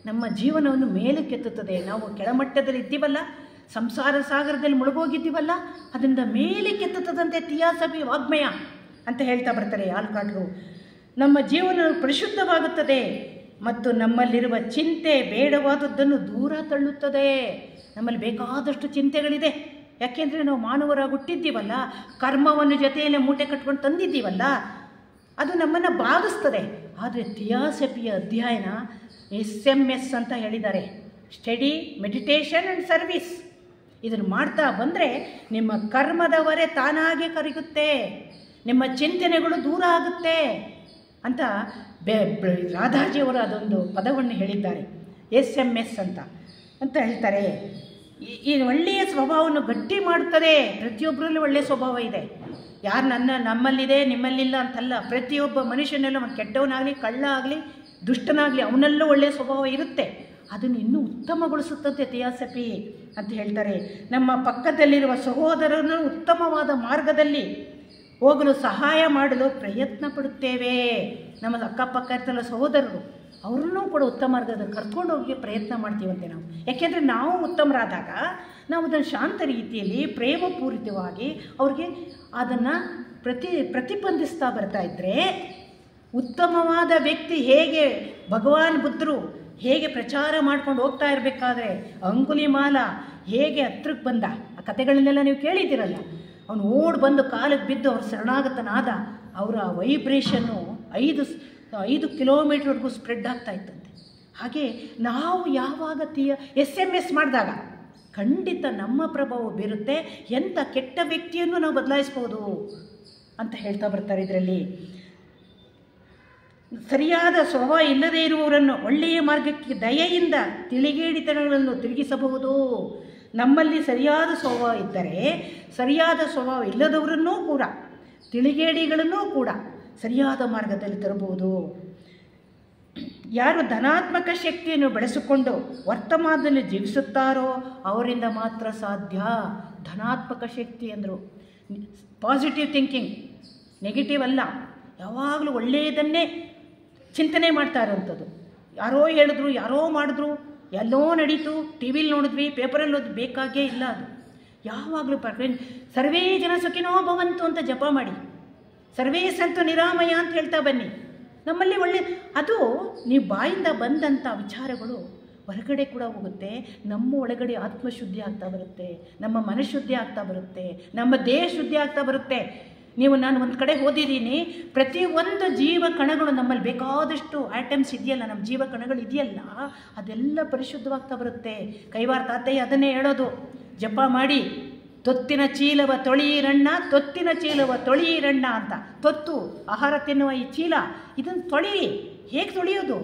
ನಮ್ಮ ಜೀವನವನ್ನು ಮೇಲಕ್ಕೆತ್ತುತ್ತದೆ. ನಾವು ಕೆಳಮಟ್ಟದಲ್ಲಿ ಇದ್ದೀವಲ್ಲ, ಸಂಸಾರ ಸಾಗರದಲ್ಲಿ ಮುಳುಗೋಗಿದ್ದೀವಲ್ಲ, ಅದರಿಂದ ಮೇಲಕ್ಕೆತ್ತುತ್ತದಂತೆ ಥಿಯಾಸಫಿ ವಾಗ್ಮಯ ಅಂತ ಹೇಳ್ತಾ ಬರ್ತಾರೆ ಆಲ್ಕಾಟ್ರು. ನಮ್ಮ ಜೀವನ ಪರಿಶುದ್ಧವಾಗುತ್ತದೆ ಮತ್ತು ನಮ್ಮಲ್ಲಿರುವ ಚಿಂತೆ ಬೇಡವಾದದ್ದನ್ನು ದೂರ ತಳ್ಳುತ್ತದೆ. ನಮ್ಮಲ್ಲಿ ಬೇಕಾದಷ್ಟು ಚಿಂತೆಗಳಿದೆ, ಯಾಕೆಂದರೆ ನಾವು ಮಾನವರಾಗಿ ಹುಟ್ಟಿದ್ದೀವಲ್ಲ, ಕರ್ಮವನ್ನು ಜೊತೆಯಲ್ಲೇ ಮೂಟೆ ಕಟ್ಕೊಂಡು ತಂದಿದ್ದೀವಲ್ಲ, ಅದು ನಮ್ಮನ್ನು ಬಾಧಿಸ್ತದೆ. ಆದರೆ ಥಿಯಾಸಫಿಯ ಅಧ್ಯಯನ SMS ಅಂತ ಹೇಳಿದ್ದಾರೆ, ಸ್ಟಡಿ, ಮೆಡಿಟೇಷನ್ ಆ್ಯಂಡ್ ಸರ್ವಿಸ್. ಇದನ್ನು ಮಾಡ್ತಾ ಬಂದರೆ ನಿಮ್ಮ ಕರ್ಮದ ಹೊರೆ ತಾನಾಗೆ ಕರಗುತ್ತೆ, ನಿಮ್ಮ ಚಿಂತನೆಗಳು ದೂರ ಆಗುತ್ತೆ ಅಂತ ರಾಧಾಜಿಯವರು ಅದೊಂದು ಪದವನ್ನು ಹೇಳಿದ್ದಾರೆ, SMS ಅಂತ ಹೇಳ್ತಾರೆ. ಈ ಒಳ್ಳೆಯ ಸ್ವಭಾವವನ್ನು ಗಟ್ಟಿ ಮಾಡುತ್ತದೆ. ಪ್ರತಿಯೊಬ್ಬರಲ್ಲೂ ಒಳ್ಳೆಯ ಸ್ವಭಾವ ಇದೆ, ಯಾರು ನಮ್ಮಲ್ಲಿದೆ ನಿಮ್ಮಲ್ಲಿಲ್ಲ ಅಂತಲ್ಲ. ಪ್ರತಿಯೊಬ್ಬ ಮನುಷ್ಯನಲ್ಲೂ ಅವನು ಕೆಟ್ಟವನಾಗಲಿ, ಕಳ್ಳ ಆಗಲಿ, ದುಷ್ಟನಾಗಲಿ, ಅವನಲ್ಲೂ ಒಳ್ಳೆಯ ಸ್ವಭಾವ ಇರುತ್ತೆ. ಅದನ್ನು ಇನ್ನೂ ಉತ್ತಮಗೊಳಿಸುತ್ತದೆ ಥಿಯಾಸಫಿ ಅಂತ ಹೇಳ್ತಾರೆ. ನಮ್ಮ ಪಕ್ಕದಲ್ಲಿರುವ ಸಹೋದರರನ್ನು ಉತ್ತಮವಾದ ಮಾರ್ಗದಲ್ಲಿ ಹೋಗಲು ಸಹಾಯ ಮಾಡಲು ಪ್ರಯತ್ನ ಪಡುತ್ತೇವೆ. ನಮ್ಮ ಅಕ್ಕಪಕ್ಕ ಇರ್ತಲ್ಲ ಸಹೋದರರು, ಅವ್ರನ್ನೂ ಕೂಡ ಉತ್ತಮ ಮಾರ್ಗದಲ್ಲಿ ಕರ್ಕೊಂಡು ಹೋಗಿ ಪ್ರಯತ್ನ ಮಾಡ್ತೀವಂತೆ ನಾವು. ಯಾಕೆಂದರೆ ನಾವು ಉತ್ತಮರಾದಾಗ ನಾವು ಅದನ್ನು ಶಾಂತ ರೀತಿಯಲ್ಲಿ ಪ್ರೇಮಪೂರಿತವಾಗಿ ಅವ್ರಿಗೆ ಅದನ್ನು ಪ್ರತಿಬಂಧಿಸ್ತಾ ಬರ್ತಾ ಇದ್ದರೆ, ಉತ್ತಮವಾದ ವ್ಯಕ್ತಿ ಹೇಗೆ ಭಗವಾನ್ ಬುದ್ಧರು ಹೇಗೆ ಪ್ರಚಾರ ಮಾಡ್ಕೊಂಡು ಹೋಗ್ತಾ ಇರಬೇಕಾದ್ರೆ ಅಂಗುಲಿಮಾಲ ಹೇಗೆ ಹತ್ರಕ್ಕೆ ಬಂದ, ಆ ಕಥೆಗಳನ್ನೆಲ್ಲ ನೀವು ಕೇಳಿದ್ದೀರಲ್ಲ. ಅವನು ಓಡಿ ಬಂದು ಕಾಲಿಗೆ ಬಿದ್ದು ಅವ್ರು ಶರಣಾಗತನಾದ, ಅವರ ವೈಬ್ರೇಷನ್ನು 5 ಕಿಲೋಮೀಟ್ರ್ವರೆಗೂ ಸ್ಪ್ರೆಡ್ ಆಗ್ತಾ ಇತ್ತಂತೆ. ಹಾಗೆ ನಾವು ಯಾವಾಗ SMS ಮಾಡಿದಾಗ ಖಂಡಿತ ನಮ್ಮ ಪ್ರಭಾವ ಬೀರುತ್ತೆ, ಎಂಥ ಕೆಟ್ಟ ವ್ಯಕ್ತಿಯನ್ನು ನಾವು ಬದಲಾಯಿಸ್ಬೋದು ಅಂತ ಹೇಳ್ತಾ ಬರ್ತಾರೆ. ಇದರಲ್ಲಿ ಸರಿಯಾದ ಸ್ವಭಾವ ಇಲ್ಲದೇ ಇರುವವರನ್ನು ಒಳ್ಳೆಯ ಮಾರ್ಗಕ್ಕೆ ದಯೆಯಿಂದ ತಿಳಿಗೇಡಿತನಗಳನ್ನು ತಿರುಗಿಸಬಹುದು. ನಮ್ಮಲ್ಲಿ ಸರಿಯಾದ ಸ್ವಭಾವ ಇದ್ದರೆ ಸರಿಯಾದ ಸ್ವಭಾವ ಇಲ್ಲದವರನ್ನೂ ಕೂಡ, ತಿಳಿಗೇಡಿಗಳನ್ನೂ ಕೂಡ ಸರಿಯಾದ ಮಾರ್ಗದಲ್ಲಿ ತರಬಹುದು. ಯಾರು ಧನಾತ್ಮಕ ಶಕ್ತಿಯನ್ನು ಬೆಳೆಸಿಕೊಂಡು ವರ್ತಮಾನದಲ್ಲಿ ಜೀವಿಸುತ್ತಾರೋ ಅವರಿಂದ ಮಾತ್ರ ಸಾಧ್ಯ. ಧನಾತ್ಮಕ ಶಕ್ತಿ ಅಂದರು ಪಾಸಿಟಿವ್ ಥಿಂಕಿಂಗ್, ನೆಗೆಟಿವ್ ಅಲ್ಲ. ಯಾವಾಗಲೂ ಒಳ್ಳೆಯದನ್ನೇ ಚಿಂತನೆ ಮಾಡ್ತಾ ಇರೋವಂಥದ್ದು. ಯಾರೋ ಹೇಳಿದ್ರು, ಯಾರೋ ಮಾಡಿದ್ರು, ಎಲ್ಲೋ ನಡೀತು, ಟಿ ವಿಲಿ ನೋಡಿದ್ವಿ, ಪೇಪರಲ್ಲಿ ಓದಿ, ಬೇಕಾಗೇ ಇಲ್ಲ. ಅದು ಯಾವಾಗಲೂ ಸರ್ವೇ ಜನ ಸುಖಿನೋ ಭವಂತು ಅಂತ ಜಪ ಮಾಡಿ, ಸರ್ವೇ ಸಂತು ನಿರಾಮಯ ಅಂತ ಹೇಳ್ತಾ ಬನ್ನಿ. ನಮ್ಮಲ್ಲಿ ಅದು ನೀವು ಬಾಯಿಂದ ಬಂದಂಥ ವಿಚಾರಗಳು ಹೊರಗಡೆ ಕೂಡ ಹೋಗುತ್ತೆ. ನಮ್ಮ ಒಳಗಡೆ ಆತ್ಮಶುದ್ಧಿ ಆಗ್ತಾ ಬರುತ್ತೆ, ನಮ್ಮ ಮನಃಶುದ್ಧಿ ಆಗ್ತಾ ಬರುತ್ತೆ, ನಮ್ಮ ದೇಹ ಶುದ್ಧಿ ಆಗ್ತಾ ಬರುತ್ತೆ. ನಾನು ಒಂದು ಕಡೆ ಓದಿದ್ದೀನಿ, ಪ್ರತಿಯೊಂದು ಜೀವ ಕಣಗಳು ನಮ್ಮಲ್ಲಿ ಬೇಕಾದಷ್ಟು ಆಟಮ್ಸ್ ಇದೆಯಲ್ಲ, ನಮ್ಮ ಜೀವ ಕಣಗಳು ಇದೆಯಲ್ಲ, ಅದೆಲ್ಲ ಪರಿಶುದ್ಧವಾಗ್ತಾ ಬರುತ್ತೆ. ಕೈವಾರ ತಾತಯ್ಯ ಅದನ್ನೇ ಹೇಳೋದು, ಜಪ ಮಾಡಿ ತೊತ್ತಿನ ಚೀಲವ ತೊಳೆಯಿರಣ್ಣ, ತೊತ್ತಿನ ಚೀಲವ ತೊಳೆಯಿರಣ್ಣ ಅಂತ. ತೊತ್ತು ಆಹಾರ ತಿನ್ನುವ ಈ ಚೀಲ, ಇದನ್ನು ತೊಳೆಯಿ. ಹೇಗೆ ತೊಳೆಯೋದು?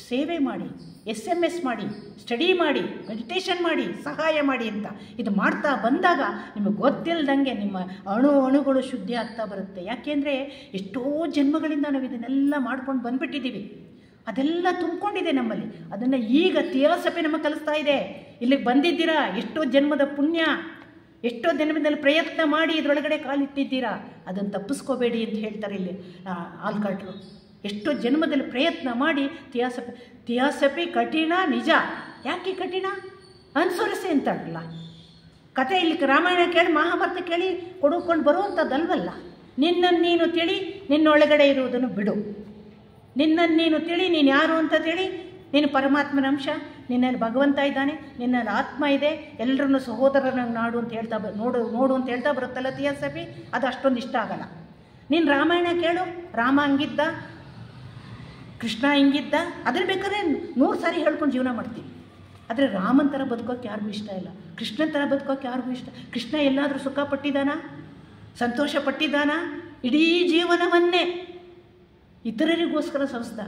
ಸೇವೆ ಮಾಡಿ, SMS ಮಾಡಿ, ಸ್ಟಡಿ ಮಾಡಿ, ಮೆಡಿಟೇಷನ್ ಮಾಡಿ, ಸಹಾಯ ಮಾಡಿ ಅಂತ. ಇದು ಮಾಡ್ತಾ ಬಂದಾಗ ನಿಮಗೆ ಗೊತ್ತಿಲ್ಲದಂಗೆ ನಿಮ್ಮ ಅಣುಗಳು ಶುದ್ಧಿ ಆಗ್ತಾ ಬರುತ್ತೆ. ಯಾಕೆಂದರೆ ಎಷ್ಟೋ ಜನ್ಮಗಳಿಂದ ನಾವು ಇದನ್ನೆಲ್ಲ ಮಾಡ್ಕೊಂಡು ಬಂದುಬಿಟ್ಟಿದ್ದೀವಿ, ಅದೆಲ್ಲ ತುಂಬಿಕೊಂಡಿದೆ ನಮ್ಮಲ್ಲಿ. ಅದನ್ನು ಈಗ ಥಿಯಾಸಫಿ ನಮಗೆ ಕಲಿಸ್ತಾ ಇದೆ. ಇಲ್ಲಿಗೆ ಬಂದಿದ್ದೀರಾ, ಎಷ್ಟೋ ಜನ್ಮದ ಪುಣ್ಯ, ಎಷ್ಟೋ ಜನ್ಮದಲ್ಲಿ ಪ್ರಯತ್ನ ಮಾಡಿ ಇದರೊಳಗಡೆ ಕಾಲಿಟ್ಟಿದ್ದೀರಾ, ಅದನ್ನು ತಪ್ಪಿಸ್ಕೋಬೇಡಿ ಅಂತ ಹೇಳ್ತಾರೆ ಇಲ್ಲಿ ಆಲ್ಕಾಟ್ರು. ಎಷ್ಟೋ ಜನ್ಮದಲ್ಲಿ ಪ್ರಯತ್ನ ಮಾಡಿ ಥಿಯಾಸಫಿ ಕಠಿಣ ನಿಜ. ಯಾಕೆ ಕಠಿಣ? ಅನುಸರಿಸಿ ಅಂತಾರಲ್ಲ ಕತೆ. ಇಲ್ಲಿ ರಾಮಾಯಣ ಕೇಳಿ, ಮಹಾಭಾರತ ಕೇಳಿ ಕೊಡುಕೊಂಡು ಬರುವಂಥದ್ದಲ್ವಲ್ಲ. ನಿನ್ನನ್ನು ನೀನು ತಿಳಿ, ನಿನ್ನೊಳಗಡೆ ಇರುವುದನ್ನು ಬಿಡು. ನಿನ್ನನ್ನು ನೀನು ತಿಳಿ, ನೀನು ಯಾರು ಅಂತ ತಿಳಿ. ನೀನು ಪರಮಾತ್ಮನ ಅಂಶ, ನಿನ್ನಲ್ಲಿ ಭಗವಂತ ಇದ್ದಾನೆ, ನಿನ್ನಲ್ಲಿ ಆತ್ಮ ಇದೆ, ಎಲ್ಲರನ್ನು ಸಹೋದರನಾಗಿ ನಾಡು ಅಂತ ಹೇಳ್ತಾ ನೋಡು ಅಂತ ಹೇಳ್ತಾ ಬರುತ್ತಲ್ಲ ಥಿಯಾಸಫಿ. ಅದು ಅಷ್ಟೊಂದು ಇಷ್ಟ ಆಗಲ್ಲ. ನೀನು ರಾಮಾಯಣ ಕೇಳು, ರಾಮ ಹಂಗಿದ್ದ, ಕೃಷ್ಣ ಹಿಂಗಿದ್ದ, ಅದ್ರ ಬೇಕಾದ್ರೆ 100 ಸಾರಿ ಹೇಳ್ಕೊಂಡು ಜೀವನ ಮಾಡ್ತೀವಿ. ಆದರೆ ರಾಮನ ಥರ ಬದುಕೋಕ್ಕೆ ಯಾರಿಗೂ ಇಷ್ಟ ಇಲ್ಲ, ಕೃಷ್ಣನ ಥರ ಬದುಕೋಕ್ಕೆ ಯಾರಿಗೂ ಇಷ್ಟ. ಕೃಷ್ಣ ಎಲ್ಲಾದರೂ ಸುಖ ಪಟ್ಟಿದ್ದಾನ, ಸಂತೋಷ ಪಟ್ಟಿದ್ದಾನ? ಇಡೀ ಜೀವನವನ್ನೇ ಇತರರಿಗೋಸ್ಕರ ಸವಿಸ್ದ.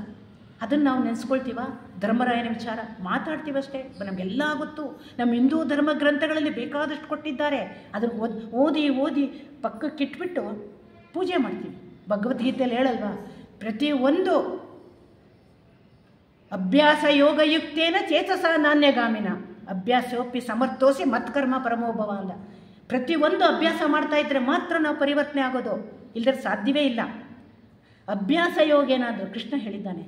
ಅದನ್ನು ನಾವು ನೆನೆಸ್ಕೊಳ್ತೀವ? ಧರ್ಮರಾಯನ ವಿಚಾರ ಮಾತಾಡ್ತೀವಷ್ಟೇ, ನಮಗೆಲ್ಲ ಗೊತ್ತು. ನಮ್ಮ ಹಿಂದೂ ಧರ್ಮ ಗ್ರಂಥಗಳಲ್ಲಿ ಬೇಕಾದಷ್ಟು ಕೊಟ್ಟಿದ್ದಾರೆ. ಅದನ್ನು ಓದಿ ಪಕ್ಕಕ್ಕಿಟ್ಬಿಟ್ಟು ಪೂಜೆ ಮಾಡ್ತೀವಿ. ಭಗವದ್ಗೀತೆಯಲ್ಲಿ ಹೇಳಲ್ವಾ, ಪ್ರತಿಯೊಂದು ಅಭ್ಯಾಸ ಯೋಗಯುಕ್ತೇನ ಚೇತಸ ನಾಣ್ಯಗಾಮಿನ ಅಭ್ಯಾಸೋಪಿ ಸಮರ್ಥೋಸಿ ಮತ್ಕರ್ಮ ಪರಮೋಭವ ಅಂದ. ಪ್ರತಿಯೊಂದು ಅಭ್ಯಾಸ ಮಾಡ್ತಾ ಇದ್ದರೆ ಮಾತ್ರ ನಾವು ಪರಿವರ್ತನೆ ಆಗೋದು, ಇಲ್ಲದ್ರೆ ಸಾಧ್ಯವೇ ಇಲ್ಲ. ಅಭ್ಯಾಸ ಯೋಗ ಏನಾದರೂ ಕೃಷ್ಣ ಹೇಳಿದ್ದಾನೆ.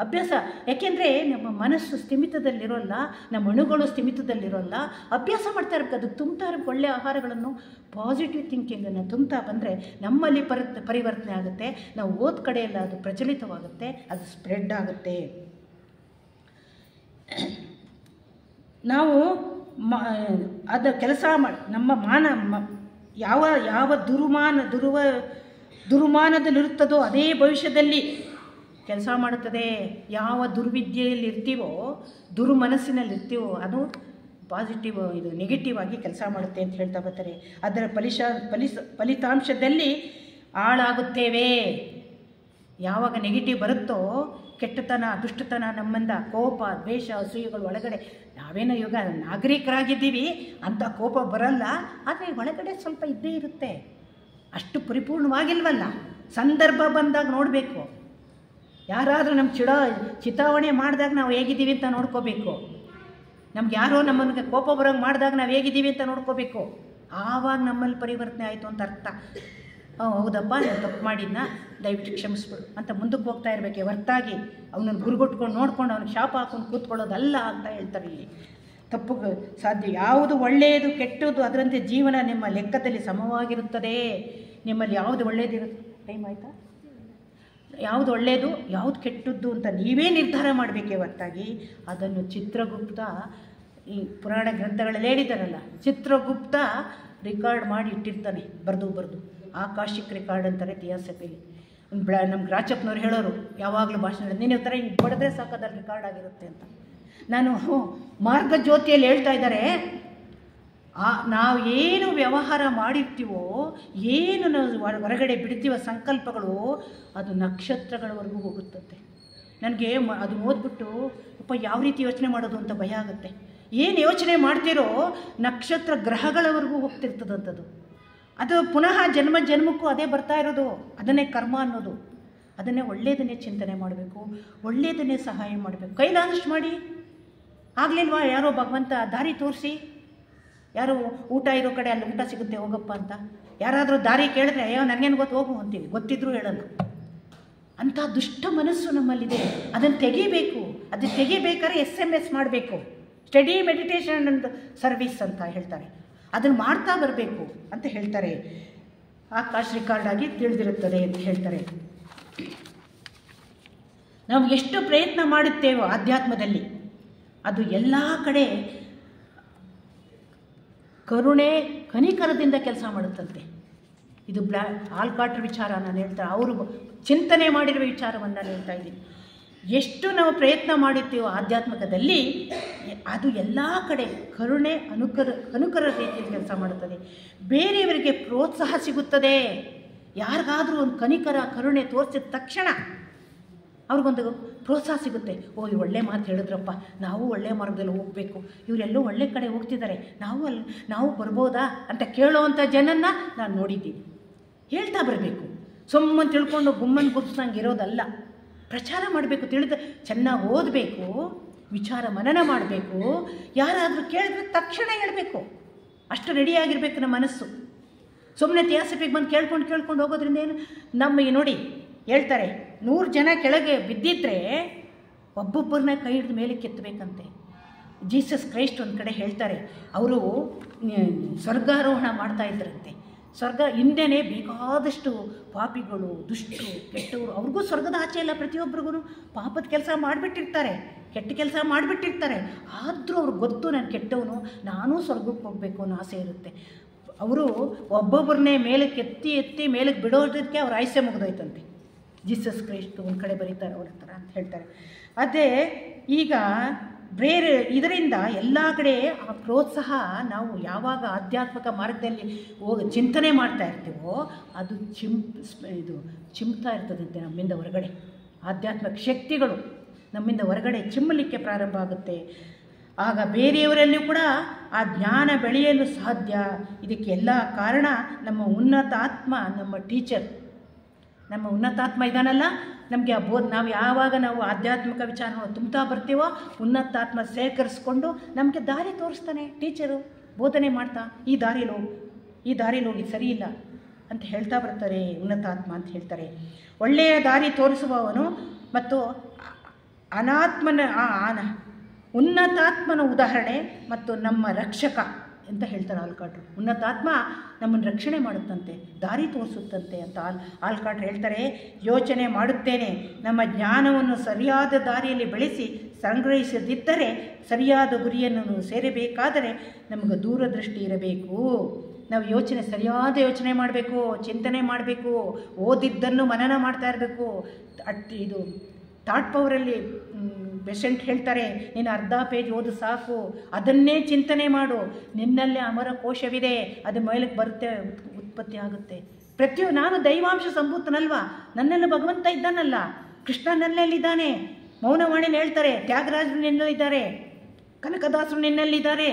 ಅಭ್ಯಾಸ ಯಾಕೆಂದರೆ ನಮ್ಮ ಮನಸ್ಸು ಸ್ಥಿಮಿತದಲ್ಲಿರೋಲ್ಲ, ನಮ್ಮ ಅಣುಗಳು ಸ್ಥಿಮಿತದಲ್ಲಿರೋಲ್ಲ. ಅಭ್ಯಾಸ ಮಾಡ್ತಾ ಇರಬೇಕು, ಅದು ತುಂಬ್ತಾ ಇರಬೇಕು. ಒಳ್ಳೆಯ ಆಹಾರಗಳನ್ನು, ಪಾಸಿಟಿವ್ ಥಿಂಕಿಂಗನ್ನು ತುಂಬ್ತಾ ಬಂದರೆ ನಮ್ಮಲ್ಲಿ ಪರಿವರ್ತನೆ ಆಗುತ್ತೆ. ನಾವು ಓದ್ ಕಡೆಯೆಲ್ಲ ಅದು ಪ್ರಚಲಿತವಾಗುತ್ತೆ, ಅದು ಸ್ಪ್ರೆಡ್ ಆಗುತ್ತೆ. ನಾವು ಅದು ಕೆಲಸ ಮಾಡಿ ನಮ್ಮ ಯಾವ ದುರುಮಾನದಲ್ಲಿರುತ್ತದೋ ಅದೇ ಭವಿಷ್ಯದಲ್ಲಿ ಕೆಲಸ ಮಾಡುತ್ತದೆ. ಯಾವ ದುರ್ವಿದ್ಯೆಯಲ್ಲಿರ್ತೀವೋ, ದುರ್ಮನಸ್ಸಿನಲ್ಲಿರ್ತೀವೋ ಅದು ಪಾಸಿಟಿವ್, ಇದು ನೆಗೆಟಿವ್ ಆಗಿ ಕೆಲಸ ಮಾಡುತ್ತೆ ಅಂತ ಹೇಳ್ತಾ ಬರ್ತಾರೆ. ಅದರ ಫಲಿತಾಂಶದಲ್ಲಿ ಹಾಳಾಗುತ್ತೇವೆ. ಯಾವಾಗ ನೆಗೆಟಿವ್ ಬರುತ್ತೋ, ಕೆಟ್ಟತನ, ದುಷ್ಟತನ ನಮ್ಮಿಂದ, ಕೋಪ, ದ್ವೇಷ, ಅಸೂಯೆಗಳು ಒಳಗಡೆ, ನಾವೇನೋ ಇವಾಗ ನಾಗರಿಕರಾಗಿದ್ದೀವಿ ಅಂತ ಕೋಪ ಬರಲ್ಲ, ಆದರೆ ಒಳಗಡೆ ಸ್ವಲ್ಪ ಇದ್ದೇ ಇರುತ್ತೆ. ಅಷ್ಟು ಪರಿಪೂರ್ಣವಾಗಿಲ್ವಲ್ಲ. ಸಂದರ್ಭ ಬಂದಾಗ ನೋಡಬೇಕು. ಯಾರಾದರೂ ನಮ್ಮ ಚಿತಾವಣೆ ಮಾಡಿದಾಗ ನಾವು ಹೇಗಿದ್ದೀವಿ ಅಂತ ನೋಡ್ಕೋಬೇಕು. ನಮ್ಗೆ ಯಾರೋ ನಮ್ಮನಿಗೆ ಕೋಪ ಬರೋಂಗೆ ಮಾಡಿದಾಗ ನಾವು ಹೇಗಿದ್ದೀವಿ ಅಂತ ನೋಡ್ಕೋಬೇಕು. ಆವಾಗ ನಮ್ಮಲ್ಲಿ ಪರಿವರ್ತನೆ ಆಯಿತು ಅಂತ ಅರ್ಥ. ಹೌದಪ್ಪ, ನಾನು ತಪ್ಪು ಮಾಡಿದ್ನ, ದಯವಿಟ್ಟು ಕ್ಷಮಿಸ್ಬಿಡು ಅಂತ ಮುಂದಕ್ಕೆ ಹೋಗ್ತಾ ಇರಬೇಕೆ ಹೊರತಾಗಿ ಅವನನ್ನು ಗುರುಗೊಟ್ಕೊಂಡು ನೋಡ್ಕೊಂಡು ಅವ್ನಿಗೆ ಶಾಪ ಹಾಕೊಂಡು ಕೂತ್ಕೊಳ್ಳೋದಲ್ಲ ಅಂತ ಹೇಳ್ತಾರೆ ಇಲ್ಲಿ. ತಪ್ಪು ಸಾಧ್ಯ. ಯಾವುದು ಒಳ್ಳೆಯದು ಕೆಟ್ಟದ್ದು ಅದರಂತೆ ಜೀವನ ನಿಮ್ಮ ಲೆಕ್ಕದಲ್ಲಿ ಸಮವಾಗಿರುತ್ತದೆ. ನಿಮ್ಮಲ್ಲಿ ಯಾವುದು ಒಳ್ಳೆಯದಿರುತ್ತೆ, ಟೈಮ್ ಆಯಿತಾ, ಯಾವುದು ಒಳ್ಳೆಯದು ಯಾವುದು ಕೆಟ್ಟದ್ದು ಅಂತ ನೀವೇ ನಿರ್ಧಾರ ಮಾಡಬೇಕೇ ಹೊರತಾಗಿ ಅದನ್ನು ಚಿತ್ರಗುಪ್ತ ಈ ಪುರಾಣ ಗ್ರಂಥಗಳಲ್ಲಿ ಹೇಳಿದ್ದಾರಲ್ಲ, ಚಿತ್ರಗುಪ್ತ ರೆಕಾರ್ಡ್ ಮಾಡಿ ಇಟ್ಟಿರ್ತಾನೆ, ಬರೆದು ಆಕಾಶಿಕ್ ರೆಕಾರ್ಡ್ ಅಂತಾರೆ ತಿಯಾಸಪೇಲಿ. ನಮ್ಮ ರಾಚಪ್ಪನವ್ರು ಹೇಳೋರು ಯಾವಾಗಲೂ ಭಾಷಣ, ನೀನು ಥರ ಹಿಂಗೆ ಬಡಿದ್ರೆ ಸಾಕೋದಲ್ಲಿ ರೆಕಾರ್ಡ್ ಆಗಿರುತ್ತೆ ಅಂತ. ನಾನು ಮಾರ್ಗಜ್ಯೋತಿಯಲ್ಲಿ ಹೇಳ್ತಾ ಇದ್ದಾರೆ, ನಾವು ಏನು ವ್ಯವಹಾರ ಮಾಡಿರ್ತೀವೋ, ಏನು ನಾವು ಹೊರಗಡೆ ಬಿಡ್ತೀವೋ ಸಂಕಲ್ಪಗಳು, ಅದು ನಕ್ಷತ್ರಗಳವರೆಗೂ ಹೋಗುತ್ತಂತೆ. ನನಗೆ ಅದು ಓದ್ಬಿಟ್ಟು ಅಪ್ಪ ಯಾವ ರೀತಿ ಯೋಚನೆ ಮಾಡೋದು ಅಂತ ಭಯ ಆಗುತ್ತೆ. ಏನು ಯೋಚನೆ ಮಾಡ್ತಿರೋ ನಕ್ಷತ್ರ ಗ್ರಹಗಳವರೆಗೂ ಹೋಗ್ತಿರ್ತದಂಥದ್ದು. ಅದು ಪುನಃ ಜನ್ಮಕ್ಕೂ ಅದೇ ಬರ್ತಾ ಇರೋದು. ಅದನ್ನೇ ಕರ್ಮ ಅನ್ನೋದು. ಅದನ್ನೇ ಒಳ್ಳೆಯದನ್ನೇ ಚಿಂತನೆ ಮಾಡಬೇಕು, ಒಳ್ಳೆಯದನ್ನೇ ಸಹಾಯ ಮಾಡಬೇಕು. ಕೈಲಾದಷ್ಟು ಮಾಡಿ. ಆಗಲಿಲ್ವಾ ಯಾರೋ ಭಗವಂತ ದಾರಿ ತೋರಿಸಿ, ಯಾರು ಊಟ ಇರೋ ಕಡೆ ಅಲ್ಲಿ ಊಟ ಸಿಗುತ್ತೆ ಹೋಗಪ್ಪ ಅಂತ ಯಾರಾದರೂ ದಾರಿ ಕೇಳಿದ್ರೆ ಅಯ್ಯೋ ನನಗೇನು ಹೋಗು ಅಂತೀವಿ, ಗೊತ್ತಿದ್ರೂ ಹೇಳಲ್ಲ. ಅಂಥ ದುಷ್ಟ ಮನಸ್ಸು ನಮ್ಮಲ್ಲಿದೆ. ಅದನ್ನು ತೆಗಿಬೇಕು. ಅದು ತೆಗಿಬೇಕಾದ್ರೆ SMS ಮಾಡಬೇಕು, ಸ್ಟಡಿ ಮೆಡಿಟೇಷನ್ ಅಂಡ್ ಸರ್ವಿಸ್ ಅಂತ ಹೇಳ್ತಾರೆ. ಅದನ್ನು ಮಾಡ್ತಾ ಬರಬೇಕು ಅಂತ ಹೇಳ್ತಾರೆ. ಆಕಾಶ್ ರೆಕಾರ್ಡ್ ಆಗಿ ತಿಳಿದಿರುತ್ತದೆ ಅಂತ ಹೇಳ್ತಾರೆ. ನಾವು ಎಷ್ಟು ಪ್ರಯತ್ನ ಮಾಡುತ್ತೇವೋ ಆಧ್ಯಾತ್ಮದಲ್ಲಿ, ಅದು ಎಲ್ಲ ಕಡೆ ಕರುಣೆ ಕನಿಕರದಿಂದ ಕೆಲಸ ಮಾಡುತ್ತಂತೆ. ಇದು ಆಲ್ಕಾಟ್ರ ವಿಚಾರ ನಾನು ಹೇಳ್ತಾರೆ, ಅವರು ಚಿಂತನೆ ಮಾಡಿರುವ ವಿಚಾರವನ್ನು ನಾನು ಹೇಳ್ತಾ ಇದ್ದೀನಿ. ಎಷ್ಟು ನಾವು ಪ್ರಯತ್ನ ಮಾಡುತ್ತೀವೋ ಆಧ್ಯಾತ್ಮಿಕದಲ್ಲಿ, ಅದು ಎಲ್ಲ ಕಡೆ ಕರುಣೆ ಅನುಕರ ರೀತಿಯಲ್ಲಿ ಕೆಲಸ ಮಾಡುತ್ತದೆ. ಬೇರೆಯವರಿಗೆ ಪ್ರೋತ್ಸಾಹ ಸಿಗುತ್ತದೆ. ಯಾರಿಗಾದರೂ ಒಂದು ಕನಿಕರ ಕರುಣೆ ತೋರಿಸಿದ ತಕ್ಷಣ ಅವ್ರಿಗೊಂದು ಪ್ರೋತ್ಸಾಹ ಸಿಗುತ್ತೆ. ಓ ಇವ್ರು ಒಳ್ಳೆ ಮಾತು ಹೇಳಿದ್ರಪ್ಪ, ನಾವು ಒಳ್ಳೆ ಮಾರ್ಗದಲ್ಲಿ ಹೋಗಬೇಕು, ಇವರೆಲ್ಲೋ ಒಳ್ಳೆ ಕಡೆ ಹೋಗ್ತಿದ್ದಾರೆ, ನಾವು ಬರ್ಬೋದಾ ಅಂತ ಕೇಳೋವಂಥ ಜನನ್ನ ನಾನು ನೋಡಿದ್ದೀನಿ. ಹೇಳ್ತಾ ಬರಬೇಕು. ಸುಮ್ಮನೆ ತಿಳ್ಕೊಂಡು ಗುಮ್ಮನ್ ಗುರ್ಸ್ನಂಗೆ ಇರೋದಲ್ಲ. ಪ್ರಚಾರ ಮಾಡಬೇಕು, ಚೆನ್ನಾಗಿ ಓದಬೇಕು, ವಿಚಾರ ಮನನ ಮಾಡಬೇಕು. ಯಾರಾದರೂ ಕೇಳಿದ್ರೆ ತಕ್ಷಣ ಹೇಳಬೇಕು. ಅಷ್ಟು ರೆಡಿಯಾಗಿರ್ಬೇಕು ನಮ್ಮ ಮನಸ್ಸು. ಸುಮ್ಮನೆ ತಿಯಾಸಪಿಗೆ ಬಂದು ಕೇಳ್ಕೊಂಡು ಹೋಗೋದ್ರಿಂದ ಏನು ನಮಗೆ ನೋಡಿ ಹೇಳ್ತಾರೆ, 100 ಜನ ಕೆಳಗೆ ಬಿದ್ದಿದ್ರೆ ಒಬ್ಬೊಬ್ಬರನ್ನ ಕೈ ಹಿಡಿದು ಮೇಲೆ ಕೆತ್ತಬೇಕಂತೆ. ಜೀಸಸ್ ಕ್ರೈಸ್ಟ್ ಒಂದು ಕಡೆ ಹೇಳ್ತಾರೆ, ಅವರು ಸ್ವರ್ಗಾರೋಹಣ ಮಾಡ್ತಾ ಇದ್ರಂತೆ. ಸ್ವರ್ಗ ಹಿಂದೆಯೇ ಬೇಕಾದಷ್ಟು ಪಾಪಿಗಳು, ದುಷ್ಟರು, ಕೆಟ್ಟವರು, ಅವ್ರಿಗೂ ಸ್ವರ್ಗದ ಆಚೆ ಇಲ್ಲ. ಪ್ರತಿಯೊಬ್ಬರಿಗೂ ಪಾಪದ ಕೆಲಸ ಮಾಡಿಬಿಟ್ಟಿರ್ತಾರೆ, ಕೆಟ್ಟ ಕೆಲಸ ಮಾಡಿಬಿಟ್ಟಿರ್ತಾರೆ. ಆದರೂ ಅವ್ರಿಗೆ ಗೊತ್ತು, ನಾನು ಕೆಟ್ಟವನು, ನಾನೂ ಸ್ವರ್ಗಕ್ಕೆ ಹೋಗಬೇಕು ಅನ್ನೋ ಆಸೆ ಇರುತ್ತೆ. ಅವರು ಒಬ್ಬೊಬ್ಬರನ್ನೇ ಮೇಲಕ್ಕೆ ಎತ್ತಿ ಮೇಲಕ್ಕೆ ಬಿಡೋದಕ್ಕೆ ಅವ್ರ ಆಯ್ಸೆ ಮುಗಿದೋಯ್ತಂತೆ. ಜೀಸಸ್ ಕ್ರೈಸ್ಟ್ ಒಂದು ಕಡೆ ಬರೀತಾರೆ ಅವ್ರ ಥರ ಅಂತ ಹೇಳ್ತಾರೆ. ಅದೇ ಈಗ ಬೇರೆ ಇದರಿಂದ ಎಲ್ಲ ಕಡೆ ಆ ಪ್ರೋತ್ಸಾಹ ನಾವು ಯಾವಾಗ ಆಧ್ಯಾತ್ಮಿಕ ಮಾರ್ಗದಲ್ಲಿ ಚಿಂತನೆ ಮಾಡ್ತಾ ಇರ್ತೀವೋ ಅದು ಚಿಮ್ತಾ ಇರ್ತದಂತೆ ನಮ್ಮಿಂದ ಹೊರಗಡೆ. ಆಧ್ಯಾತ್ಮಿಕ ಶಕ್ತಿಗಳು ನಮ್ಮಿಂದ ಹೊರಗಡೆ ಚಿಮ್ಮಲಿಕ್ಕೆ ಪ್ರಾರಂಭ ಆಗುತ್ತೆ. ಆಗ ಬೇರೆಯವರಲ್ಲಿಯೂ ಕೂಡ ಆ ಜ್ಞಾನ ಬೆಳೆಯಲು ಸಾಧ್ಯ. ಇದಕ್ಕೆ ಎಲ್ಲ ಕಾರಣ ನಮ್ಮ ಉನ್ನತ ಆತ್ಮ, ನಮ್ಮ ಟೀಚರ್. ನಮ್ಮ ಉನ್ನತಾತ್ಮ ಇದ್ದಾನಲ್ಲ, ನಮಗೆ ಆ ನಾವು ಯಾವಾಗ ನಾವು ಆಧ್ಯಾತ್ಮಿಕ ವಿಚಾರವನ್ನು ತುಂಬ್ತಾ ಬರ್ತೀವೋ ಉನ್ನತಾತ್ಮ ಸೇಕರಿಸ್ಕೊಂಡು ನಮಗೆ ದಾರಿ ತೋರಿಸ್ತಾನೆ. ಟೀಚರು ಬೋಧನೆ ಮಾಡ್ತಾ ಈ ದಾರಿಲಿ ಹೋಗಿ ಸರಿ ಇಲ್ಲ ಅಂತ ಹೇಳ್ತಾ ಬರ್ತಾರೆ ಉನ್ನತಾತ್ಮ ಅಂತ ಹೇಳ್ತಾರೆ. ಒಳ್ಳೆಯ ದಾರಿ ತೋರಿಸುವವನು ಮತ್ತು ಉನ್ನತಾತ್ಮನ ಉದಾಹರಣೆ ಮತ್ತು ನಮ್ಮ ರಕ್ಷಕ ಅಂತ ಹೇಳ್ತಾರೆ ಆಲ್ಕಾಟ್ರು. ಉನ್ನತಾತ್ಮ ನಮ್ಮನ್ನು ರಕ್ಷಣೆ ಮಾಡುತ್ತಂತೆ, ದಾರಿ ತೋರಿಸುತ್ತಂತೆ ಅಂತ ಆಲ್ಕಾಟ್ರು ಹೇಳ್ತಾರೆ. ಯೋಚನೆ ಮಾಡುತ್ತೇನೆ, ನಮ್ಮ ಜ್ಞಾನವನ್ನು ಸರಿಯಾದ ದಾರಿಯಲ್ಲಿ ಬೆಳೆಸಿ ಸಂಗ್ರಹಿಸದಿದ್ದರೆ ಸರಿಯಾದ ಗುರಿಯನ್ನು ಸೇರಬೇಕಾದರೆ ನಮಗೆ ದೂರದೃಷ್ಟಿ ಇರಬೇಕು. ನಾವು ಸರಿಯಾದ ಯೋಚನೆ ಮಾಡಬೇಕು, ಚಿಂತನೆ ಮಾಡಬೇಕು, ಓದಿದ್ದನ್ನು ಮನನ ಮಾಡ್ತಾ ಇರಬೇಕು. ಇದು ಥಾಟ್ ಪವರಲ್ಲಿ ಬೆಸೆಂಟ್ ಹೇಳ್ತಾರೆ, ನೀನು ಅರ್ಧ ಪೇಜ್ ಓದು ಸಾಕು, ಅದನ್ನೇ ಚಿಂತನೆ ಮಾಡು, ನಿನ್ನಲ್ಲೇ ಅಮರ ಕೋಶವಿದೆ, ಅದು ಮೇಲಕ್ಕೆ ಬರುತ್ತೆ, ಉತ್ಪತ್ತಿ ಆಗುತ್ತೆ. ನಾನು ದೈವಾಂಶ ಸಂಭೂತನಲ್ವಾ, ನನ್ನೆಲ್ಲ ಭಗವಂತ ಇದ್ದಾನಲ್ಲ, ಕೃಷ್ಣ ನನ್ನಲ್ಲಿದ್ದಾನೆ. ಮೌನವಾಣಿನ ಹೇಳ್ತಾರೆ, ತ್ಯಾಗರಾಜರು ನಿನ್ನಲ್ಲಿದ್ದಾರೆ, ಕನಕದಾಸರು ನಿನ್ನಲ್ಲಿದ್ದಾರೆ,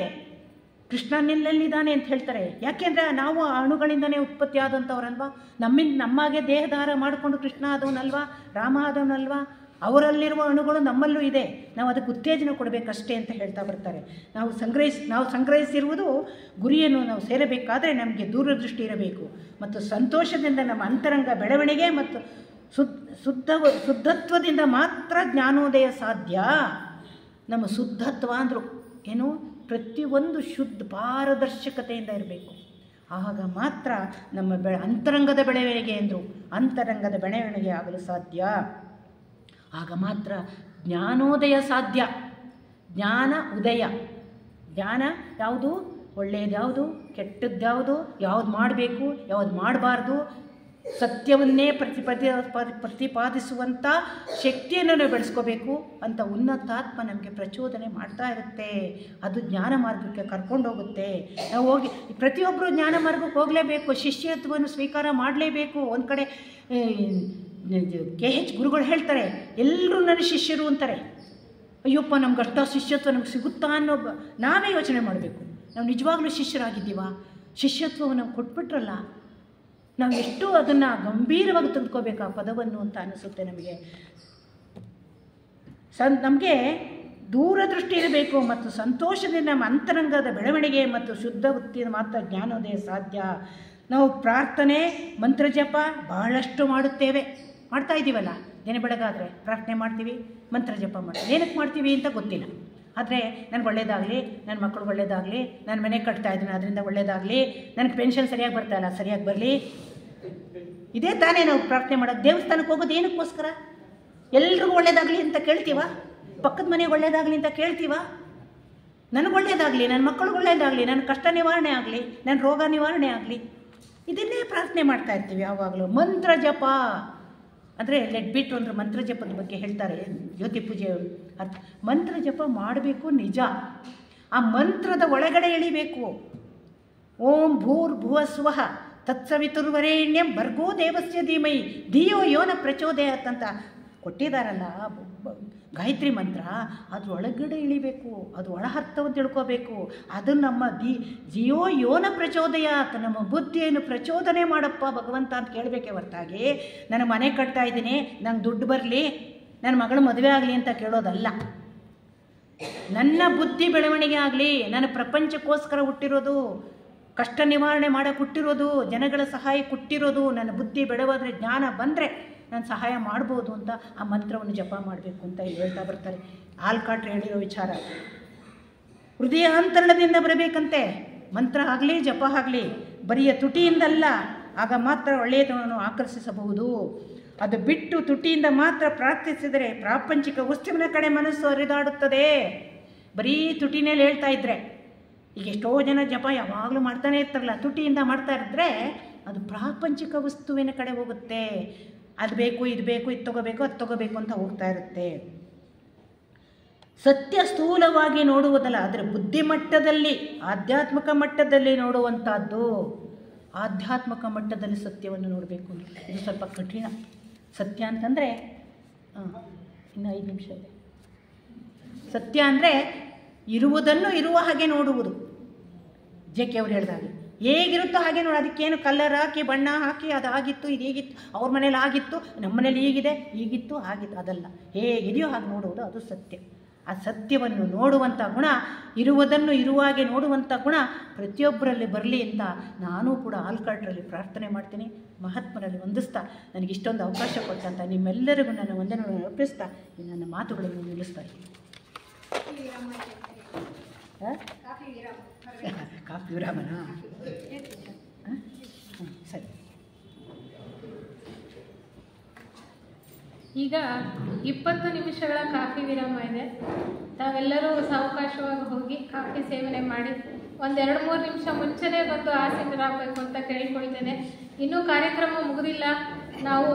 ಕೃಷ್ಣ ನಿನ್ನಲ್ಲಿದ್ದಾನೆ ಅಂತ ಹೇಳ್ತಾರೆ. ಯಾಕೆಂದರೆ ನಾವು ಆ ಅಣುಗಳಿಂದನೇ ಉತ್ಪತ್ತಿ ಆದಂಥವ್ರಲ್ವಾ, ನಮ್ಮಾಗೆ ದೇಹಧಾರ ಮಾಡಿಕೊಂಡು ಕೃಷ್ಣ ಆದವನಲ್ವಾ, ರಾಮ ಆದವನಲ್ವಾ, ಅವರಲ್ಲಿರುವ ಅಣುಗಳು ನಮ್ಮಲ್ಲೂ ಇದೆ, ನಾವು ಅದಕ್ಕೆ ಉತ್ತೇಜನ ಕೊಡಬೇಕಷ್ಟೇ ಅಂತ ಹೇಳ್ತಾ ಬರ್ತಾರೆ. ನಾವು ಸಂಗ್ರಹಿಸಿರುವುದು ಗುರಿಯನ್ನು ನಾವು ಸೇರಬೇಕಾದರೆ ನಮಗೆ ದೂರದೃಷ್ಟಿ ಇರಬೇಕು ಮತ್ತು ಸಂತೋಷದಿಂದ ನಮ್ಮ ಅಂತರಂಗ ಬೆಳವಣಿಗೆ ಮತ್ತು ಶುದ್ಧತ್ವದಿಂದ ಮಾತ್ರ ಜ್ಞಾನೋದಯ ಸಾಧ್ಯ. ನಮ್ಮ ಶುದ್ಧತ್ವ ಅಂದರು ಏನು, ಪ್ರತಿಯೊಂದು ಶುದ್ಧ ಪಾರದರ್ಶಕತೆಯಿಂದ ಇರಬೇಕು. ಆಗ ಮಾತ್ರ ನಮ್ಮ ಅಂತರಂಗದ ಬೆಳವಣಿಗೆ ಅಂದರು, ಅಂತರಂಗದ ಬೆಳವಣಿಗೆ ಆಗಲು ಸಾಧ್ಯ. ಆಗ ಮಾತ್ರ ಜ್ಞಾನೋದಯ ಸಾಧ್ಯ. ಜ್ಞಾನ ಉದಯ, ಜ್ಞಾನ ಯಾವುದು, ಒಳ್ಳೆಯದು ಯಾವುದು, ಕೆಟ್ಟದ್ದು ಯಾವುದು ಮಾಡಬೇಕು, ಯಾವುದು ಮಾಡಬಾರ್ದು, ಸತ್ಯವನ್ನೇ ಪ್ರತಿಪಾದಿಸುವಂಥ ಶಕ್ತಿಯನ್ನು ನಾವು ಬೆಳೆಸ್ಕೋಬೇಕು ಅಂತ ಉನ್ನತಾತ್ಮ ನಮಗೆ ಪ್ರಚೋದನೆ ಮಾಡ್ತಾ ಇರುತ್ತೆ. ಅದು ಜ್ಞಾನ ಮಾರ್ಗಕ್ಕೆ ಕರ್ಕೊಂಡೋಗುತ್ತೆ. ನಾವು ಹೋಗಿ ಪ್ರತಿಯೊಬ್ಬರು ಜ್ಞಾನ ಮಾರ್ಗಕ್ಕೆ ಹೋಗಲೇಬೇಕು, ಶಿಷ್ಯತ್ವವನ್ನು ಸ್ವೀಕಾರ ಮಾಡಲೇಬೇಕು. ಒಂದು ಕಡೆ KH ಗುರುಗಳು ಹೇಳ್ತಾರೆ, ಎಲ್ಲರೂ ನನ್ನ ಶಿಷ್ಯರು ಅಂತಾರೆ. ಅಯ್ಯಪ್ಪ, ನಮ್ಗೆ ಅರ್ಥ ಶಿಷ್ಯತ್ವ ನಮ್ಗೆ ಸಿಗುತ್ತಾ ಅನ್ನೋ ನಾವೇ ಯೋಚನೆ ಮಾಡಬೇಕು. ನಾವು ನಿಜವಾಗ್ಲೂ ಶಿಷ್ಯರಾಗಿದ್ದೀವಾ? ಶಿಷ್ಯತ್ವವನ್ನು ನಾವು ಕೊಟ್ಬಿಟ್ರಲ್ಲ, ನಾವು ಎಷ್ಟು ಅದನ್ನು ಗಂಭೀರವಾಗಿ ತೆಗೆದುಕೋಬೇಕು ಆ ಪದವನ್ನು ಅಂತ ಅನಿಸುತ್ತೆ ನಮಗೆ. ನಮಗೆ ದೂರದೃಷ್ಟಿ ಇರಬೇಕು ಮತ್ತು ಸಂತೋಷದಿಂದ ನಮ್ಮ ಅಂತರಂಗದ ಬೆಳವಣಿಗೆ ಮತ್ತು ಶುದ್ಧ ವೃತ್ತಿಯಿಂದ ಮಾತ್ರ ಜ್ಞಾನೋದಯ ಸಾಧ್ಯ. ನಾವು ಪ್ರಾರ್ಥನೆ ಮಂತ್ರ ಜಪ ಬಹಳಷ್ಟು ಮಾಡ್ತಾ ಇದ್ದೀವಲ್ಲ, ದಿನ ಬೆಳಗಾದರೆ ಪ್ರಾರ್ಥನೆ ಮಾಡ್ತೀವಿ, ಮಂತ್ರ ಜಪ ಮಾಡ್ತೀವಿ. ಏನಕ್ಕೆ ಮಾಡ್ತೀವಿ ಅಂತ ಗೊತ್ತಿಲ್ಲ, ಆದರೆ ನನಗೆ ಒಳ್ಳೇದಾಗಲಿ, ನನ್ನ ಮಕ್ಕಳಿಗೆ ಒಳ್ಳೇದಾಗಲಿ, ನಾನು ಮನೆ ಕಟ್ತಾ ಇದ್ದೀನಿ ಅದರಿಂದ ಒಳ್ಳೇದಾಗಲಿ, ನನಗೆ ಪೆನ್ಷನ್ ಸರಿಯಾಗಿ ಬರ್ತಾಯಿಲ್ಲ ಸರಿಯಾಗಿ ಬರಲಿ, ಇದೇ ತಾನೇ ನಾವು ಪ್ರಾರ್ಥನೆ ಮಾಡೋದು. ದೇವಸ್ಥಾನಕ್ಕೆ ಹೋಗೋದು ಏನಕ್ಕೋಸ್ಕರ? ಎಲ್ರಿಗೂ ಒಳ್ಳೇದಾಗಲಿ ಅಂತ ಕೇಳ್ತೀವ? ಪಕ್ಕದ ಮನೆಗೆ ಒಳ್ಳೇದಾಗಲಿ ಅಂತ ಕೇಳ್ತೀವ? ನನಗೆ ಒಳ್ಳೇದಾಗಲಿ, ನನ್ನ ಮಕ್ಕಳಿಗೆ ಒಳ್ಳೇದಾಗಲಿ, ನನ್ನ ಕಷ್ಟ ನಿವಾರಣೆ ಆಗಲಿ, ನನ್ನ ರೋಗ ನಿವಾರಣೆ ಆಗಲಿ, ಇದನ್ನೇ ಪ್ರಾರ್ಥನೆ ಮಾಡ್ತಾ ಇರ್ತೀವಿ ಯಾವಾಗಲೂ. ಮಂತ್ರ ಜಪ ಅಂದರೆ ಲೆಟ್ಬಿಟ್ಟು ಅಂದ್ರೆ ಮಂತ್ರ ಜಪದ ಬಗ್ಗೆ ಹೇಳ್ತಾರೆ ಜ್ಯೋತಿ ಪೂಜೆ. ಮಂತ್ರ ಜಪ ಮಾಡಬೇಕು ನಿಜ, ಆ ಮಂತ್ರದ ಒಳಗಡೆ ಎಳಿಬೇಕು. ಓಂ ಭೂರ್ಭುವಸ್ವಃ ತತ್ಸವಿತುರ್ವರೇಣ್ಯಂ ಭರ್ಗೋ ದೇವಸ್ಯ ಧೀಮಹಿ ಧಿಯೋ ಯೋನ ಪ್ರಚೋದಯಾತ್ ಅಂತ ಕೊಟ್ಟಿದ್ದಾರಲ್ಲ ಗಾಯತ್ರಿ ಮಂತ್ರ, ಅದ್ರೊಳಗಡೆ ಇಳಿಬೇಕು, ಅದು ಒಳಹರ್ಥವನ್ನು ತಿಳ್ಕೋಬೇಕು. ಅದು ನಮ್ಮ ಧಿಯೋ ಯೋನ ಪ್ರಚೋದಯಾತ್, ನಮ್ಮ ಬುದ್ಧಿಯನ್ನು ಪ್ರಚೋದನೆ ಮಾಡಪ್ಪ ಭಗವಂತ ಅಂತ ಕೇಳಬೇಕೆ ಹೊರತಾಗಿ ನನ್ನ ಮನೆ ಕಟ್ತಾ ಇದ್ದೀನಿ, ನಂಗೆ ದುಡ್ಡು ಬರಲಿ, ನನ್ನ ಮಗಳು ಮದುವೆ ಆಗಲಿ ಅಂತ ಕೇಳೋದಲ್ಲ. ನನ್ನ ಬುದ್ಧಿ ಬೆಳವಣಿಗೆ ಆಗಲಿ, ನನ್ನ ಪ್ರಪಂಚಕ್ಕೋಸ್ಕರ ಹುಟ್ಟಿರೋದು, ಕಷ್ಟ ನಿವಾರಣೆ ಮಾಡೋಕ್ಕೆ ಹುಟ್ಟಿರೋದು, ಜನಗಳ ಸಹಾಯಕ್ಕೆ ಹುಟ್ಟಿರೋದು, ನನ್ನ ಬುದ್ಧಿ ಬೆಳವಾದರೆ ಜ್ಞಾನ ಬಂದರೆ ನಾನು ಸಹಾಯ ಮಾಡ್ಬೋದು ಅಂತ ಆ ಮಂತ್ರವನ್ನು ಜಪ ಮಾಡಬೇಕು ಅಂತ ಇಲ್ಲಿ ಹೇಳ್ತಾ ಬರ್ತಾರೆ. ಆಲ್ಕಾಟ್ರು ಹೇಳಿರೋ ವಿಚಾರ ಹೃದಯಾಂತರಣದಿಂದ ಬರಬೇಕಂತೆ. ಮಂತ್ರ ಆಗಲಿ ಜಪ ಆಗಲಿ ಬರಿಯ ತುಟಿಯಿಂದಲ್ಲ, ಆಗ ಮಾತ್ರ ಒಳ್ಳೆಯದನ್ನು ಆಕರ್ಷಿಸಬಹುದು. ಅದು ಬಿಟ್ಟು ತುಟಿಯಿಂದ ಮಾತ್ರ ಪ್ರಾರ್ಥಿಸಿದರೆ ಪ್ರಾಪಂಚಿಕ ವಸ್ತುವಿನ ಕಡೆ ಮನಸ್ಸು ಹರಿದಾಡುತ್ತದೆ. ಬರೀ ತುಟಿನಲ್ಲಿ ಹೇಳ್ತಾ ಇದ್ದರೆ, ಈಗ ಎಷ್ಟೋ ಜನ ಜಪ ಯಾವಾಗಲೂ ಮಾಡ್ತಾನೆ ಇರ್ತಾರಲ್ಲ, ತುಟಿಯಿಂದ ಮಾಡ್ತಾ ಇದ್ದರೆ ಅದು ಪ್ರಾಪಂಚಿಕ ವಸ್ತುವಿನ ಕಡೆ ಹೋಗುತ್ತೆ. ಅದು ಬೇಕು, ಇದು ಬೇಕು, ಇದು ತೊಗೋಬೇಕು, ಅದು ತೊಗೋಬೇಕು ಅಂತ ಹೋಗ್ತಾ ಇರುತ್ತೆ. ಸತ್ಯ ಸ್ಥೂಲವಾಗಿ ನೋಡುವುದಲ್ಲ, ಆದರೆ ಬುದ್ಧಿಮಟ್ಟದಲ್ಲಿ ಆಧ್ಯಾತ್ಮಿಕ ಮಟ್ಟದಲ್ಲಿ ನೋಡುವಂಥದ್ದು. ಆಧ್ಯಾತ್ಮಿಕ ಮಟ್ಟದಲ್ಲಿ ಸತ್ಯವನ್ನು ನೋಡಬೇಕು. ಇದು ಸ್ವಲ್ಪ ಕಠಿಣ. ಸತ್ಯ ಅಂತಂದರೆ ಇನ್ನು 5 ನಿಮಿಷ ಇದೆ. ಸತ್ಯ ಅಂದರೆ ಇರುವುದನ್ನು ಇರುವ ಹಾಗೆ ನೋಡುವುದು. JK ಅವರು ಹೇಳಿದಾಗ ಹೇಗಿರುತ್ತೋ ಹಾಗೆ ನೋಡಿ, ಅದಕ್ಕೇನು ಕಲ್ಲರ್ ಹಾಕಿ ಬಣ್ಣ ಹಾಕಿ ಅದಾಗಿತ್ತು ಇದು ಹೀಗಿತ್ತು, ಅವ್ರ ಮನೇಲಿ ಆಗಿತ್ತು, ನಮ್ಮ ಮನೇಲಿ ಹೀಗಿದೆ, ಹೀಗಿತ್ತು ಹಾಗಿತ್ತು, ಅದಲ್ಲ. ಹೇಗಿದೆಯೋ ಹಾಗೆ ನೋಡುವುದು ಅದು ಸತ್ಯ. ಆ ಸತ್ಯವನ್ನು ನೋಡುವಂಥ ಗುಣ, ಇರುವುದನ್ನು ಇರುವಾಗೆ ನೋಡುವಂಥ ಗುಣ ಪ್ರತಿಯೊಬ್ಬರಲ್ಲಿ ಬರಲಿ ಅಂತ ನಾನು ಕೂಡ ಆಲ್ಕಾಟ್ರಲ್ಲಿ ಪ್ರಾರ್ಥನೆ ಮಾಡ್ತೀನಿ. ಮಹಾತ್ಮರಲ್ಲಿ ವಂದಿಸ್ತಾ ನನಗೆ ಇಷ್ಟೊಂದು ಅವಕಾಶ ಕೊಟ್ಟಂತ ನಿಮ್ಮೆಲ್ಲರಿಗೂ ನನ್ನ ವಂದನೆಗಳನ್ನು ಅರ್ಪಿಸ್ತಾ ನನ್ನ ಮಾತುಗಳನ್ನು ನಿಲ್ಲಿಸ್ತಾ ಇದ್ದೀನಿ. ಕಾಫಿ ವಿರಾಮನಾ? ಸರಿ. ಈಗ 20 ನಿಮಿಷಗಳ ಕಾಫಿ ವಿರಾಮ ಇದೆ. ತಾವೆಲ್ಲರೂ ಸಾವಕಾಶವಾಗಿ ಹೋಗಿ ಕಾಫಿ ಸೇವನೆ ಮಾಡಿ 1-2-3 ನಿಮಿಷ ಮುಂಚೆನೇ ಬಂದು ಆಸೀನರಾಗಬೇಕು ಅಂತ ಕೇಳಿಕೊಳ್ತೇನೆ. ಇನ್ನೂ ಕಾರ್ಯಕ್ರಮ ಮುಗಿದಿಲ್ಲ. ನಾವು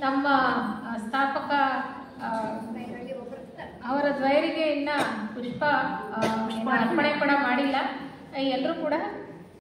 ನಮ್ಮ ಸ್ಥಾಪಕ ಅವರ ದ್ವೈರಿಗೆ ಇನ್ನು ಪುಷ್ಪ ಅರ್ಪಣೆ ಕೂಡ ಮಾಡಿಲ್ಲ. ಎಲ್ಲರೂ ಕೂಡ